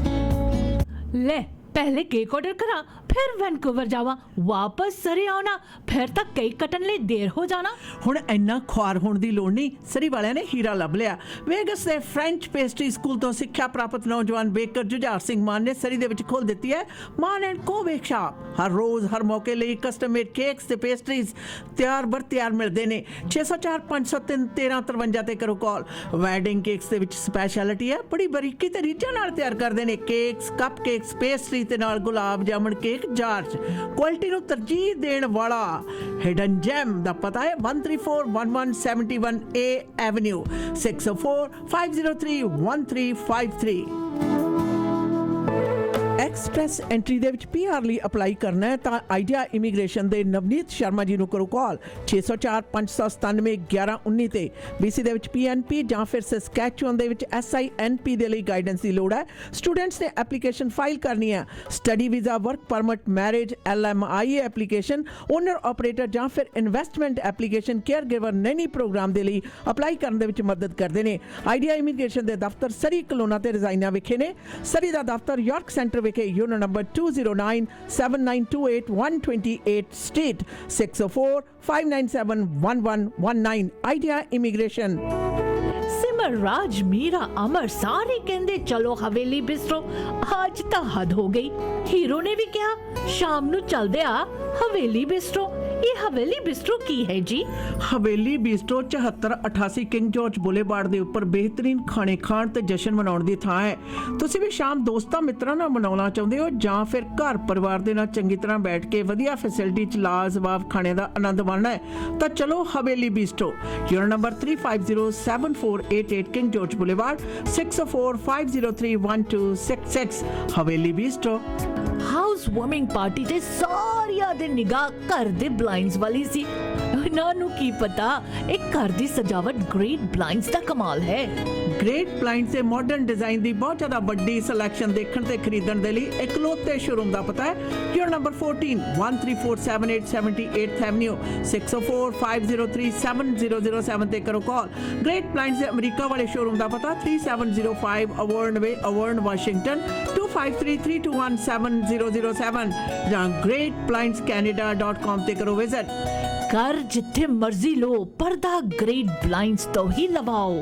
ਲੈ पहले केक ऑर्डर करा फिर वैंकूवर जावा वापस सरे आना फिर तक केक कटन ले देर हो जाना। ਹੁਣ ਇੰਨਾ ਖੁਆਰ ਹੋਣ ਦੀ ਲੋੜ ਨਹੀਂ। ਸਰੀ ਵਾਲਿਆਂ ਨੇ ਹੀਰਾ ਲੱਭ ਲਿਆ। ਵੇਗਸ ਦੇ ਫ੍ਰੈਂਚ ਪੇਸਟਰੀ ਸਕੂਲ ਤੋਂ ਸਿੱਖਿਆ ਪ੍ਰਾਪਤ ਨੌਜਵਾਨ ਬੇਕਰ ਜੁਝਾਰ ਸਿੰਘ ਮਾਨ ਨੇ ਸਰੀ ਦੇ ਵਿੱਚ ਖੋਲ ਦਿੱਤੀ ਹੈ ਮਾਨ ਐਂਡ ਕੋ ਬੇਕ ਸ਼ਾਪ। ਹਰ ਰੋਜ਼ ਹਰ ਮੌਕੇ ਲਈ ਕਸਟਮ ਮੇਡ ਕੇਕਸ ਤੇ ਪੇਸਟਰੀਜ਼ ਤਿਆਰ ਮਿਲਦੇ ਨੇ। 604 503 1353 ਤੇ ਕਰੋ ਕਾਲ। ਵੈਡਿੰਗ ਕੇਕਸ ਦੇ ਵਿੱਚ ਸਪੈਸ਼ਲਿਟੀ ਹੈ ਬੜੀ ਬਰੀਕੀ ਤੇ ਰੀਝਾਂ ਨਾਲ ਤਿਆਰ ਕਰਦੇ ਨੇ। ਕੇਕਸ ਕੱਪ ਕੇਕਸ ਪੇਸਟਰੀ ਤੇ ਨਾਲ gulab jamun cake George. Quality ਨੂੰ ਤਰਜੀਹ ਦੇਣ ਵਾਲਾ ਹਿਡਨ ਜੈਮ ਦਾ ਪਤਾ ਹੈ 1341171 A ਐਵਨਿਊ 6045031353। ਐਕਸਪ੍ਰੈਸ ਐਂਟਰੀ ਦੇ ਵਿੱਚ PR ਲਈ ਅਪਲਾਈ ਕਰਨਾ ਹੈ ਤਾਂ ਆਈਡੀਆ ਇਮੀਗ੍ਰੇਸ਼ਨ ਦੇ ਨਵਨੀਤ ਸ਼ਰਮਾ ਜੀ ਨੂੰ ਕਰੋ ਕਾਲ 604 597 1119 ਤੇ। BC ਦੇ ਵਿੱਚ PNP ਜਾਂ ਫਿਰ ਸਸਕੈਚੁਅਨ ਦੇ ਵਿੱਚ SINP ਦੇ ਲਈ ਗਾਈਡੈਂਸ ਦੀ ਲੋੜ ਹੈ। ਸਟੂਡੈਂਟਸ ਨੇ ਐਪਲੀਕੇਸ਼ਨ ਫਾਈਲ ਕਰਨੀ ਹੈ। Study visa work permit marriage LMIA application owner operator ਜਾਂ ਫਿਰ investment application caregiver nanny program ਦੇ ਲਈ ਅਪਲਾਈ ਕਰਨ ਦੇ ਵਿੱਚ ਮਦਦ ਕਰਦੇ ਨੇ। ਆਈਡੀਆ ਇਮੀਗ੍ਰੇਸ਼ਨ ਦੇ ਦਫ਼ਤਰ ਸਰੀ ਕਲੋਨਾ ਤੇ ਰਜ਼ਾਈਨਾ ਵਿਖੇ ਨੇ। ਸਰੀ ਦਾ ਦਫ਼ਤਰ ਯਾਰਕ ਸੈਂਟਰ ਵਿਖੇ unit number 2097928 Street 6045971119 Idea Immigration। सिमर राज मीरा अमर सारे कहंदे चलो हवेली बिस्ट्रो। आज ਤਾਂ हद हो गई। हीरो ने भी कहा शाम ਨੂੰ चलदे आ हवेली बिस्ट्रो। ये हवेली बिस्ट्रो की है जी? ਹਵੇਲੀ ਬੀਸਟਰੋ 7488 ਕਿੰਗ ਜਾਰਜ ਬੁਲੇਵਾਰਡ ਦੇ ਉੱਪਰ ਬਿਹਤਰੀਨ ਖਾਣੇ ਖਾਣ ਤੇ ਜਸ਼ਨ ਮਨਾਉਣ ਦੀ ਥਾਂ ਹੈ। ਤੁਸੀਂ ਵੀ ਸ਼ਾਮ ਦੋਸਤਾਂ ਮਿੱਤਰਾਂ ਨਾਲ ਮਨਾਉਣਾ ਚਾਹੁੰਦੇ ਹੋ ਜਾਂ ਫਿਰ ਘਰ ਪਰਿਵਾਰ ਦੇ ਨਾਲ ਚੰਗੀ ਤਰ੍ਹਾਂ ਬੈਠ ਕੇ ਵਧੀਆ ਫੈਸਿਲਿਟੀ 'ਚ ਲਾਜਵਾਬ ਖਾਣੇ ਦਾ ਆਨੰਦ ਮਾਣਨਾ ਹੈ ਤਾਂ ਚਲੋ Haveli Bistro. Unit number 3507488 King George boulevard 6045031266 Haveli bistro. House warming party ਤੇ ਸਾਰਿਆਂ ਦੇ ਨਿਗਾਹ ਘਰ ਦੇ ਬਲਾਈਂਡਸ ਵਾਲੀ ਸੀ। ਇਹਨਾਂ ਨੂੰ ਕੀ ਪਤਾ ਇਹ ਘਰ ਦੀ ਸਜਾਵਟ ਗ੍ਰੇਟ ਬਲਾਈਂਡਸ ਦਾ ਕਮਾਲ ਹੈ। ਗ੍ਰੇਟ ਬਲਾਈਂਡਸ ਦੇ ਮਾਡਰਨ ਡਿਜ਼ਾਈਨ ਦੀ ਬਹੁਤ ਜ਼ਿਆਦਾ ਵੱਡੀ ਸਿਲੈਕਸ਼ਨ ਦੇਖਣ ਤੇ ਖਰੀਦਣ ਦੇ ਲਈ ਇਕਲੌਤੇ ਸ਼ੋਰੂਮ ਦਾ ਪਤਾ ਹੈ ਯੂਨਿਟ ਨੰਬਰ 14 13478 78th Avenue 6045037007 ਤੇ ਕਰੋ ਕਾਲ। ਗ੍ਰੇਟ ਬਲਾਈਂਡਸ ਦੇ ਅਮਰੀਕਾ ਵਾਲੇ ਸ਼ੋਰੂਮ ਦਾ ਪਤਾ 3705 ਅਵਰਨ ਵੇ ਅਵਰਨ ਵਾਸ਼ਿੰਗਟਨ 2533217007 ਜਾਂ greatblindscanada.com ਤੇ ਕਰੋ ਵਿਜ਼ਿਟ। ਘਰ ਜਿੱਥੇ ਮਰਜ਼ੀ ਲੋ ਪਰਦਾ ਗ੍ਰੇਟ ਬਲਾਈਂਡਸ ਤੋਂ ਹੀ ਲਵਾਓ।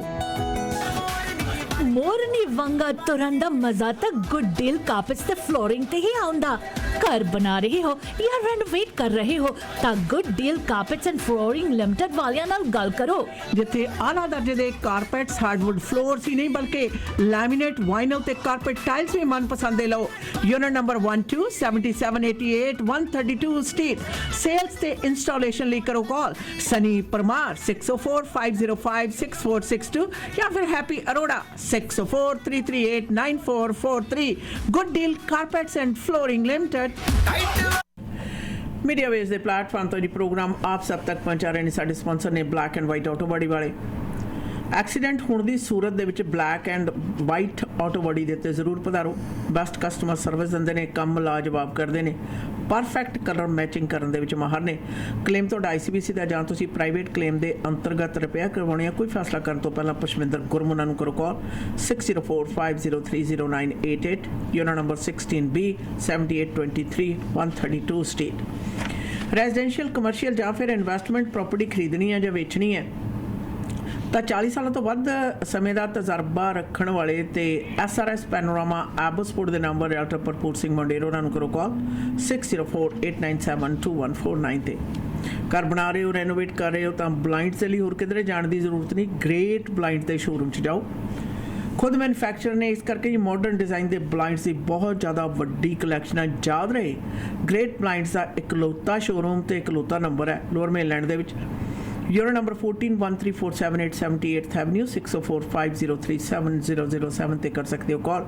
मोरनी वंगा तुरंत मजा तक गुड डील कार्पेट्स ते फ्लोरिंग ते ही आउंदा। घर बना रहे हो या रेनोवेट कर रहे हो ता Good Deal Carpets and Flooring Limited वालियां नाल गल करो जिथे आला दर्जे दे कारपेट्स हार्डवुड फ्लोर्स ही नहीं बल्कि लैमिनेट वाइनल ते कारपेट टाइल्स भी मन पसंद लो। यूनिट नंबर 127788 132 स्ट्रीट सेल्स ते इंस्टॉलेशन ਲਈ करो कॉल सनी परमार 6045056462 या फिर Happy Arora 6043389443 Good Deal Carpets and Flooring Limited. Media Waves ਦੇ ਪਲੇਟਫਾਰਮ ਤੋਂ ਜੀ ਪ੍ਰੋਗਰਾਮ ਆਪ ਸਭ ਤੱਕ ਪਹੁੰਚਾ ਰਹੇ ਨੇ ਸਾਡੇ ਸਪਾਂਸਰ ਨੇ black and white auto body ਵਾਲੇ। ਐਕਸੀਡੈਂਟ ਹੋਣ ਦੀ ਸੂਰਤ ਦੇ ਵਿੱਚ black and white auto body ਦੇ ਉੱਤੇ ਜ਼ਰੂਰ ਪਧਾਰੋ। ਬੈਸਟ ਕਸਟਮਰ ਸਰਵਿਸ ਦਿੰਦੇ ਨੇ, ਕੰਮ ਲਾਜਵਾਬ ਕਰਦੇ ਨੇ, ਪਰਫੈਕਟ ਕਲਰ ਮੈਚਿੰਗ ਕਰਨ ਦੇ ਵਿੱਚ ਮਾਹਰ ਨੇ। ਕਲੇਮ ਤੁਹਾਡਾ ICBC ਦਾ ਜਾਂ ਤੁਸੀਂ ਪ੍ਰਾਈਵੇਟ ਕਲੇਮ ਦੇ ਅੰਤਰਗਤ ਰਿਪੇਅਰ ਕਰਵਾਉਣੀ ਹੈ ਕੋਈ ਫੈਸਲਾ ਕਰਨ ਤੋਂ ਪਹਿਲਾਂ ਪੁਸ਼ਪਿੰਦਰ ਗੁਰਮੁਨਾ ਨੂੰ ਕਰੋ ਕਾਲ 6045030988 unit number 16B 7823 132 street. Residential commercial ਜਾਂ ਫਿਰ ਇਨਵੈਸਟਮੈਂਟ ਪ੍ਰਾਪਰਟੀ ਖਰੀਦਣੀ ਹੈ ਜਾਂ ਵੇਚਣੀ ਹੈ ਤਾਂ 40 ਸਾਲਾਂ ਤੋਂ ਵੱਧ ਸਮੇਂ ਦਾ ਤਜਰਬਾ ਰੱਖਣ ਵਾਲੇ ਤੇ SRS ਪੈਨੋਰਾਮਾ ਐਬਸਪੋਰਟ ਦੇ ਨੰਬਰ ਡਾਕਟਰ ਭਰਪੂਰ ਸਿੰਘ ਮੰਡੇਰੋ ਉਹਨਾਂ ਨੂੰ ਕਰੋ ਕਾਲ 6048972149 ਤੇ। ਘਰ ਬਣਾ ਰਹੇ ਹੋ, ਰੈਨੋਵੇਟ ਕਰ ਰਹੇ ਹੋ ਤਾਂ ਬਲਾਈਂਡਸ ਦੇ ਲਈ ਹੋਰ ਕਿਧਰੇ ਜਾਣ ਦੀ ਜ਼ਰੂਰਤ ਨਹੀਂ। ਗ੍ਰੇਟ ਬਲਾਈਂਡ ਦੇ ਸ਼ੋਰੂਮ 'ਚ ਜਾਓ। ਖੁਦ ਮੈਨੂਫੈਕਚਰਰ ਨੇ, ਇਸ ਕਰਕੇ ਜੀ ਮਾਡਰਨ ਡਿਜ਼ਾਈਨ ਦੇ ਬਲਾਈਂਡਸ ਦੀ ਬਹੁਤ ਜ਼ਿਆਦਾ ਵੱਡੀ ਕਲੈਕਸ਼ਨ ਹੈ। ਯਾਦ ਰਹੇ ਗ੍ਰੇਟ ਬਲਾਈਂਡਸ ਦਾ ਇਕਲੌਤਾ ਸ਼ੋਰੂਮ ਤੇ ਇਕਲੌਤਾ ਨੰਬਰ ਹੈ ਲੋਅਰ ਮੇਨਲੈਂਡ ਦੇ ਵਿੱਚ। ਯੂਰੋ ਨੰਬਰ 14134787 ਐਵਨਿਊ 6045037007 ਤੇ ਕਰ ਸਕਦੇ ਹੋ ਕਾਲ।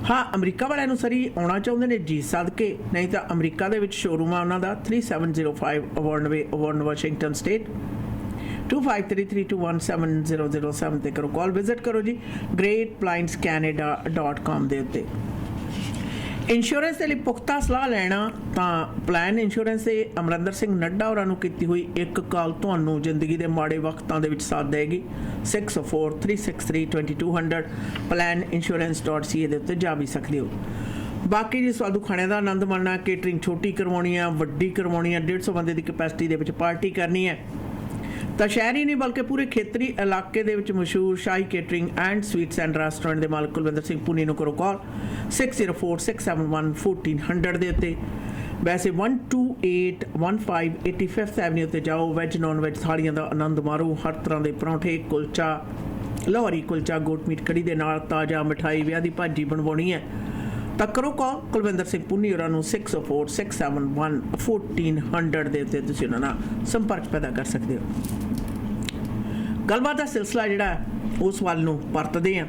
ਹਾਂ, ਅਮਰੀਕਾ ਵਾਲਿਆਂ ਨੂੰ ਸਰੀ ਆਉਣਾ ਚਾਹੁੰਦੇ ਨੇ ਜੀ ਸਦਕੇ, ਨਹੀਂ ਤਾਂ ਅਮਰੀਕਾ ਦੇ ਵਿੱਚ ਸ਼ੋਰੂਮ ਆ ਉਹਨਾਂ ਦਾ 3705 ਅਵਾਰਡ ਵੇ, ਵਾਸ਼ਿੰਗਟਨ ਸਟੇਟ। 2533217007 ਤੇ ਕਰੋ ਕਾਲ। ਵਿਜ਼ਿਟ ਕਰੋ ਜੀ greatblindscanada.com ਦੇ ਉੱਤੇ। ਇੰਸ਼ੋਰੈਂਸ ਦੇ ਲਈ ਪੁਖਤਾ ਸਲਾਹ ਲੈਣਾ ਤਾਂ ਪਲਾਨ ਇੰਸ਼ੋਰੈਂਸ ਦੇ ਅਮਰਿੰਦਰ ਸਿੰਘ ਨੱਡਾ ਹੋਰਾਂ ਨੂੰ ਕੀਤੀ ਹੋਈ ਇੱਕ ਕਾਲ ਤੁਹਾਨੂੰ ਜ਼ਿੰਦਗੀ ਦੇ ਮਾੜੇ ਵਕਤਾਂ ਦੇ ਵਿੱਚ ਸਾਥ ਦੇਗੀ। 6043632200 planinsurance.ca ਦੇ ਉੱਤੇ ਜਾ ਵੀ ਸਕਦੇ ਹੋ। ਬਾਕੀ ਜੀ ਸਵਾਦੂ ਖਾਣੇ ਦਾ ਆਨੰਦ ਮਾਣਨਾ, ਕੇਟਰਿੰਗ ਛੋਟੀ ਕਰਵਾਉਣੀ ਆ, ਵੱਡੀ ਕਰਵਾਉਣੀ ਆ, 150 ਬੰਦੇ ਦੀ ਕੈਪੈਸਿਟੀ ਦੇ ਵਿੱਚ ਪਾਰਟੀ ਕਰਨੀ ਹੈ ਤਾਂ ਸ਼ਹਿਰ ਹੀ ਨਹੀਂ ਬਲਕਿ ਪੂਰੇ ਖੇਤਰੀ ਇਲਾਕੇ ਦੇ ਵਿੱਚ ਮਸ਼ਹੂਰ Shahi Catering and Sweets and Restaurant ਦੇ ਮਾਲਕ ਕੁਲਵਿੰਦਰ ਸਿੰਘ ਪੁਨੀ ਨੂੰ ਕਰੋ ਕਾਲ 6046711400 ਦੇ ਉੱਤੇ। ਵੈਸੇ 12815 85th ਐਵਨਿਊ ਤੇ ਜਾਓ, ਵੈਜ ਨੌਨ ਵੈਜ ਥਾਲੀਆਂ ਦਾ ਆਨੰਦ ਮਾਰੋ। ਹਰ ਤਰ੍ਹਾਂ ਦੇ ਪਰੌਂਠੇ, ਕੁਲਚਾ, ਲਾਹੌਰੀ ਕੁਲਚਾ, ਗੋਟ ਮੀਟ ਕੜੀ ਦੇ ਨਾਲ ਤਾਜ਼ਾ ਮਿਠਾਈ, ਵਿਆਹ ਦੀ ਭਾਜੀ ਬਣਵਾਉਣੀ ਹੈ ਤਾਂ ਕਰੋ ਕਾਲ ਕੁਲਵਿੰਦਰ ਸਿੰਘ ਪੁਨੀ ਹੋਰਾਂ ਨੂੰ 6046711400 ਦੇ ਉੱਤੇ ਤੁਸੀਂ ਉਹਨਾਂ ਨਾਲ ਸੰਪਰਕ ਪੈਦਾ ਕਰ ਸਕਦੇ ਹੋ। ਗੱਲਬਾਤ ਦਾ ਸਿਲਸਿਲਾ ਜਿਹੜਾ ਉਸ ਵੱਲ ਨੂੰ ਪਰਤਦੇ ਹਾਂ।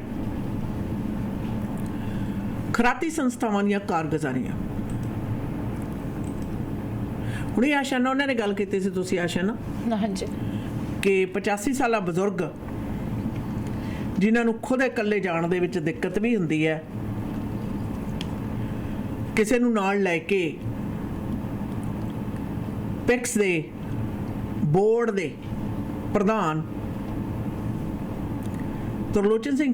ਖਰਾਤੀ ਸੰਸਥਾਵਾਂ ਦੀਆਂ ਕਾਰਗੁਜ਼ਾਰੀਆਂ। ਹੁਣੇ ਆਸ਼ਾਨਾ ਉਹਨਾਂ ਨੇ ਗੱਲ ਕੀਤੀ ਸੀ, ਤੁਸੀਂ ਆਸ਼ਾਨਾ हाँ जी ਕਿ 85 ਸਾਲਾ ਬਜ਼ੁਰਗ ਜਿਨ੍ਹਾਂ ਨੂੰ ਖੁਦ ਇਕੱਲੇ ਜਾਣ ਦੇ ਵਿੱਚ ਦਿੱਕਤ ਵੀ ਹੁੰਦੀ ਹੈ, ਕਿਸੇ ਨੂੰ ਨਾਲ ਲੈ ਕੇ ਪਿਕਸ ਦੇ ਬੋਰਡ ਦੇ ਪ੍ਰਧਾਨ ਤਰਲੋਚਨ ਸਿੰਘ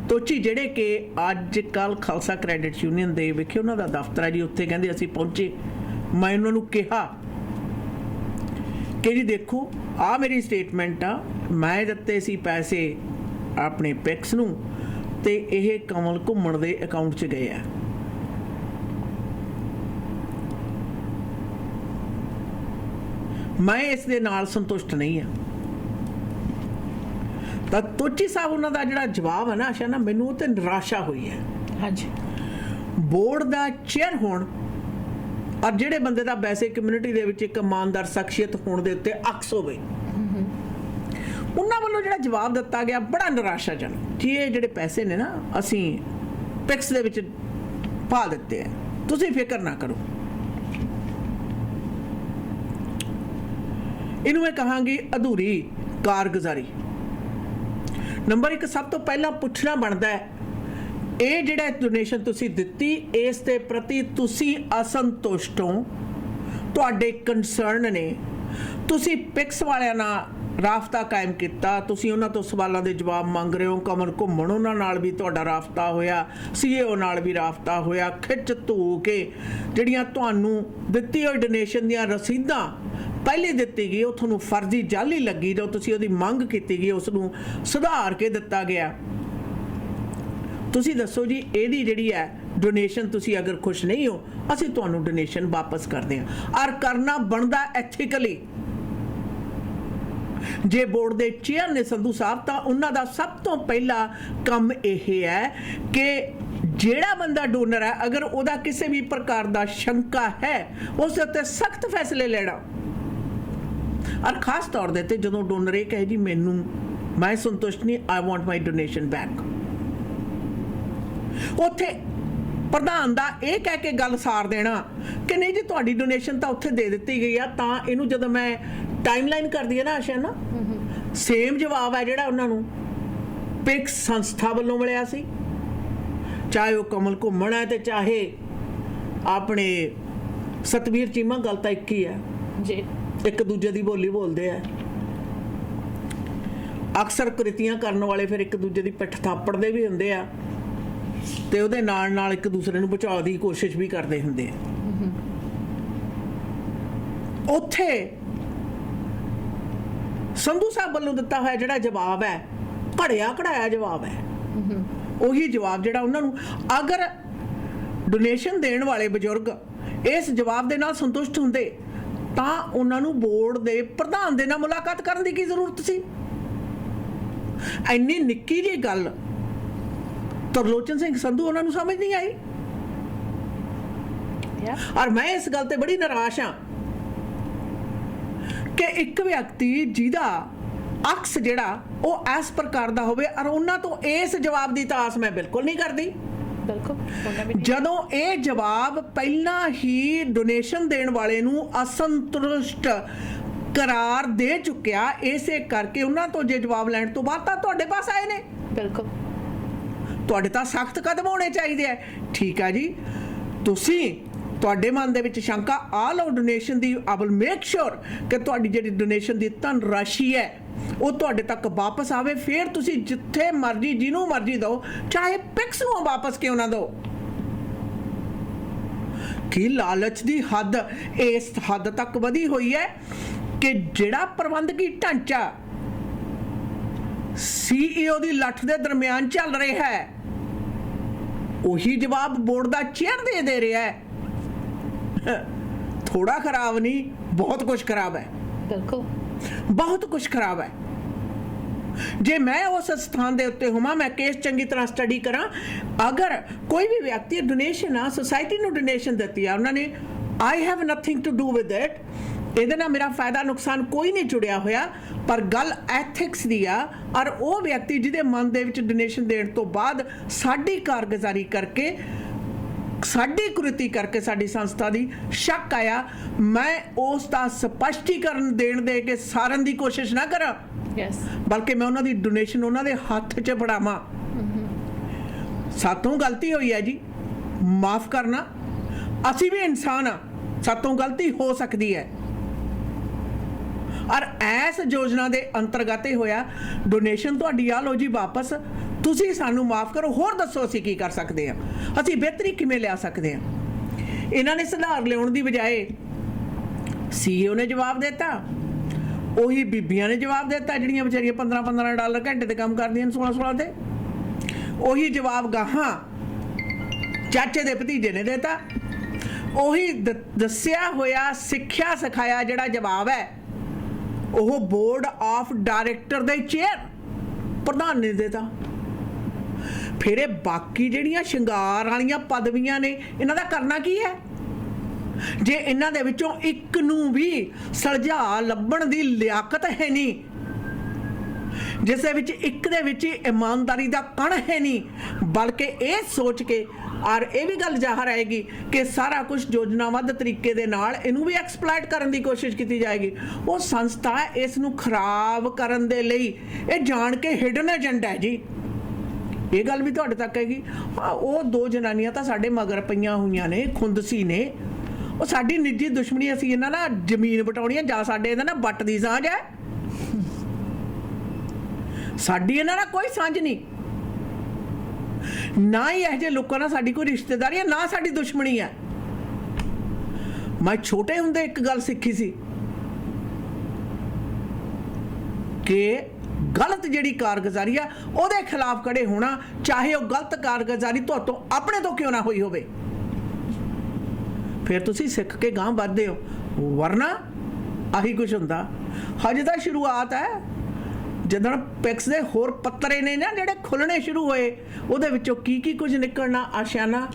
ਤੋਚੀ, ਜਿਹੜੇ ਕਿ ਅੱਜ ਕੱਲ੍ਹ ਖਾਲਸਾ ਕ੍ਰੈਡਿਟ ਯੂਨੀਅਨ ਦੇ ਵਿਖੇ ਉਹਨਾਂ ਦਾ ਦਫ਼ਤਰ ਹੈ ਜੀ, ਉੱਥੇ ਕਹਿੰਦੇ ਅਸੀਂ ਪਹੁੰਚੇ। ਮੈਂ ਉਹਨਾਂ ਨੂੰ ਕਿਹਾ ਕਿ ਜੀ ਦੇਖੋ ਆਹ ਮੇਰੀ ਸਟੇਟਮੈਂਟ ਆ, ਮੈਂ ਦਿੱਤੇ ਸੀ ਪੈਸੇ ਆਪਣੇ ਪਿਕਸ ਨੂੰ ਤੇ ਇਹ ਕਮਲ ਘੁੰਮਣ ਦੇ ਅਕਾਊਂਟ 'ਚ ਗਏ ਆ। ਮੈਂ ਇਸ ਦੇ ਨਾਲ ਸੰਤੁਸ਼ਟ ਨਹੀਂ ਹਾਂ। ਤਾਂ ਤੋਚੀ ਸਾਹਿਬ ਉਹਨਾਂ ਦਾ ਜਿਹੜਾ ਜਵਾਬ ਹੈ ਨਾ ਆਸ਼ਾ ਨਾ, ਮੈਨੂੰ ਉਹ ਤੇ ਨਿਰਾਸ਼ਾ ਹੋਈ ਹੈ। हाँ जी ਬੋਰਡ ਦਾ ਚੇਅਰ ਹੋਣ ਔਰ ਜਿਹੜੇ ਬੰਦੇ ਦਾ ਵੈਸੇ ਕਮਿਊਨਿਟੀ ਦੇ ਵਿੱਚ ਇੱਕ ਇਮਾਨਦਾਰ ਸ਼ਖਸੀਅਤ ਹੋਣ ਦੇ ਉੱਤੇ ਅਕਸ ਹੋਵੇ, ਉਹਨਾਂ ਵੱਲੋਂ ਜਿਹੜਾ ਜਵਾਬ ਦਿੱਤਾ ਗਿਆ ਬੜਾ ਨਿਰਾਸ਼ਾਜਨਕ ਕਿ ਇਹ ਜਿਹੜੇ ਪੈਸੇ ਨੇ ਨਾ ਅਸੀਂ ਪਿਕਸ ਦੇ ਵਿੱਚ ਪਾ ਦਿੱਤੇ ਆ, ਤੁਸੀਂ ਫਿਕਰ ਨਾ ਕਰੋ। ਇਹਨੂੰ ਮੈਂ ਕਹਾਂਗੀ ਅਧੂਰੀ ਕਾਰਗੁਜ਼ਾਰੀ। ਨੰਬਰ 1, ਸਭ ਤੋਂ ਪਹਿਲਾਂ ਪੁੱਛਣਾ ਬਣਦਾ ਹੈ ਇਹ ਜਿਹੜਾ ਡੋਨੇਸ਼ਨ ਤੁਸੀਂ ਦਿੱਤੀ ਇਸ ਦੇ ਪ੍ਰਤੀ ਤੁਸੀਂ ਅਸੰਤੁਸ਼ਟ ਹੋ, ਤੁਹਾਡੇ ਕੰਸਰਨ ਨੇ, ਤੁਸੀਂ ਪਿਕਸ ਵਾਲਿਆਂ ਨਾਲ ਰਾਬਤਾ ਕਾਇਮ ਕੀਤਾ, ਤੁਸੀਂ ਉਹਨਾਂ ਤੋਂ ਸਵਾਲਾਂ ਦੇ ਜਵਾਬ ਮੰਗ ਰਹੇ ਹੋ। ਕਮਲ ਘੁੰਮਣ ਉਹਨਾਂ ਨਾਲ ਵੀ ਤੁਹਾਡਾ ਰਾਬਤਾ ਹੋਇਆ, CEO ਨਾਲ ਵੀ ਰਾਬਤਾ ਹੋਇਆ, ਖਿੱਚ ਧੂ ਕੇ ਜਿਹੜੀਆਂ ਤੁਹਾਨੂੰ ਦਿੱਤੀ ਹੋਈ ਡੋਨੇਸ਼ਨ ਦੀਆਂ ਰਸੀਦਾਂ ਪਹਿਲੇ ਦਿੱਤੀ ਗਈ ਉਹ ਤੁਹਾਨੂੰ ਫਰਜ਼ੀ ਜਾਲੀ ਲੱਗੀ, ਜੋ ਤੁਸੀਂ ਉਹਦੀ ਮੰਗ ਕੀਤੀ ਗਈ ਉਸ ਨੂੰ ਸੁਧਾਰ ਕੇ ਦਿੱਤਾ ਗਿਆ। ਤੁਸੀਂ ਦੱਸੋ ਜੀ ਇਹਦੀ ਜਿਹੜੀ ਹੈ ਡੋਨੇਸ਼ਨ, ਤੁਸੀਂ ਅਗਰ ਖੁਸ਼ ਨਹੀਂ ਹੋ ਅਸੀਂ ਤੁਹਾਨੂੰ ਡੋਨੇਸ਼ਨ ਵਾਪਸ ਕਰਦੇ ਹਾਂ। ਔਰ ਕਰਨਾ ਬਣਦਾ ਐਥੀਕਲੀ। ਜੇ ਬੋਰਡ ਦੇ ਚੇਅਰ ਨੇ ਸੰਧੂ ਸਾਹਿਬ ਤਾਂ ਉਹਨਾਂ ਦਾ ਸਭ ਤੋਂ ਪਹਿਲਾ ਕੰਮ ਇਹ ਹੈ ਕਿ ਜਿਹੜਾ ਬੰਦਾ ਡੋਨਰ ਹੈ ਅਗਰ ਉਹਦਾ ਕਿਸੇ ਵੀ ਪ੍ਰਕਾਰ ਦਾ ਸ਼ੰਕਾ ਹੈ ਉਸ ਉੱਤੇ ਸਖਤ ਫੈਸਲੇ ਲੈਣਾ। ਔਰ ਖਾਸ ਤੌਰ ਦੇ ਤੇ ਜਦੋਂ ਡੋਨਰ ਇਹ ਕਹੇ ਜੀ ਮੈਂ ਸੰਤੁਸ਼ਟ ਨਹੀਂ, ਆਈ ਵਾਂਟ ਮਾਈ ਡੋਨੇਸ਼ਨ ਬੈਕ, ਉੱਥੇ ਪ੍ਰਧਾਨ ਦਾ ਇਹ ਕਹਿ ਕੇ ਗੱਲ ਸਾਰ ਦੇਣਾ ਕਿ ਨਹੀਂ ਜੀ ਤੁਹਾਡੀ ਡੋਨੇਸ਼ਨ ਤਾਂ ਉੱਥੇ ਦੇ ਦਿੱਤੀ ਗਈ ਆ। ਤਾਂ ਇਹਨੂੰ ਜਦੋਂ ਮੈਂ ਟਾਈਮਲਾਈਨ ਕਰਦੀ ਹੈ ਨਾ ਆਸ਼ਾ ਨਾ, ਸੇਮ ਜਵਾਬ ਹੈ ਜਿਹੜਾ ਉਹਨਾਂ ਨੂੰ ਪਿਕਸ ਸੰਸਥਾ ਵੱਲੋਂ ਮਿਲਿਆ ਸੀ, ਚਾਹੇ ਉਹ ਕਮਲ ਘੁੰਮਣ ਹੈ ਤੇ ਚਾਹੇ ਆਪਣੇ ਸਤਵੀਰ ਚੀਮਾ, ਗੱਲ ਤਾਂ ਇੱਕ ਹੀ ਹੈ जी ਇੱਕ ਦੂਜੇ ਦੀ ਬੋਲੀ ਬੋਲਦੇ ਆ। ਅਕਸਰ ਕ੍ਰਿਤੀਆਂ ਕਰਨ ਵਾਲੇ ਫਿਰ ਇੱਕ ਦੂਜੇ ਦੀ ਪਿੱਠ ਥਾਪੜਦੇ ਵੀ ਹੁੰਦੇ ਆ ਤੇ ਉਹਦੇ ਨਾਲ ਨਾਲ ਇੱਕ ਦੂਸਰੇ ਨੂੰ ਬਚਾਉਣ ਦੀ ਕੋਸ਼ਿਸ਼ ਵੀ ਕਰਦੇ ਹੁੰਦੇ ਆ। ਉੱਥੇ ਸੰਧੂ ਸਾਹਿਬ ਵੱਲੋਂ ਦਿੱਤਾ ਹੋਇਆ ਜਿਹੜਾ ਜਵਾਬ ਹੈ ਘੜਿਆ ਘੜਾਇਆ ਜਵਾਬ ਹੈ। ਉਹੀ ਜਵਾਬ ਜਿਹੜਾ ਉਹਨਾਂ ਨੂੰ, ਅਗਰ ਡੋਨੇਸ਼ਨ ਦੇਣ ਵਾਲੇ ਬਜ਼ੁਰਗ ਇਸ ਜਵਾਬ ਦੇ ਨਾਲ ਸੰਤੁਸ਼ਟ ਹੁੰਦੇ ਤਾਂ ਉਹਨਾਂ ਨੂੰ ਬੋਰਡ ਦੇ ਪ੍ਰਧਾਨ ਦੇ ਨਾਲ ਮੁਲਾਕਾਤ ਕਰਨ ਦੀ ਕੀ ਜ਼ਰੂਰਤ ਸੀ। ਇੰਨੀ ਨਿੱਕੀ ਜਿਹੀ ਗੱਲ ਤਰਲੋਚਨ ਸਿੰਘ ਸੰਧੂ ਉਹਨਾਂ ਨੂੰ ਸਮਝ ਨਹੀਂ ਆਈ। ਔਰ ਮੈਂ ਇਸ ਗੱਲ ਤੇ ਬੜੀ ਨਿਰਾਸ਼ ਹਾਂ ਕਿ ਇੱਕ ਵਿਅਕਤੀ ਜਿਹਦਾ ਅਕਸ ਜਿਹੜਾ ਉਹ ਇਸ ਪ੍ਰਕਾਰ ਦਾ ਹੋਵੇ ਔਰ ਉਹਨਾਂ ਤੋਂ ਇਸ ਜਵਾਬ ਦੀ ਤਾਂ ਆਸ ਮੈਂ ਬਿਲਕੁਲ ਨਹੀਂ ਕਰਦੀ। ਜਦੋਂ ਇਹ ਜਵਾਬ ਪਹਿਲਾਂ ਹੀ ਡੋਨੇਸ਼ਨ ਦੇਣ ਵਾਲੇ ਨੂੰ ਅਸੰਤੁਸ਼ਟ ਕਰਾਰ ਦੇ ਚੁੱਕਿਆ, ਇਸੇ ਕਰਕੇ ਉਹਨਾਂ ਤੋਂ ਜੇ ਜਵਾਬ ਲੈਣ ਤੋਂ ਬਾਅਦ ਤਾਂ ਤੁਹਾਡੇ ਪਾਸ ਆਏ ਨੇ। ਬਿਲਕੁਲ ਤੁਹਾਡੇ ਤਾਂ ਸਖਤ ਕਦਮ ਹੋਣੇ ਚਾਹੀਦੇ ਆ। ਠੀਕ ਆ ਜੀ, ਤੁਸੀਂ ਤੁਹਾਡੇ ਮਨ ਦੇ ਵਿੱਚ ਸ਼ੰਕਾ ਆ ਲਓ donation the, I will make sure ਕਿ ਤੁਹਾਡੀ ਜਿਹੜੀ ਡੋਨੇਸ਼ਨ ਦੀ ਧਨ ਰਾਸ਼ੀ ਹੈ ਉਹ ਤੁਹਾਡੇ ਤੱਕ ਵਾਪਸ ਆਵੇ। ਫਿਰ ਤੁਸੀਂ ਜਿੱਥੇ ਮਰਜ਼ੀ ਜਿਹਨੂੰ ਮਰਜ਼ੀ ਦਿਓ, ਚਾਹੇ ਪਿਕਸ ਨੂੰ ਵਾਪਸ ਕਿਉਂ ਨਾ ਦਿਓ। ਕਿ ਲਾਲਚ ਦੀ ਹੱਦ ਇਸ ਹੱਦ ਤੱਕ ਵਧੀ ਹੋਈ ਹੈ ਕਿ ਜਿਹੜਾ ਪ੍ਰਬੰਧਕੀ ਢਾਂਚਾ CEO ਦੀ ਲੱਠ ਦੇ ਦਰਮਿਆਨ ਚੱਲ ਰਿਹਾ ਹੈ, ਉਹੀ ਜਵਾਬ ਬੋਰਡ ਦਾ ਚੇਅਰ ਦੇ ਰਿਹਾ ਹੈ। ਥੋੜਾ ਖਰਾਬ ਨਹੀਂ, ਬਹੁਤ ਕੁਝ ਖਰਾਬ ਹੈ। ਬਿਲਕੁਲ ਬਹੁਤ ਕੁਝ ਖਰਾਬ ਹੈ। ਜੇ ਮੈਂ ਉਸ ਸਥਾਨ ਦੇ ਉੱਤੇ ਹੋਵਾਂ, ਮੈਂ ਕੇਸ ਚੰਗੀ ਤਰ੍ਹਾਂ ਸਟੱਡੀ ਕਰਾਂ। ਅਗਰ ਕੋਈ ਵੀ ਵਿਅਕਤੀ ਡੋਨੇਸ਼ਨ ਆ ਸੋਸਾਇਟੀ ਨੂੰ ਡੋਨੇਸ਼ਨ ਦਿੱਤੀ ਆ, ਉਹਨਾਂ ਨੇ I have nothing to do with it, ਇਹਦੇ ਨਾਲ ਮੇਰਾ ਫਾਇਦਾ ਨੁਕਸਾਨ ਕੋਈ ਨਹੀਂ ਜੁੜਿਆ ਹੋਇਆ, ਪਰ ਗੱਲ ਐਥਿਕਸ ਦੀ ਆ। ਔਰ ਉਹ ਵਿਅਕਤੀ ਜਿਹਦੇ ਮਨ ਦੇ ਵਿੱਚ ਡੋਨੇਸ਼ਨ ਦੇਣ ਤੋਂ ਬਾਅਦ ਸਾਡੀ ਕਾਰਗੁਜ਼ਾਰੀ ਕਰਕੇ, ਸਾਡੀ ਕੁਰੀਤੀ ਕਰਕੇ ਸਾਡੀ ਸੰਸਥਾ ਦੀ ਸ਼ੱਕ ਆਇਆ, ਮੈਂ ਉਸ ਦਾ ਸਪਸ਼ਟੀਕਰਨ ਦੇਣ ਦੇ ਕੇ ਸਾਰਨ ਦੀ ਕੋਸ਼ਿਸ਼ ਨਾ ਕਰਾਂ, ਬਲਕਿ ਮੈਂ ਉਹਨਾਂ ਦੀ ਡੋਨੇਸ਼ਨ ਉਹਨਾਂ ਦੇ ਹੱਥ 'ਚ ਫੜਾਵਾਂ। ਸਾਤੋਂ ਗਲਤੀ ਹੋਈ ਹੈ ਜੀ, ਮਾਫ ਕਰਨਾ। ਅਸੀਂ ਵੀ ਇਨਸਾਨ ਆ, ਸਾਤੋਂ ਗਲਤੀ ਹੋ ਸਕਦੀ ਹੈ। ਔਰ ਇਸ ਯੋਜਨਾ ਦੇ ਅੰਤਰਗਤ ਇਹ ਹੋਇਆ, ਡੋਨੇਸ਼ਨ ਤੁਹਾਡੀ ਆ ਲਓ ਜੀ ਵਾਪਸ, ਤੁਸੀਂ ਸਾਨੂੰ ਮਾਫ ਕਰੋ, ਹੋਰ ਦੱਸੋ ਅਸੀਂ ਕੀ ਕਰ ਸਕਦੇ ਹਾਂ, ਅਸੀਂ ਬਿਹਤਰੀ ਕਿਵੇਂ ਲਿਆ ਸਕਦੇ ਹਾਂ। ਇਹਨਾਂ ਨੇ ਸੁਧਾਰ ਲਿਆਉਣ ਦੀ ਬਜਾਏ CEO ਨੇ ਜਵਾਬ ਦਿੱਤਾ, ਉਹੀ ਬੀਬੀਆਂ ਨੇ ਜਵਾਬ ਦਿੱਤਾ ਜਿਹੜੀਆਂ ਵਿਚਾਰੀਆਂ $15 ਘੰਟੇ ਤੇ ਕੰਮ ਕਰਦੀਆਂ ਨੇ 16 ਤੇ। ਉਹੀ ਜਵਾਬ ਗਾਹਾਂ ਚਾਚੇ ਦੇ ਭਤੀਜੇ ਨੇ ਦਿੱਤਾ। ਉਹੀ ਦੱਸਿਆ ਹੋਇਆ ਸਿੱਖਿਆ ਸਿਖਾਇਆ ਜਿਹੜਾ ਜਵਾਬ ਹੈ ਉਹ ਬੋਰਡ ਆਫ ਡਾਇਰੈਕਟਰ ਦੇ ਚੇਅਰ ਪ੍ਰਧਾਨ ਨੇ ਦਿੱਤਾ। ਫਿਰ ਇਹ ਬਾਕੀ ਜਿਹੜੀਆਂ ਸ਼ਿੰਗਾਰ ਵਾਲੀਆਂ ਪਦਵੀਆਂ ਨੇ, ਇਹਨਾਂ ਦਾ ਕਰਨਾ ਕੀ ਹੈ? ਜੇ ਇਹਨਾਂ ਦੇ ਵਿੱਚੋਂ ਇੱਕ ਨੂੰ ਵੀ ਸੁਲਝਾ ਲੱਭਣ ਦੀ ਲਿਆਕਤ ਹੈ ਨਹੀਂ, ਜਿਸ ਦੇ ਵਿੱਚ ਇੱਕ ਦੇ ਵਿੱਚ ਇਮਾਨਦਾਰੀ ਦਾ ਕਣ ਹੈ ਨਹੀਂ, ਬਲਕਿ ਇਹ ਸੋਚ ਕੇ ਔਰ ਇਹ ਵੀ ਗੱਲ ਜ਼ਾਹਰ ਆਏਗੀ ਕਿ ਸਾਰਾ ਕੁਝ ਯੋਜਨਾਬੱਧ ਤਰੀਕੇ ਦੇ ਨਾਲ ਇਹਨੂੰ ਵੀ ਐਕਸਪਲੋਇਟ ਕਰਨ ਦੀ ਕੋਸ਼ਿਸ਼ ਕੀਤੀ ਜਾਏਗੀ, ਉਹ ਸੰਸਥਾ ਇਸ ਨੂੰ ਖਰਾਬ ਕਰਨ ਦੇ ਲਈ ਇਹ ਜਾਣ ਕੇ ਹਿਡਨ ਏਜੰਡਾ ਹੈ ਜੀ। ਇਹ ਗੱਲ ਵੀ ਤੁਹਾਡੇ ਤੱਕ ਹੈਗੀ। ਉਹ ਦੋ ਜਨਾਨੀਆਂ ਤਾਂ ਸਾਡੇ ਮਗਰ ਪਈਆਂ ਹੋਈਆਂ ਨੇ, ਖੁੰਦਸੀ ਨੇ, ਉਹ ਸਾਡੀ ਨਿੱਜੀ ਦੁਸ਼ਮਣੀ, ਅਸੀਂ ਇਹਨਾਂ ਨਾਲ ਜ਼ਮੀਨ ਵਟਾਉਣੀ ਹੈ ਜਾਂ ਸਾਡੇ ਇਹਨਾਂ ਨਾਲ ਵੱਟ ਦੀ ਸਾਂਝ ਹੈ। ਸਾਡੀ ਇਹਨਾਂ ਨਾਲ ਕੋਈ ਸਾਂਝ ਨਹੀਂ, ਨਾ ਹੀ ਇਹੋ ਜਿਹੇ ਲੋਕਾਂ ਨਾਲ ਸਾਡੀ ਕੋਈ ਰਿਸ਼ਤੇਦਾਰੀ ਹੈ, ਨਾ ਸਾਡੀ ਦੁਸ਼ਮਣੀ ਹੈ। ਮੈਂ ਛੋਟੇ ਹੁੰਦੇ ਇੱਕ ਗੱਲ ਸਿੱਖੀ ਸੀ ਕਿ ਗਲਤ ਜਿਹੜੀ ਕਾਰਗੁਜ਼ਾਰੀ ਆ ਉਹਦੇ ਖਿਲਾਫ ਖੜੇ ਹੋਣਾ, ਚਾਹੇ ਉਹ ਗਲਤ ਕਾਰਗੁਜ਼ਾਰੀ ਤੁਹਾਤੋਂ ਆਪਣੇ ਤੋਂ ਕਿਉਂ ਨਾ ਹੋਈ ਹੋਵੇ। ਫਿਰ ਤੁਸੀਂ ਸਿੱਖ ਕੇ ਗਾਂਹ ਵੱਧਦੇ ਹੋ, ਵਰਨਾ ਆਹੀ ਕੁਝ ਹੁੰਦਾ। ਹਜੇ ਤਾਂ ਸ਼ੁਰੂਆਤ ਹੈ। ਜਦੋਂ ਪਿਕਸ ਦੇ ਹੋਰ ਪੱਤਰੇ ਨੇ ਨਾ ਜਿਹੜੇ ਖੁੱਲਣੇ ਸ਼ੁਰੂ ਹੋਏ, ਉਹਦੇ ਵਿੱਚੋਂ ਕੀ ਕੁਝ ਨਿਕਲਣਾ ਆਸ਼ਾਨਾ,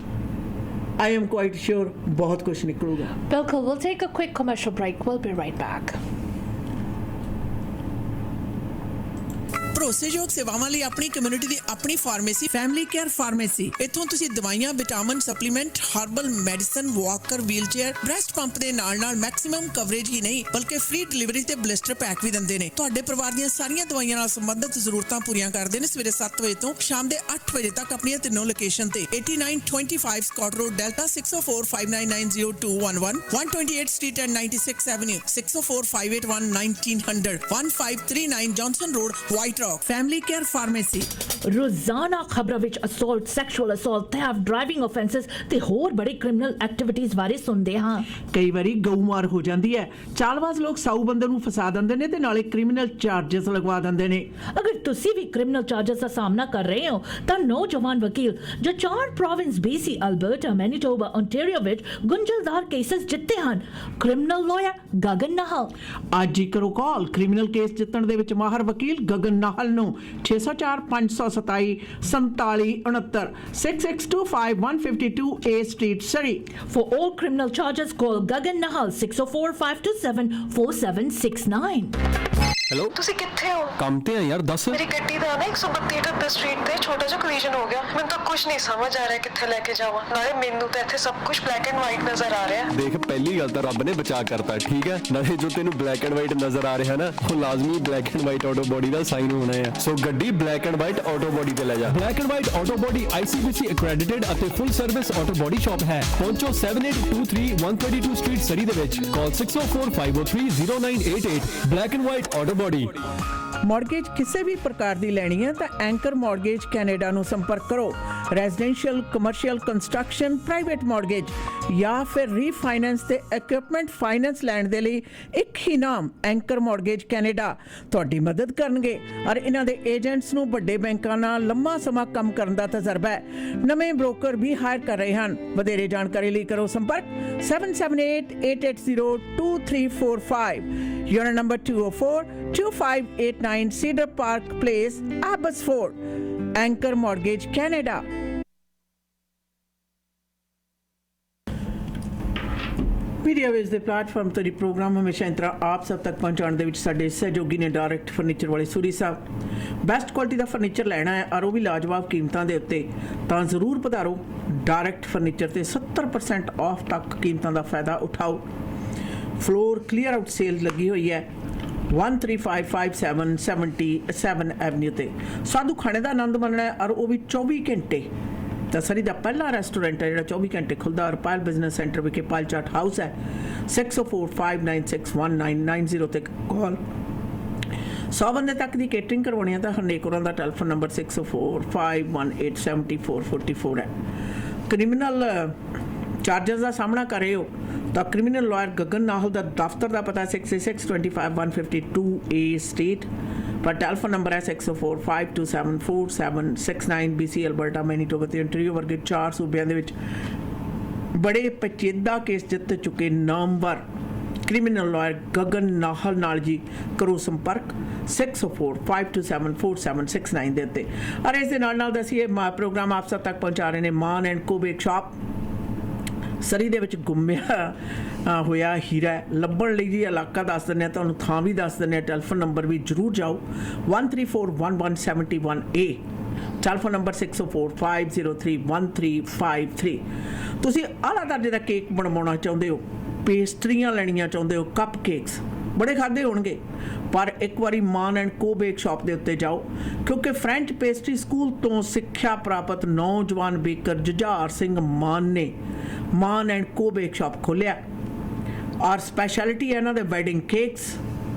ਆਈ ਐਮ ਕੁਆਇਟ ਸ਼ੋਰ ਬਹੁਤ ਕੁਝ ਨਿਕਲੂਗਾ। ਬਿਲਕੁਲ, we'll take a quick commercial break. We'll be right back. ਭਰੋਸੇਯੋਗ ਸੇਵਾਵਾਂ ਲਈ ਆਪਣੀ ਕਮਿਊਨਿਟੀ ਦੀ ਆਪਣੀ ਫਾਰਮੇਸੀ, ਫੈਮਿਲੀ ਕੇਅਰ ਫਾਰਮੇਸੀ। ਇੱਥੋਂ ਤੁਸੀਂ ਦਵਾਈਆਂ, vitamin, supplement, herbal medicine, Walker, wheelchair, breast pump ਦੇ ਨਾਲ ਮੈਕਸਿਮਮ ਕਵਰੇਜ ਹੀ ਨਹੀਂ ਬਲਕਿ ਫ੍ਰੀ ਡਿਲੀਵਰੀ ਤੇ ਬਲਿਸਟਰ ਪੈਕ ਵੀ ਦਿੰਦੇ ਨੇ। ਤੁਹਾਡੇ ਪਰਿਵਾਰ ਦੀਆਂ ਸਾਰੀਆਂ ਦਵਾਈਆਂ ਨਾਲ ਸੰਬੰਧਿਤ ਜ਼ਰੂਰਤਾਂ ਪੂਰੀਆਂ ਕਰਦੇ ਨੇ। ਸਵੇਰੇ 7 ਵਜੇ ਤੋਂ ਸ਼ਾਮ ਦੇ 8 ਵਜੇ ਤੱਕ ਆਪਣੀਆਂ ਤਿੰਨੋਂ ਲੋਕੇਸ਼ਨ ਤੇ 8925 Scott Road, Delta 6045990211, 128 Street and 96 Avenue, 6045811900, 1539 Johnson Road, White Rock. Family Care Pharmacy. ਰੋਜ਼ਾਨਾ ਖਬਰਾਂ ਵਿੱਚ assault, sexual assault, theft, driving offences ਤੇ ਹੋਰ ਬੜੇ ਕ੍ਰਿਮੀਨਲ ਐਕਟੀਵਿਟੀਜ਼ ਬਾਰੇ ਸੁਣਦੇ ਹਾਂ। ਕਈ ਵਾਰੀ ਗਊਮਾਰ ਹੋ ਜਾਂਦੀ ਹੈ। ਚਾਲਬਾਜ਼ ਲੋਕ ਸਾਊ ਬੰਦੇ ਨੂੰ ਫਸਾ ਦਿੰਦੇ ਨੇ ਤੇ ਨਾਲੇ ਕ੍ਰਿਮੀਨਲ ਚਾਰजेस ਲਗਵਾ ਦਿੰਦੇ ਨੇ। ਅਗਰ ਤੁਸੀਂ ਵੀ ਕ੍ਰਿਮੀਨਲ ਚਾਰजेस ਦਾ ਸਾਹਮਣਾ ਕਰ ਰਹੇ ਹੋ ਤਾਂ ਨੌਜਵਾਨ ਵਕੀਲ ਜੋ 4 province BC, Alberta, Manitoba, Ontario ਵਿੱਚ ਗੁੰਝਲਦਾਰ ਕੇਸਸ ਜਿੱਤੇ ਹਨ, ਕ੍ਰਿਮੀਨਲ ਲਾਇਰ ਗਗਨ ਨਾਹਲ। ਅੱਜ ਹੀ ਕਰੋ ਕਾਲ। ਕ੍ਰਿਮੀਨਲ ਕੇਸ ਜਿੱਤਣ ਦੇ ਵਿੱਚ ਮਾਹਰ ਵਕੀਲ ਗਗਨ ਨਾਹਲ ਨਾਹਲ ਨੂੰ 604 527 4769 6625 152A Street, Surrey. For all criminal charges, call Gagan Nahal 604-527-4769. Hello ਤੁਸੀਂ ਕਿੱਥੇ ਹੋ? ਕੰਮ ਤੇ ਆ ਯਾਰ, ਦੱਸ। ਮੇਰੀ ਗੱਡੀ ਦਾ ਨਾ 132 ਸਟਰੀਟ ਤੇ ਛੋਟਾ ਜਿਹਾ ਕੋਲੀਜਨ ਹੋ ਗਿਆ। ਮੈਨੂੰ ਤਾਂ ਕੁਝ ਨਹੀਂ ਸਮਝ ਆ ਰਿਹਾ ਕਿੱਥੇ ਲੈ ਕੇ ਜਾਵਾਂ। ਨਾਲੇ ਮੈਨੂੰ ਤਾਂ ਇੱਥੇ ਸਭ ਕੁਝ ਬਲੈਕ ਐਂਡ ਵਾਈਟ ਨਜ਼ਰ ਆ ਰਿਹਾ। ਦੇਖ, ਪਹਿਲੀ ਗੱਲ ਤਾਂ ਰੱਬ ਨੇ ਬਚਾ ਕਰਤਾ, ਠੀਕ ਹੈ। ਨਾਲੇ ਜੋ ਤੈਨੂੰ ਬਲੈਕ ਐਂਡ ਵਾਈਟ ਨਜ਼ਰ ਆ ਰਿਹਾ ਨਾ, ਉਹ ਲਾਜ਼ਮੀ black and white auto body the sign ਹੋਣਾ ਹੈ। ਸੋ ਗੱਡੀ black and white auto body ਤੇ ਲੈ ਜਾ। Black and white auto body ICBC accredited ਅਤੇ ਫੁੱਲ ਸਰਵਿਸ ਆਟੋ ਬੋਡੀ ਸ਼ਾਪ ਹੈ। ਪਹੁੰਚੋ 7823 132 ਸਟਰੀਟ ਸਰੀ ਦੇ ਵਿੱਚ। ਕਾਲ 6045030988। Black and white auto body. Mortgage ਕਿਸੇ ਵੀ ਪ੍ਰਕਾਰ ਦੀ ਲੈਣੀ ਹੈ ਤਾਂ ਐਂਕਰ ਮੌਰਗੇਜ ਕੈਨੇਡਾ ਨੂੰ ਸੰਪਰਕ ਕਰੋ। Residential, commercial, construction, private mortgage ਜਾਂ ਫਿਰ ਰੀਫਾਈਨੈਂਸ ਤੇ ਇਕਵਿਪਮੈਂਟ ਫਾਈਨੈਂਸ ਲੈਣ ਦੇ ਲਈ ਇੱਕ ਹੀ ਨਾਮ ਐਂਕਰ ਮੌਰਗੇਜ ਕੈਨੇਡਾ ਤੁਹਾਡੀ ਮਦਦ ਕਰਨਗੇ। ਔਰ ਇਹਨਾਂ ਦੇ ਏਜੰਟਸ ਨੂੰ ਵੱਡੇ ਬੈਂਕਾਂ ਨਾਲ ਲੰਮਾ ਸਮਾਂ ਕੰਮ ਕਰਨ ਦਾ ਤਜਰਬਾ ਹੈ। ਨਵੇਂ ਬ੍ਰੋਕਰ ਵੀ ਹਾਇਰ ਕਰ ਰਹੇ ਹਨ। ਵਧੇਰੇ ਜਾਣਕਾਰੀ ਲਈ ਕਰੋ ਸੰਪਰਕ 7788802345 unit number 204-2589 Cedar Park Place, Abbotsford. Anchor Mortgage Canada. Media Waves ਦੇ ਪਲੇਟਫਾਰਮ ਤੋਂ ਪ੍ਰੋਗਰਾਮ ਹਮੇਸ਼ਾ ਇੰਤਰਾ ਆਪ ਸਭ ਤੱਕ ਪਹੁੰਚਾਉਣ ਦੇ ਵਿੱਚ ਸਾਡੇ ਸਹਿਯੋਗੀ ਨੇ ਡਾਇਰੈਕਟ ਫਰਨੀਚਰ ਵਾਲੇ ਸੂਰੀ ਸਾਹਿਬ। ਬੈਸਟ ਕੁਆਲਿਟੀ ਦਾ ਫਰਨੀਚਰ ਲੈਣਾ ਹੈ ਔਰ ਉਹ ਵੀ ਲਾਜਵਾਬ ਕੀਮਤਾਂ ਦੇ ਉੱਤੇ ਤਾਂ ਜ਼ਰੂਰ ਪਧਾਰੋ। ਡਾਇਰੈਕਟ ਫਰਨੀਚਰ ਤੇ 70% ਆਫ ਤੱਕ ਕੀਮਤਾਂ ਦਾ ਫਾਇਦਾ ਉਠਾਓ। ਫਲੋਰ ਕਲੀਅਰ ਆਊਟ ਸੇਲ ਲੱਗੀ ਹੋਈ ਹੈ 13557 77 ਐਵਨਿਊ ਤੇ। ਸਾਧੂ ਖਾਣੇ ਦਾ ਆਨੰਦ ਮਾਣਨਾ ਹੈ ਔਰ ਉਹ ਵੀ 24 ਘੰਟੇ। ਤਾਂ ਸਰੀ ਦਾ ਪਹਿਲਾ ਰੈਸਟੋਰੈਂਟ ਹੈ ਜਿਹੜਾ 24 ਘੰਟੇ ਖੁੱਲ੍ਹਦਾ ਔਰ ਪਾਇਲ ਬਿਜ਼ਨਸ ਸੈਂਟਰ ਵਿਖੇ ਪਾਇਲ ਚਾਟ ਹਾਊਸ ਹੈ। 6045961990 ਤੇ ਕਾਲ। 100 ਬੰਦੇ ਤੱਕ ਦੀ ਕੇਟਰਿੰਗ ਕਰਵਾਉਣੀ ਹੈ ਤਾਂ ਹਰਨੇਕ ਹੋਰਾਂ ਦਾ ਟੈਲੀਫੋਨ ਨੰਬਰ 6045187444 ਹੈ। ਕ੍ਰਿਮੀਨਲ ਚਾਰਜਸ ਦਾ ਸਾਹਮਣਾ ਕਰ ਰਹੇ ਹੋ ਤਾਂ ਕ੍ਰਿਮੀਨਲ ਲਾਇਰ ਗਗਨ ਨਾਹਲ ਦਾ ਦਫ਼ਤਰ ਦਾ ਪਤਾ 66255152A ਸਟਰੀਟ ਪਰ ਟੈਲੀਫੋਨ ਨੰਬਰ ਹੈ 6045274769 BC ਅਲਬਰਟਾ ਮੈਨੀਟੋਬਾ ਤੇ ontario ਵਰਗੇ 4 ਸੂਬਿਆਂ ਦੇ ਵਿੱਚ ਬੜੇ ਪੇਚੀਦਾ ਕੇਸ ਜਿੱਤ ਚੁੱਕੇ ਨਾਮਵਰ ਕ੍ਰਿਮੀਨਲ ਲਾਇਰ ਗਗਨ ਨਾਹਲ ਨਾਲ ਜੀ ਕਰੋ ਸੰਪਰਕ 6045274769 ਦੇ ਉੱਤੇ। ਔਰ ਇਸ ਦੇ ਨਾਲ ਅਸੀਂ ਇਹ ਪ੍ਰੋਗਰਾਮ ਆਪ ਸਭ ਤੱਕ ਪਹੁੰਚਾ ਰਹੇ ਨੇ ਮਾਨ ਐਂਡ ਕੋ ਬੇਕ ਸ਼ਾਪ ਸਰੀ ਦੇ ਵਿੱਚ ਗੁੰਮਿਆ ਹੋਇਆ ਹੀਰਾ ਲੱਭਣ ਲਈ ਜੀ ਇਲਾਕਾ ਦੱਸ ਦਿੰਦੇ ਹਾਂ, ਤੁਹਾਨੂੰ ਥਾਂ ਵੀ ਦੱਸ ਦਿੰਦੇ ਹਾਂ, ਟੈਲੀਫੋਨ ਨੰਬਰ ਵੀ ਜ਼ਰੂਰ ਜਾਓ 1341171A ਟੈਲੀਫੋਨ ਨੰਬਰ 6045031353। ਤੁਸੀਂ ਆਲਾ ਦਰਜੇ ਦਾ ਕੇਕ ਬਣਵਾਉਣਾ ਚਾਹੁੰਦੇ ਹੋ, ਪੇਸਟਰੀਆਂ ਲੈਣੀਆਂ ਚਾਹੁੰਦੇ ਹੋ, ਕੱਪ ਕੇਕਸ ਬੜੇ ਖਾਦੇ ਹੋਣਗੇ ਪਰ ਇੱਕ ਵਾਰੀ ਮਾਨ ਐਂਡ ਕੋ ਬੇਕ ਸ਼ਾਪ ਦੇ ਉੱਤੇ ਜਾਓ ਕਿਉਂਕਿ ਫ੍ਰੈਂਚ ਪੇਸਟਰੀ ਸਕੂਲ ਤੋਂ ਸਿੱਖਿਆ ਪ੍ਰਾਪਤ ਨੌਜਵਾਨ ਬੇਕਰ ਜੁਝਾਰ ਸਿੰਘ ਮਾਨ ਨੇ ਮਾਨ ਐਂਡ ਕੋ ਬੇਕ ਸ਼ਾਪ ਖੋਲ੍ਹਿਆ ਔਰ ਸਪੈਸ਼ਲਿਟੀ ਹੈ ਇਹਨਾਂ ਦੇ wedding cakes,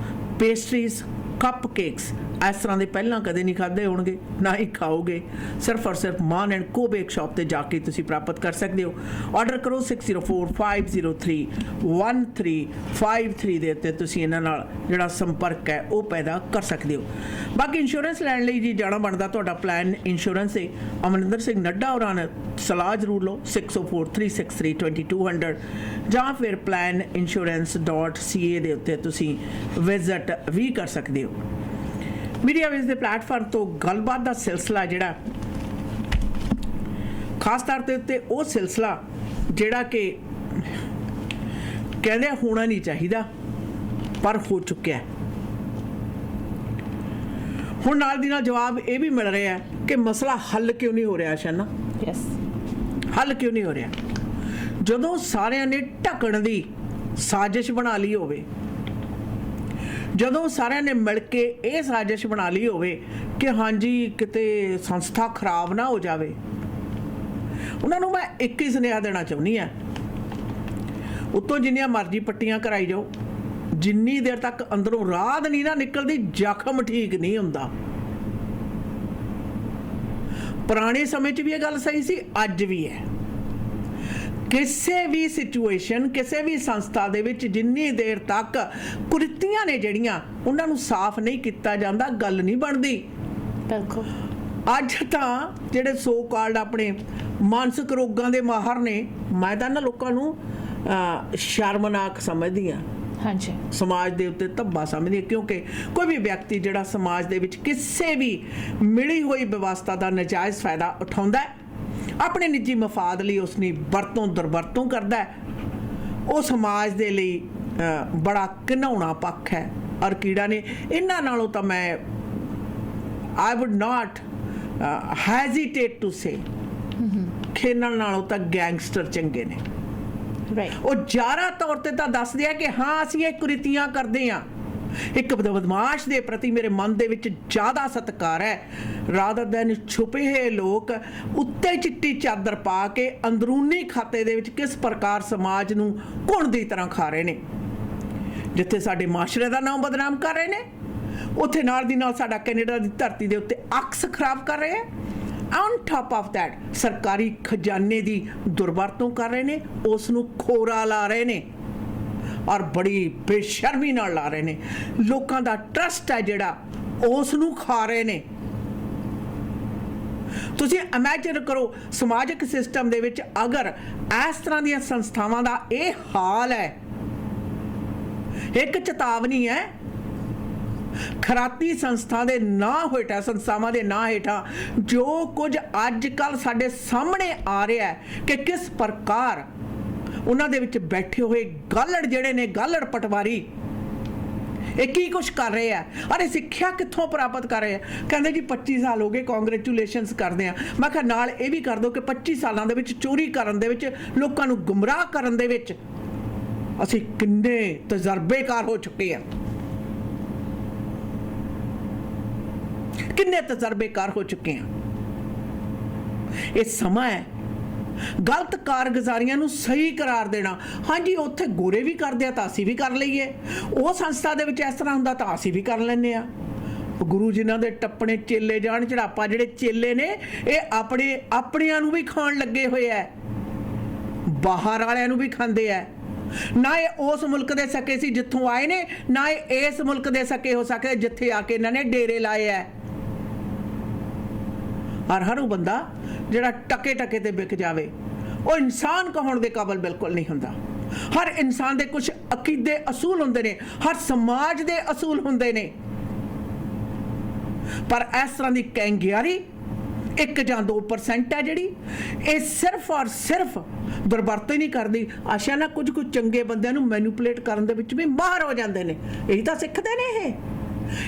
pastries, cup cakes. ਇਸ ਤਰ੍ਹਾਂ ਦੇ ਪਹਿਲਾਂ ਕਦੇ ਨਹੀਂ ਖਾਦੇ ਹੋਣਗੇ, ਨਾ ਹੀ ਖਾਓਗੇ। ਸਿਰਫ ਔਰ ਸਿਰਫ ਮਾਨ ਐਂਡ ਕੋ ਬੇਕ ਸ਼ਾਪ ਤੇ ਜਾ ਕੇ ਤੁਸੀਂ ਪ੍ਰਾਪਤ ਕਰ ਸਕਦੇ ਹੋ। ਆਰਡਰ ਕਰੋ 6045031353 ਦੇ ਉੱਤੇ ਤੁਸੀਂ ਇਹਨਾਂ ਨਾਲ ਜਿਹੜਾ ਸੰਪਰਕ ਹੈ ਉਹ ਪੈਦਾ ਕਰ ਸਕਦੇ ਹੋ। ਬਾਕੀ ਇੰਸ਼ੋਰੈਂਸ ਲੈਣ ਲਈ ਜੀ ਜਾਣਾ ਬਣਦਾ ਤੁਹਾਡਾ ਪਲਾਨ ਇੰਸ਼ੋਰੈਂਸ ਹੈ। ਅਮਰਿੰਦਰ ਸਿੰਘ ਨੱਡਾ ਹੋਰਾਂ ਨੇ ਸਲਾਹ ਜ਼ਰੂਰ ਲਓ 6043632200 ਜਾਂ ਫਿਰ planinsurance.ca ਦੇ ਉੱਤੇ ਤੁਸੀਂ ਵਿਜ਼ਿਟ ਵੀ ਕਰ ਸਕਦੇ ਹੋ। ਮੀਡੀਆ ਵੇਸ ਦੇ ਪਲੇਟਫਾਰਮ ਤੋਂ ਗੱਲਬਾਤ ਦਾ ਸਿਲਸਿਲਾ ਜਿਹੜਾ ਖਾਸ ਤੌਰ ਤੇ ਉੱਤੇ ਉਹ ਸਿਲਸਿਲਾ ਜਿਹੜਾ ਕਿ ਕਹਿੰਦੇ ਹੋਣਾ ਨਹੀਂ ਚਾਹੀਦਾ ਪਰ ਹੋ ਚੁੱਕਿਆ। ਹੁਣ ਨਾਲ ਦੀ ਨਾਲ ਜਵਾਬ ਇਹ ਵੀ ਮਿਲ ਰਿਹਾ ਕਿ ਮਸਲਾ ਹੱਲ ਕਿਉਂ ਨਹੀਂ ਹੋ ਰਿਹਾ ਸ਼ਨਾ? यस ਹੱਲ ਕਿਉਂ ਨਹੀਂ ਹੋ ਰਿਹਾ? ਜਦੋਂ ਸਾਰਿਆਂ ਨੇ ਢਕਣ ਦੀ ਸਾਜ਼ਿਸ਼ ਬਣਾ ਲਈ ਹੋਵੇ, ਜਦੋਂ ਸਾਰਿਆਂ ਨੇ ਮਿਲ ਕੇ ਇਹ ਸਾਜ਼ਿਸ਼ ਬਣਾ ਲਈ ਹੋਵੇ ਕਿ ਹਾਂਜੀ ਕਿਤੇ ਸੰਸਥਾ ਖਰਾਬ ਨਾ ਹੋ ਜਾਵੇ, ਉਹਨਾਂ ਨੂੰ ਮੈਂ ਇੱਕ ਹੀ ਸੁਨੇਹਾ ਦੇਣਾ ਚਾਹੁੰਦੀ ਹਾਂ, ਉੱਤੋਂ ਜਿੰਨੀਆਂ ਮਰਜ਼ੀ ਪੱਟੀਆਂ ਕਰਾਈ ਜਾਓ, ਜਿੰਨੀ ਦੇਰ ਤੱਕ ਅੰਦਰੋਂ ਰਾਧ ਨਹੀਂ ਨਾ ਨਿਕਲਦੀ ਜ਼ਖਮ ਠੀਕ ਨਹੀਂ ਹੁੰਦਾ। ਪੁਰਾਣੇ ਸਮੇਂ 'ਚ ਵੀ ਇਹ ਗੱਲ ਸਹੀ ਸੀ, ਅੱਜ ਵੀ ਹੈ। ਕਿਸੇ ਵੀ ਸਿਚੁਏਸ਼ਨ, ਕਿਸੇ ਵੀ ਸੰਸਥਾ ਦੇ ਵਿੱਚ ਜਿੰਨੀ ਦੇਰ ਤੱਕ ਕੁਰੀਤੀਆਂ ਨੇ ਜਿਹੜੀਆਂ ਉਹਨਾਂ ਨੂੰ ਸਾਫ਼ ਨਹੀਂ ਕੀਤਾ ਜਾਂਦਾ, ਗੱਲ ਨਹੀਂ ਬਣਦੀ। बिल्कुल ਅੱਜ ਤਾਂ ਜਿਹੜੇ ਸੋ ਕਾਲਡ ਆਪਣੇ ਮਾਨਸਿਕ ਰੋਗਾਂ ਦੇ ਮਾਹਰ ਨੇ, ਮੈਂ ਤਾਂ ਨਾ ਲੋਕਾਂ ਨੂੰ ਸ਼ਰਮਨਾਕ ਸਮਝਦੀ ਹਾਂ हाँ जी ਸਮਾਜ ਦੇ ਉੱਤੇ ਧੱਬਾ ਸਮਝਦੀ ਹੈ, ਕਿਉਂਕਿ ਕੋਈ ਵੀ ਵਿਅਕਤੀ ਜਿਹੜਾ ਸਮਾਜ ਦੇ ਵਿੱਚ ਕਿਸੇ ਵੀ ਮਿਲੀ ਹੋਈ ਵਿਵਸਥਾ ਦਾ ਨਜਾਇਜ਼ ਫਾਇਦਾ ਉਠਾਉਂਦਾ ਹੈ, ਆਪਣੇ ਨਿੱਜੀ ਮਫਾਦ ਲਈ ਉਸ ਦੀ ਵਰਤੋਂ ਦੁਰਵਰਤੋਂ ਕਰਦਾ ਹੈ, ਉਹ ਸਮਾਜ ਦੇ ਲਈ ਬੜਾ ਘਿਨਾਉਣਾ ਪੱਖ ਹੈ। ਔਰ ਕੀੜਾ ਨੇ ਇਹਨਾਂ ਨਾਲੋਂ ਤਾਂ ਮੈਂ ਆਈ ਵੁੱਡ ਨਾਟ ਹੈਜ਼ੀਟੇਟ ਟੂ ਸੇ ਖੇਡਣ ਨਾਲੋਂ ਤਾਂ ਗੈਂਗਸਟਰ ਚੰਗੇ ਨੇ। राइट ਉਹ ਜ਼ਾਹਰਾ ਤੌਰ ਤੇ ਤਾਂ ਦੱਸਦੇ ਆ ਕਿ ਹਾਂ ਅਸੀਂ ਇਹ ਕੁਰੀਤੀਆਂ ਕਰਦੇ ਆ। ਇੱਕ ਬਦਮਾਸ਼ ਦੇ ਪ੍ਰਤੀ ਮੇਰੇ ਮਨ ਦੇ ਵਿੱਚ ਜ਼ਿਆਦਾ ਸਤਿਕਾਰ ਹੈ, ਰਾਦਰ ਦੈਨ ਛੁਪੇ ਹੋਏ ਲੋਕ ਉੱਤੇ ਚਿੱਟੀ ਚਾਦਰ ਪਾ ਕੇ ਅੰਦਰੂਨੀ ਖਾਤੇ ਦੇ ਵਿੱਚ ਕਿਸ ਪ੍ਰਕਾਰ ਸਮਾਜ ਨੂੰ ਘੁਣ ਦੀ ਤਰ੍ਹਾਂ ਖਾ ਰਹੇ ਨੇ। ਜਿੱਥੇ ਸਾਡੇ ਮਾਸ਼ਰੇ ਦਾ ਨਾਮ ਬਦਨਾਮ ਕਰ ਰਹੇ ਨੇ, ਉੱਥੇ ਨਾਲ ਦੀ ਨਾਲ ਸਾਡਾ ਕੈਨੇਡਾ ਦੀ ਧਰਤੀ ਦੇ ਉੱਤੇ ਅਕਸ ਖਰਾਬ ਕਰ ਰਹੇ ਆ। ਔਨ ਟਾਪ ਆਫ ਦੈਟ ਸਰਕਾਰੀ ਖਜ਼ਾਨੇ ਦੀ ਦੁਰਵਰਤੋਂ ਕਰ ਰਹੇ ਨੇ, ਉਸ ਨੂੰ ਖੋਰਾ ਲਾ ਰਹੇ ਨੇ ਔਰ ਬੜੀ ਬੇਸ਼ਰਮੀ ਨਾਲ ਲਾ ਰਹੇ ਨੇ। ਲੋਕਾਂ ਦਾ ਟਰਸਟ ਹੈ ਜਿਹੜਾ ਉਸ ਨੂੰ ਖਾ ਰਹੇ ਨੇ। ਤੁਸੀਂ ਇਮੇਜਿਨ ਕਰੋ ਸਮਾਜਿਕ ਸਿਸਟਮ ਦੇ ਵਿੱਚ ਅਗਰ ਇਸ ਤਰ੍ਹਾਂ ਦੀਆਂ ਸੰਸਥਾਵਾਂ ਦਾ ਇਹ ਹਾਲ ਹੈ। ਇੱਕ ਚੇਤਾਵਨੀ ਹੈ, ਖਰਾਤੀ ਸੰਸਥਾ ਦੇ ਨਾਂ ਹੇਠਾਂ, ਸੰਸਥਾਵਾਂ ਦੇ ਨਾਂ ਹੇਠਾਂ ਜੋ ਕੁਝ ਅੱਜ ਕੱਲ੍ਹ ਸਾਡੇ ਸਾਹਮਣੇ ਆ ਰਿਹਾ ਹੈ ਕਿ ਕਿਸ ਪ੍ਰਕਾਰ ਉਹਨਾਂ ਦੇ ਵਿੱਚ ਬੈਠੇ ਹੋਏ ਗਾਲੜ ਜਿਹੜੇ ਨੇ, ਗਾਲੜ ਪਟਵਾਰੀ, ਇਹ ਕੀ ਕੁਛ ਕਰ ਰਹੇ ਆ। ਅਰੇ ਸਿੱਖਿਆ ਕਿੱਥੋਂ ਪ੍ਰਾਪਤ ਕਰ ਰਹੇ ਆ? ਕਹਿੰਦੇ ਜੀ 25 ਸਾਲ ਹੋ ਗਏ, ਕੰਗ੍ਰੈਚੁਲੇਸ਼ਨਸ ਕਰਦੇ ਆ। ਮੈਂ ਕਿਹਾ ਨਾਲ ਇਹ ਵੀ ਕਰ ਦਿਓ ਕਿ 25 ਸਾਲਾਂ ਦੇ ਵਿੱਚ ਚੋਰੀ ਕਰਨ ਦੇ ਵਿੱਚ, ਲੋਕਾਂ ਨੂੰ ਗੁੰਮਰਾਹ ਕਰਨ ਦੇ ਵਿੱਚ ਅਸੀਂ ਕਿੰਨੇ ਤਜਰਬੇਕਾਰ ਹੋ ਚੁੱਕੇ ਆ, ਕਿੰਨੇ ਤਜਰਬੇਕਾਰ ਹੋ ਚੁੱਕੇ ਆ। ਇਹ ਸਮਾਂ ਹੈ ਗਲਤ ਕਾਰਗੁਜ਼ਾਰੀਆਂ ਨੂੰ ਸਹੀ ਕਰਾਰ ਦੇਣਾ। ਹਾਂਜੀ, ਉੱਥੇ ਗੋਰੇ ਵੀ ਕਰਦੇ ਆ ਤਾਂ ਅਸੀਂ ਵੀ ਕਰ ਲਈਏ, ਉਹ ਸੰਸਥਾ ਦੇ ਵਿੱਚ ਇਸ ਤਰ੍ਹਾਂ ਹੁੰਦਾ ਤਾਂ ਅਸੀਂ ਵੀ ਕਰ ਲੈਂਦੇ ਆ। ਗੁਰੂ ਜਿਨ੍ਹਾਂ ਦੇ ਟੱਪਣੇ ਚੇਲੇ ਜਾਣ ਚੜਾਪਾ, ਜਿਹੜੇ ਚੇਲੇ ਨੇ ਇਹ ਆਪਣਿਆਂ ਨੂੰ ਵੀ ਖਾਣ ਲੱਗੇ ਹੋਏ ਐ, ਬਾਹਰ ਵਾਲਿਆਂ ਨੂੰ ਵੀ ਖਾਂਦੇ ਐ। ਨਾ ਇਹ ਉਸ ਮੁਲਕ ਦੇ ਸਕੇ ਸੀ ਜਿੱਥੋਂ ਆਏ ਨੇ, ਨਾ ਇਹ ਇਸ ਮੁਲਕ ਦੇ ਸਕੇ ਹੋ ਸਕਦੇ ਜਿੱਥੇ ਆ ਕੇ ਇਹਨਾਂ ਨੇ ਡੇਰੇ ਲਾਏ ਐ। ਹਰ ਉਹ ਬੰਦਾ ਜਿਹੜਾ ਟਕੇ ਤੇ ਵਿਕ ਜਾਵੇ ਉਹ ਇਨਸਾਨ ਕਹਾਉਣ ਦੇ ਕਾਬਿਲ ਬਿਲਕੁਲ ਨਹੀਂ ਹੁੰਦਾ। ਹਰ ਇਨਸਾਨ ਦੇ ਕੁਝ ਅਕੀਦੇ ਅਸੂਲ ਹੁੰਦੇ ਨੇ, ਹਰ ਸਮਾਜ ਦੇ ਅਸੂਲ ਹੁੰਦੇ ਨੇ, ਪਰ ਇਸ ਤਰ੍ਹਾਂ ਦੀ ਕੈਂਗਿਆਰੀ 1 ਜਾਂ 2% ਹੈ ਜਿਹੜੀ ਇਹ ਸਿਰਫ ਔਰ ਸਿਰਫ ਦੁਰਵਰਤੋਂ ਹੀ ਨਹੀਂ ਕਰਦੀ। ਆਸ਼ਾ ਨਾ ਕੁਝ ਚੰਗੇ ਬੰਦਿਆਂ ਨੂੰ ਮੈਨੀਪੂਲੇਟ ਕਰਨ ਦੇ ਵਿੱਚ ਵੀ ਮਾਹਰ ਹੋ ਜਾਂਦੇ ਨੇ। ਇਹੀ ਤਾਂ ਸਿੱਖਦੇ ਨੇ,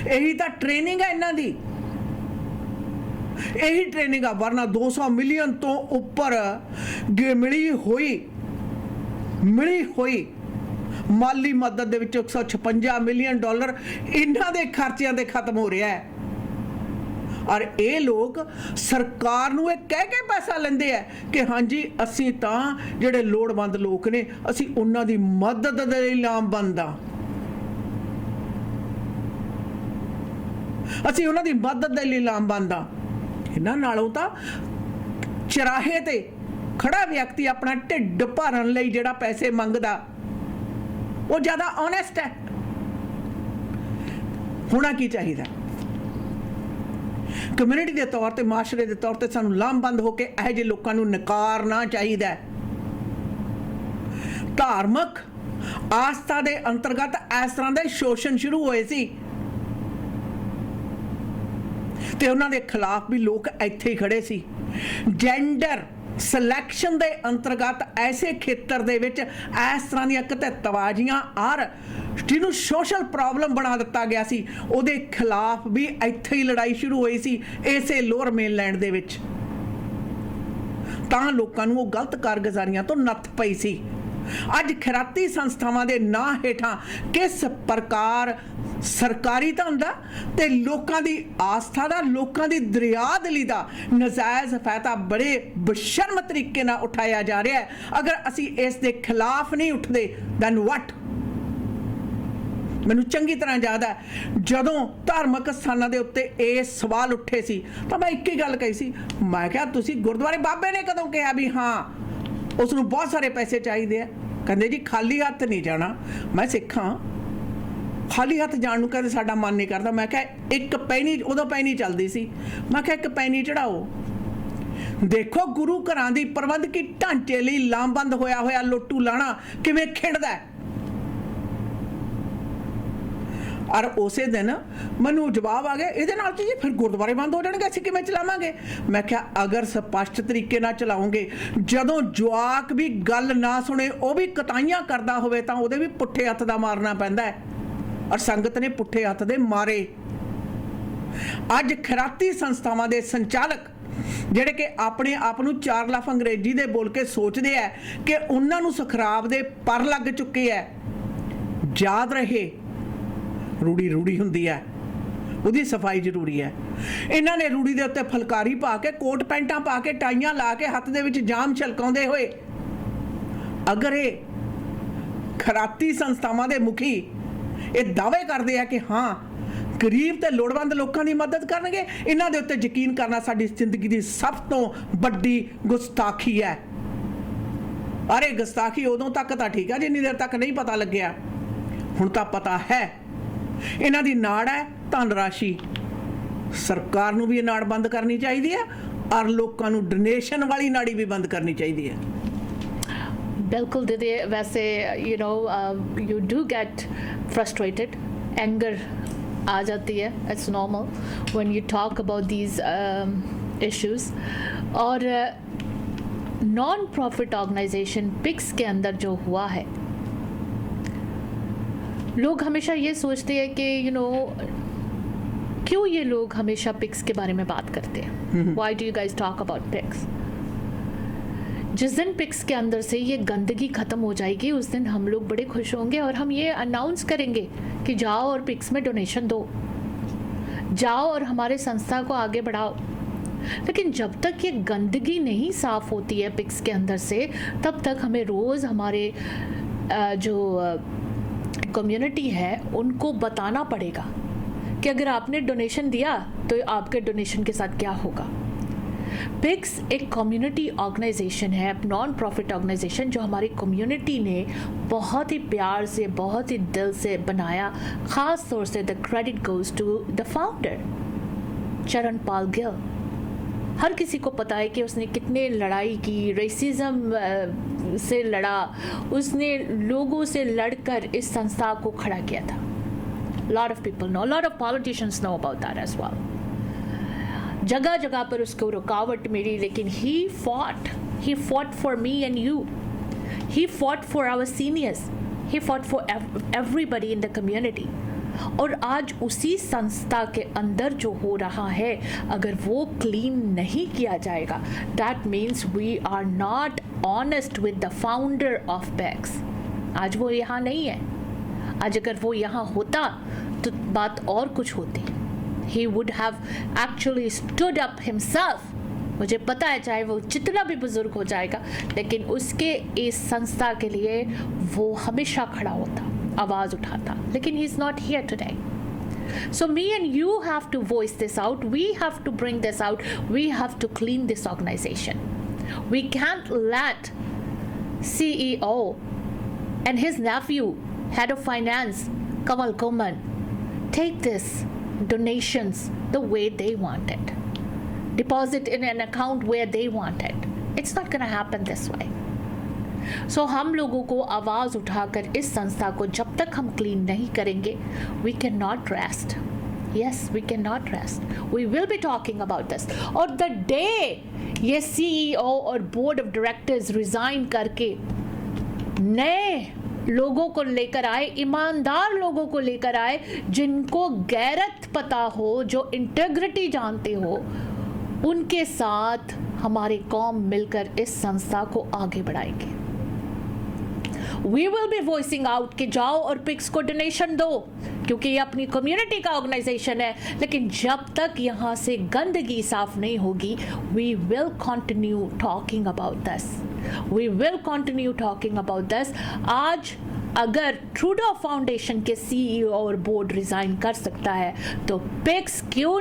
ਇਹੀ ਤਾਂ ਟ੍ਰੇਨਿੰਗ ਹੈ ਇਹਨਾਂ ਦੀ, ਇਹੀ ਟ੍ਰੇਨਿੰਗ ਆ। ਵਰਨਾ 200 ਮਿਲੀਅਨ ਤੋਂ ਉੱਪਰ ਮਿਲੀ ਹੋਈ ਮਾਲੀ ਮਦਦ ਦੇ ਵਿੱਚ $156 ਮਿਲੀਅਨ ਇਹਨਾਂ ਦੇ ਖਰਚਿਆਂ ਤੇ ਖਤਮ ਹੋ ਰਿਹਾ ਹੈ। ਔਰ ਇਹ ਲੋਕ ਸਰਕਾਰ ਨੂੰ ਇਹ ਕਹਿ ਕੇ ਪੈਸਾ ਲੈਂਦੇ ਆ ਕਿ ਹਾਂਜੀ ਅਸੀਂ ਤਾਂ ਜਿਹੜੇ ਲੋੜਵੰਦ ਲੋਕ ਨੇ ਅਸੀਂ ਉਹਨਾਂ ਦੀ ਮਦਦ ਦੇ ਲਈ ਲਾਮਬੰਦ ਆ, ਅਸੀਂ ਉਹਨਾਂ ਦੀ ਮਦਦ ਦੇ ਲਈ ਲਾਮਬੰਦ ਆ। ਇਹਨਾਂ ਨਾਲੋਂ ਤਾਂ ਚਰਾਹੇ ਤੇ ਖੜਾ ਵਿਅਕਤੀ ਆਪਣਾ ਢਿੱਡ ਭਰਨ ਲਈ ਜਿਹੜਾ ਪੈਸੇ ਮੰਗਦਾ ਉਹ ਜ਼ਿਆਦਾ ਓਨੈਸਟ ਹੈ। ਹੋਣਾ ਕੀ ਚਾਹੀਦਾ? ਕਮਿਊਨਿਟੀ ਦੇ ਤੌਰ ਤੇ, ਮਾਸ਼ਰੇ ਦੇ ਤੌਰ ਤੇ ਸਾਨੂੰ ਲਾਮਬੰਦ ਹੋ ਕੇ ਇਹੋ ਜਿਹੇ ਲੋਕਾਂ ਨੂੰ ਨਕਾਰਨਾ ਚਾਹੀਦਾ। ਧਾਰਮਿਕ ਆਸਥਾ ਦੇ ਅੰਤਰਗਤ ਇਸ ਤਰ੍ਹਾਂ ਦੇ ਸ਼ੋਸ਼ਣ ਸ਼ੁਰੂ ਹੋਏ ਸੀ ਤੇ ਉਹਨਾਂ ਦੇ ਖਿਲਾਫ ਵੀ ਲੋਕ ਇੱਥੇ ਹੀ ਖੜੇ ਸੀ। ਜੈਂਡਰ ਸਿਲੈਕਸ਼ਨ ਦੇ ਅੰਤਰਗਤ ਐਸੇ ਖੇਤਰ ਦੇ ਵਿੱਚ ਇਸ ਤਰ੍ਹਾਂ ਦੀਆਂ ਘਤਤਵਾਜੀਆਂ ਔਰ ਜਿਹਨੂੰ ਸੋਸ਼ਲ ਪ੍ਰੋਬਲਮ ਬਣਾ ਦਿੱਤਾ ਗਿਆ ਸੀ, ਉਹਦੇ ਖਿਲਾਫ ਵੀ ਇੱਥੇ ਹੀ ਲੜਾਈ ਸ਼ੁਰੂ ਹੋਈ ਸੀ ਇਸੇ ਲੋਅਰ ਮੇਨਲੈਂਡ ਦੇ ਵਿੱਚ। ਤਾਂ ਲੋਕਾਂ ਨੂੰ ਉਹ ਗਲਤ ਕਾਰਗੁਜ਼ਾਰੀਆਂ ਤੋਂ ਨੱਥ ਪਈ ਸੀ। ਅੱਜ ਖੈਰਾਤੀ ਸੰਸਥਾਵਾਂ ਦੇ ਨਾਂ ਹੇਠਾਂ ਕਿਸ ਪ੍ਰਕਾਰ ਸਰਕਾਰੀ ਧਨ ਦਾ ਤੇ ਲੋਕਾਂ ਦੀ ਆਸਥਾ ਦਾ, ਲੋਕਾਂ ਦੀ ਦਰਿਆਦਿਲੀ ਦਾ ਨਜਾਇਜ਼ ਫਾਇਦਾ ਬੜੇ ਬੇਸ਼ਰਮ ਤਰੀਕੇ ਨਾਲ ਉਠਾਇਆ ਜਾ ਰਿਹਾ ਹੈ। ਅਗਰ ਅਸੀਂ ਇਸ ਦੇ ਖਿਲਾਫ ਨਹੀਂ ਉੱਠਦੇ ਦੈਨ ਵਾਟ? ਮੈਨੂੰ ਚੰਗੀ ਤਰ੍ਹਾਂ ਯਾਦ ਹੈ ਜਦੋਂ ਧਾਰਮਿਕ ਸਥਾਨਾਂ ਦੇ ਉੱਤੇ ਇਹ ਸਵਾਲ ਉੱਠੇ ਸੀ ਤਾਂ ਮੈਂ ਇੱਕ ਹੀ ਗੱਲ ਕਹੀ ਸੀ, ਮੈਂ ਕਿਹਾ ਤੁਸੀਂ ਗੁਰਦੁਆਰੇ ਬਾਬੇ ਨੇ ਕਦੋਂ ਕਿਹਾ ਵੀ ਹਾਂ ਉਸ ਨੂੰ ਬਹੁਤ ਸਾਰੇ ਪੈਸੇ ਚਾਹੀਦੇ ਆ? ਕਹਿੰਦੇ ਜੀ ਖਾਲੀ ਹੱਥ ਨਹੀਂ ਜਾਣਾ। ਮੈਂ ਸਿੱਖਾਂ, ਖਾਲੀ ਹੱਥ ਜਾਣ ਨੂੰ ਕਹਿੰਦੇ ਸਾਡਾ ਮਨ ਨਹੀਂ ਕਰਦਾ। ਮੈਂ ਕਿਹਾ ਇੱਕ ਪੈਣੀ, ਉਦੋਂ ਪੈਣੀ ਚੱਲਦੀ ਸੀ, ਮੈਂ ਕਿਹਾ ਇੱਕ ਪੈਣੀ ਚੜਾਓ। ਦੇਖੋ ਗੁਰੂ ਘਰਾਂ ਦੀ ਪ੍ਰਬੰਧਕੀ ਢਾਂਚੇ ਲਈ ਲਾਮਬੰਦ ਹੋਇਆ ਲੁੱਟੂ ਲਾਣਾ ਕਿਵੇਂ ਖਿੰਡਦਾ। ਔਰ ਉਸੇ ਦਿਨ ਮੈਨੂੰ ਜਵਾਬ ਆ ਗਿਆ ਇਹਦੇ ਨਾਲ ਜੀ ਫਿਰ ਗੁਰਦੁਆਰੇ ਬੰਦ ਹੋ ਜਾਣਗੇ, ਅਸੀਂ ਕਿਵੇਂ ਚਲਾਵਾਂਗੇ? ਮੈਂ ਕਿਹਾ ਅਗਰ ਸਪਸ਼ਟ ਤਰੀਕੇ ਨਾਲ ਚਲਾਓਗੇ, ਜਦੋਂ ਜਵਾਕ ਵੀ ਗੱਲ ਨਾ ਸੁਣੇ, ਉਹ ਵੀ ਕਤਾਈਆਂ ਕਰਦਾ ਹੋਵੇ ਤਾਂ ਉਹਦੇ ਵੀ ਪੁੱਠੇ ਹੱਥ ਦਾ ਮਾਰਨਾ ਪੈਂਦਾ ਹੈ, ਔਰ ਸੰਗਤ ਨੇ ਪੁੱਠੇ ਹੱਥ ਦੇ ਮਾਰੇ। ਅੱਜ ਖੈਰਾਤੀ ਸੰਸਥਾਵਾਂ ਦੇ ਸੰਚਾਲਕ ਜਿਹੜੇ ਕਿ ਆਪਣੇ ਆਪ ਨੂੰ 4 ਲੱਖ ਅੰਗਰੇਜ਼ੀ ਦੇ ਬੋਲ ਕੇ ਸੋਚਦੇ ਆ ਕਿ ਉਹਨਾਂ ਨੂੰ ਸਖਰਾਬ ਦੇ ਪਰ ਲੱਗ ਚੁੱਕੇ ਆ। ਯਾਦ ਰਹੇ, ਰੂੜੀ ਰੂੜੀ ਹੁੰਦੀ ਹੈ, ਉਹਦੀ ਸਫਾਈ ਜ਼ਰੂਰੀ ਹੈ। ਇਹਨਾਂ ਨੇ ਰੂੜੀ ਦੇ ਉੱਤੇ ਫੁਲਕਾਰੀ ਪਾ ਕੇ, ਕੋਟ ਪੈਂਟਾਂ ਪਾ ਕੇ, ਟਾਈਆਂ ਲਾ ਕੇ, ਹੱਥ ਦੇ ਵਿੱਚ ਜਾਮ ਛਲਕਾਉਂਦੇ ਹੋਏ, ਅਗਰ ਇਹ ਖੈਰਾਤੀ ਸੰਸਥਾਵਾਂ ਦੇ ਮੁਖੀ ਇਹ ਦਾਅਵੇ ਕਰਦੇ ਆ ਕਿ ਹਾਂ ਗਰੀਬ ਤੇ ਲੋੜਵੰਦ ਲੋਕਾਂ ਦੀ ਮਦਦ ਕਰਨਗੇ, ਇਹਨਾਂ ਦੇ ਉੱਤੇ ਯਕੀਨ ਕਰਨਾ ਸਾਡੀ ਜ਼ਿੰਦਗੀ ਦੀ ਸਭ ਤੋਂ ਵੱਡੀ ਗੁਸਤਾਖੀ ਹੈ। ਅਰੇ ਗੁਸਤਾਖੀ ਉਦੋਂ ਤੱਕ ਤਾਂ ਠੀਕ ਹੈ ਜਿੰਨੀ ਦੇਰ ਤੱਕ ਨਹੀਂ ਪਤਾ ਲੱਗਿਆ, ਹੁਣ ਤਾਂ ਪਤਾ ਹੈ। ਇਹਨਾਂ ਦੀ ਨਾੜ ਹੈ ਧਨ ਰਾਸ਼ੀ, ਸਰਕਾਰ ਨੂੰ ਵੀ ਇਹ ਨਾੜ ਬੰਦ ਕਰਨੀ ਚਾਹੀਦੀ ਹੈ, ਔਰ ਲੋਕਾਂ ਨੂੰ ਡੋਨੇਸ਼ਨ ਵਾਲੀ ਨਾੜੀ ਵੀ ਬੰਦ ਕਰਨੀ ਚਾਹੀਦੀ ਹੈ। बिल्कुल दीदी, वैसे you do get frustrated, anger आ जाती है, it's normal when you talk about these issues। और नॉन प्रॉफिट ऑर्गेनाइजेशन पिक्स के अंदर जो हुआ है, लोग हमेशा ये सोचते हैं कि क्यों ये लोग हमेशा पिक्स के बारे में बात करते हैं, why do you guys talk about PICS. जिस दिन पिक्स के अंदर से ये गंदगी ख़त्म हो जाएगी, उस दिन हम लोग बड़े खुश होंगे और हम ये अनाउंस करेंगे कि जाओ और पिक्स में डोनेशन दो, जाओ और हमारे संस्था को आगे बढ़ाओ। लेकिन जब तक ये गंदगी नहीं साफ़ होती है पिक्स के अंदर से, तब तक हमें रोज़ हमारे जो कम्युनिटी है उनको बताना पड़ेगा कि अगर आपने डोनेशन दिया तो आपके डोनेशन के साथ क्या होगा। पिक्स एक कम्युनिटी ऑर्गेनाइजेशन है, नॉन प्रॉफिट ऑर्गेनाइजेशन, जो हमारी कम्युनिटी ने बहुत ही प्यार से, बहुत ही दिल से बनाया। ख़ास तौर से the credit goes to the founder Charanpal Gill. हर किसी को पता है कि उसने कितने लड़ाई की, रेसिज्म से लड़ा, उसने लोगों से लड़कर इस संस्था को खड़ा किया था। Lot of people know, lot of politicians know about that as well. जगह जगह पर उसको रुकावट मिली, लेकिन he fought for me and you, he fought for our seniors, he fought for everybody in the community। और आज उसी संस्था के अंदर जो हो रहा है, अगर वो क्लीन नहीं किया जाएगा, that means we are not honest with the founder of PICS। आज वो यहाँ नहीं है। आज अगर वो यहाँ होता तो बात और कुछ होती। He would have actually stood up himself। मुझे पता है चाहे वो जितना भी बुजुर्ग हो जाएगा, लेकिन उसके इस संस्था के लिए वो हमेशा खड़ा होता, आवाज़ उठाता। लेकिन he is not here today। So me and you have to voice this out, we have to bring this out, we have to clean this organization। We can't let CEO and his nephew, head of finance, Kamal Koman, take this donations the way they want it, deposit in an account where they want it। It's not going to happen this way। So हम लोगों को आवाज़ उठाकर इस संस्था को जब तक हम क्लीन नहीं करेंगे, we cannot rest। Yes, we cannot rest। We will be talking about this। और the day ये CEO और board of directors resign करके नए लोगों को लेकर आए, ईमानदार लोगों को लेकर आए, जिनको गैरत पता हो, जो इंटेग्रिटी जानते हो, उनके साथ हमारी कौम मिलकर इस संस्था को आगे बढ़ाएंगे। We will be voicing out कि जाओ और पिक्स को डोनेशन दो, क्योंकि ये अपनी कम्युनिटी का ऑर्गेनाइजेशन है। लेकिन जब तक यहाँ से गंदगी साफ नहीं होगी, we will continue talking about this। We will continue talking about this। आज अगर ट्रूडो फाउंडेशन के CEO और बोर्ड रिजाइन कर सकता है, तो पिक्स क्यों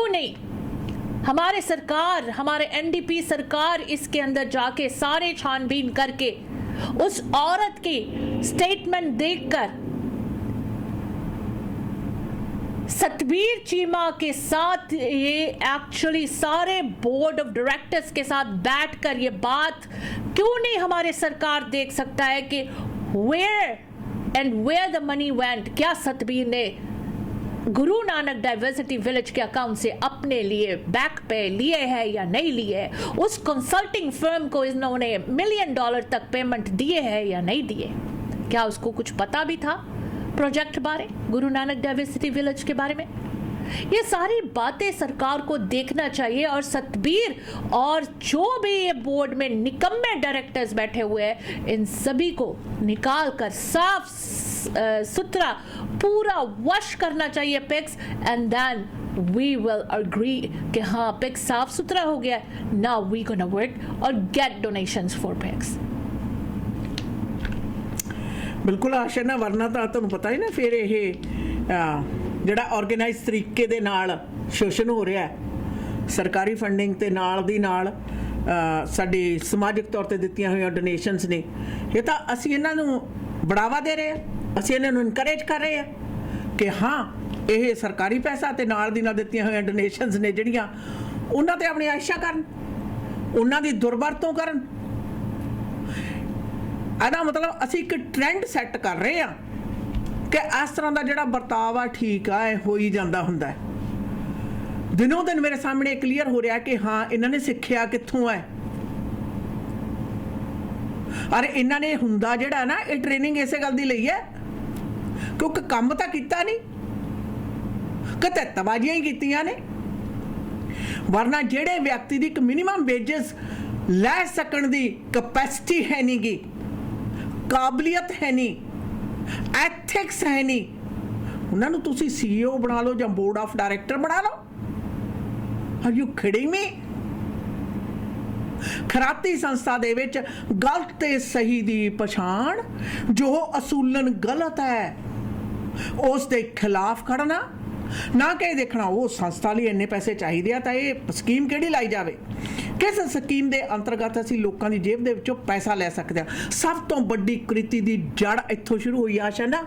नहीं? हमारे सरकार, हमारे NDP सरकार इसके अंदर जाके सारे छानबीन करके उस औरत की स्टेटमेंट देखकर, सतबीर चीमा के साथ ये एक्चुअली सारे बोर्ड ऑफ डायरेक्टर्स के साथ बैठकर ये बात क्यों नहीं हमारे सरकार देख सकता है कि where and where the money went, क्या सतबीर ने गुरु नानक डाइवर्सिटी विलेज के अकाउंट से अपने लिए बैक पे लिए है या नहीं लिए है, उस कंसल्टिंग फर्म को इन्होंने $1 मिलियन तक पेमेंट दिए है या नहीं दिए, क्या उसको कुछ पता भी था प्रोजेक्ट बारे, गुरु नानक डाइवर्सिटी विलेज के बारे में? ये सारी बातें सरकार को देखना चाहिए। और सतबीर और जो भी ये बोर्ड में निकम्मे डायरेक्टर्स बैठे हुए हैं, इन सभी को निकाल कर साफ सुथरा पूरा वश करना चाहिए PICS, and then we will agree कि हाँ पिक्स साफ सुथरा हो गया, नाउ वी गोना वर्क और गेट डोनेशंस फॉर पिक्स। ਬਿਲਕੁਲ ਆਸ਼ਾ ਨਾ, ਵਰਨਾ ਤਾਂ ਤੁਹਾਨੂੰ ਪਤਾ ਹੀ ਨਾ ਫਿਰ ਇਹ ਜਿਹੜਾ ਆਰਗੇਨਾਈਜ਼ ਤਰੀਕੇ ਦੇ ਨਾਲ ਸ਼ੋਸ਼ਣ ਹੋ ਰਿਹਾ ਸਰਕਾਰੀ ਫੰਡਿੰਗ ਤੇ ਨਾਲ ਦੀ ਨਾਲ ਸਾਡੀ ਸਮਾਜਿਕ ਤੌਰ ਤੇ ਦਿੱਤੀਆਂ ਹੋਈਆਂ ਡੋਨੇਸ਼ਨਸ ਨੇ, ਇਹ ਤਾਂ ਅਸੀਂ ਇਹਨਾਂ ਨੂੰ ਬੜਾਵਾ ਦੇ ਰਹੇ ਹਾਂ, ਅਸੀਂ ਇਹਨਾਂ ਨੂੰ ਇਨਕਰੇਜ ਕਰ ਰਹੇ ਹਾਂ ਕਿ ਹਾਂ ਇਹ ਸਰਕਾਰੀ ਪੈਸਾ ਤੇ ਨਾਲ ਦੀ ਨਾਲ ਦਿੱਤੀਆਂ ਹੋਈਆਂ ਡੋਨੇਸ਼ਨਸ ਨੇ ਜਿਹੜੀਆਂ ਉਹਨਾਂ ਤੇ ਆਪਣੀ ਆਇਸ਼ਾ ਕਰਨ, ਉਹਨਾਂ ਦੀ ਦੁਰਵਰਤੋਂ ਕਰਨ। ਇਹਦਾ ਮਤਲਬ ਅਸੀਂ ਇੱਕ ਟ੍ਰੈਂਡ ਸੈੱਟ ਕਰ ਰਹੇ ਹਾਂ ਕਿ ਇਸ ਤਰ੍ਹਾਂ ਦਾ ਜਿਹੜਾ ਵਰਤਾਵਾ ਠੀਕ ਆ ਇਹ ਹੋ ਹੀ ਜਾਂਦਾ ਹੁੰਦਾ ਹੈ। ਦਿਨੋਂ ਦਿਨ ਮੇਰੇ ਸਾਹਮਣੇ ਕਲੀਅਰ ਹੋ ਰਿਹਾ ਕਿ ਹਾਂ ਇਹਨਾਂ ਨੇ ਸਿੱਖਿਆ ਕਿੱਥੋਂ ਹੈ, ਅਰੇ ਇਹਨਾਂ ਨੇ ਹੁੰਦਾ ਜਿਹੜਾ ਨਾ ਇਹ ਟ੍ਰੇਨਿੰਗ ਇਸੇ ਗੱਲ ਦੀ ਲਈ ਹੈ ਕਿਉਂਕਿ ਕੰਮ ਤਾਂ ਕੀਤਾ ਨਹੀਂ, ਕਿਤੇ ਤਬਾਜੀਆਂ ਹੀ ਕੀਤੀਆਂ ਨੇ। ਵਰਨਾ ਜਿਹੜੇ ਵਿਅਕਤੀ ਦੀ ਇੱਕ ਮਿਨੀਮਮ ਵੇਜਸ ਲੈ ਸਕਣ ਦੀ ਕਪੈਸਿਟੀ ਹੈ ਨਹੀਂ ਗੀ, ਕਾਬਲੀਅਤ ਹੈ ਨਹੀਂ, ਐਥਿਕਸ ਹੈ ਨਹੀਂ, ਉਹਨਾਂ ਨੂੰ ਤੁਸੀਂ CEO ਬਣਾ ਲਓ ਜਾਂ ਬੋਰਡ ਆਫ ਡਾਇਰੈਕਟਰ ਬਣਾ ਲਓ। ਆਰ ਯੂ ਕਿਡਿੰਗ ਮੀ? ਖਰਾਤੀ ਸੰਸਥਾ ਦੇ ਵਿੱਚ ਗਲਤ ਤੇ ਸਹੀ ਦੀ ਪਛਾਣ, ਜੋ ਅਸੂਲਨ ਗਲਤ ਹੈ ਉਸ ਦੇ ਖਿਲਾਫ ਖੜਨਾ, ਨਾ ਕਿ ਦੇਖਣਾ ਉਹ ਸੰਸਥਾ ਲਈ ਇੰਨੇ ਪੈਸੇ ਚਾਹੀਦੇ ਆ ਤਾਂ ਇਹ ਸਕੀਮ ਕਿਹੜੀ ਲਾਈ ਜਾਵੇ, ਕਿਸ ਸਕੀਮ ਦੇ ਅੰਤਰਗਤ ਅਸੀਂ ਲੋਕਾਂ ਦੀ ਜੇਬ ਦੇ ਵਿੱਚੋਂ ਪੈਸਾ ਲੈ ਸਕਦੇ ਹਾਂ। ਸਭ ਤੋਂ ਵੱਡੀ ਕੁਰੀਤੀ ਦੀ ਜੜ ਇੱਥੋਂ ਸ਼ੁਰੂ ਹੋਈ ਆਸ਼ਾ ਨਾ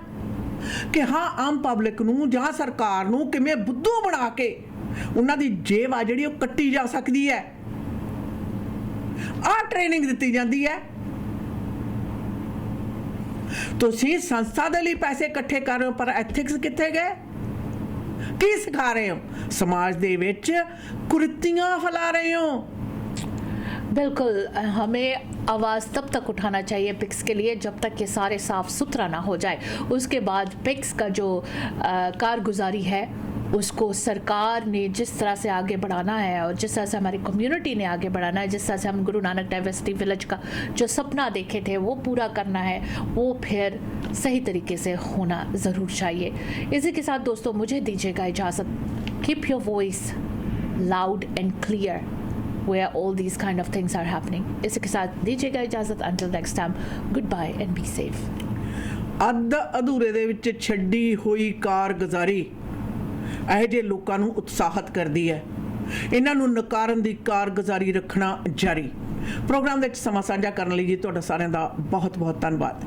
ਕਿ ਹਾਂ ਆਮ ਪਬਲਿਕ ਨੂੰ ਜਾਂ ਸਰਕਾਰ ਨੂੰ ਕਿਵੇਂ ਬੁੱਧੂ ਬਣਾ ਕੇ ਉਹਨਾਂ ਦੀ ਜੇਬ ਆ ਜਿਹੜੀ ਉਹ ਕੱਟੀ ਜਾ ਸਕਦੀ ਹੈ, ਆਹ ਟ੍ਰੇਨਿੰਗ ਦਿੱਤੀ ਜਾਂਦੀ ਹੈ। ਤੁਸੀਂ ਸੰਸਥਾ ਦੇ ਲਈ ਪੈਸੇ ਇਕੱਠੇ ਕਰ ਰਹੇ ਹੋ ਪਰ ਐਥਿਕਸ ਕਿੱਥੇ ਗਏ? ਕੀ ਸਿਖਾ ਰਹੇ ਹੋ? समाज ਦੇ ਵਿੱਚ ਕੁਰੀਤੀਆਂ ਫੈਲਾ ਰਹੇ ਹੋ। बिल्कुल, हमें आवाज़ तब तक उठाना चाहिए पिक्स के लिए जब तक ये सारे साफ़ सुथरा ना हो जाए। उसके बाद पिक्स का जो कारगुजारी है उसको सरकार ने जिस तरह से आगे बढ़ाना है और जिस तरह से हमारी कम्युनिटी ने आगे बढ़ाना है, जिस तरह से हम गुरु नानक डाइवर्सिटी विलेज का जो सपना देखे थे वो पूरा करना है, वो फिर सही तरीके से होना ज़रूर चाहिए। इसी के साथ दोस्तों मुझे दीजिएगा इजाज़त। Keep your voice loud and clear where all these kind of things are happening। इसी के साथ दीजिएगा इजाज़त। Until next time, goodbye and be safe। ਅੱਧ ਅਧੂਰੇ ਦੇ ਵਿੱਚ ਛੱਡੀ ਹੋਈ ਕਾਰਗੁਜ਼ਾਰੀ ਇਹੋ ਜਿਹੇ ਲੋਕਾਂ ਨੂੰ ਉਤਸ਼ਾਹਿਤ ਕਰਦੀ ਹੈ, ਇਹਨਾਂ ਨੂੰ ਨਕਾਰਨ ਦੀ ਕਾਰਗੁਜ਼ਾਰੀ ਰੱਖਣਾ ਜਾਰੀ। ਪ੍ਰੋਗਰਾਮ ਵਿੱਚ ਸਮਾਂ ਸਾਂਝਾ ਕਰਨ ਲਈ ਜੀ ਤੁਹਾਡਾ ਸਾਰਿਆਂ ਦਾ ਬਹੁਤ ਬਹੁਤ ਧੰਨਵਾਦ।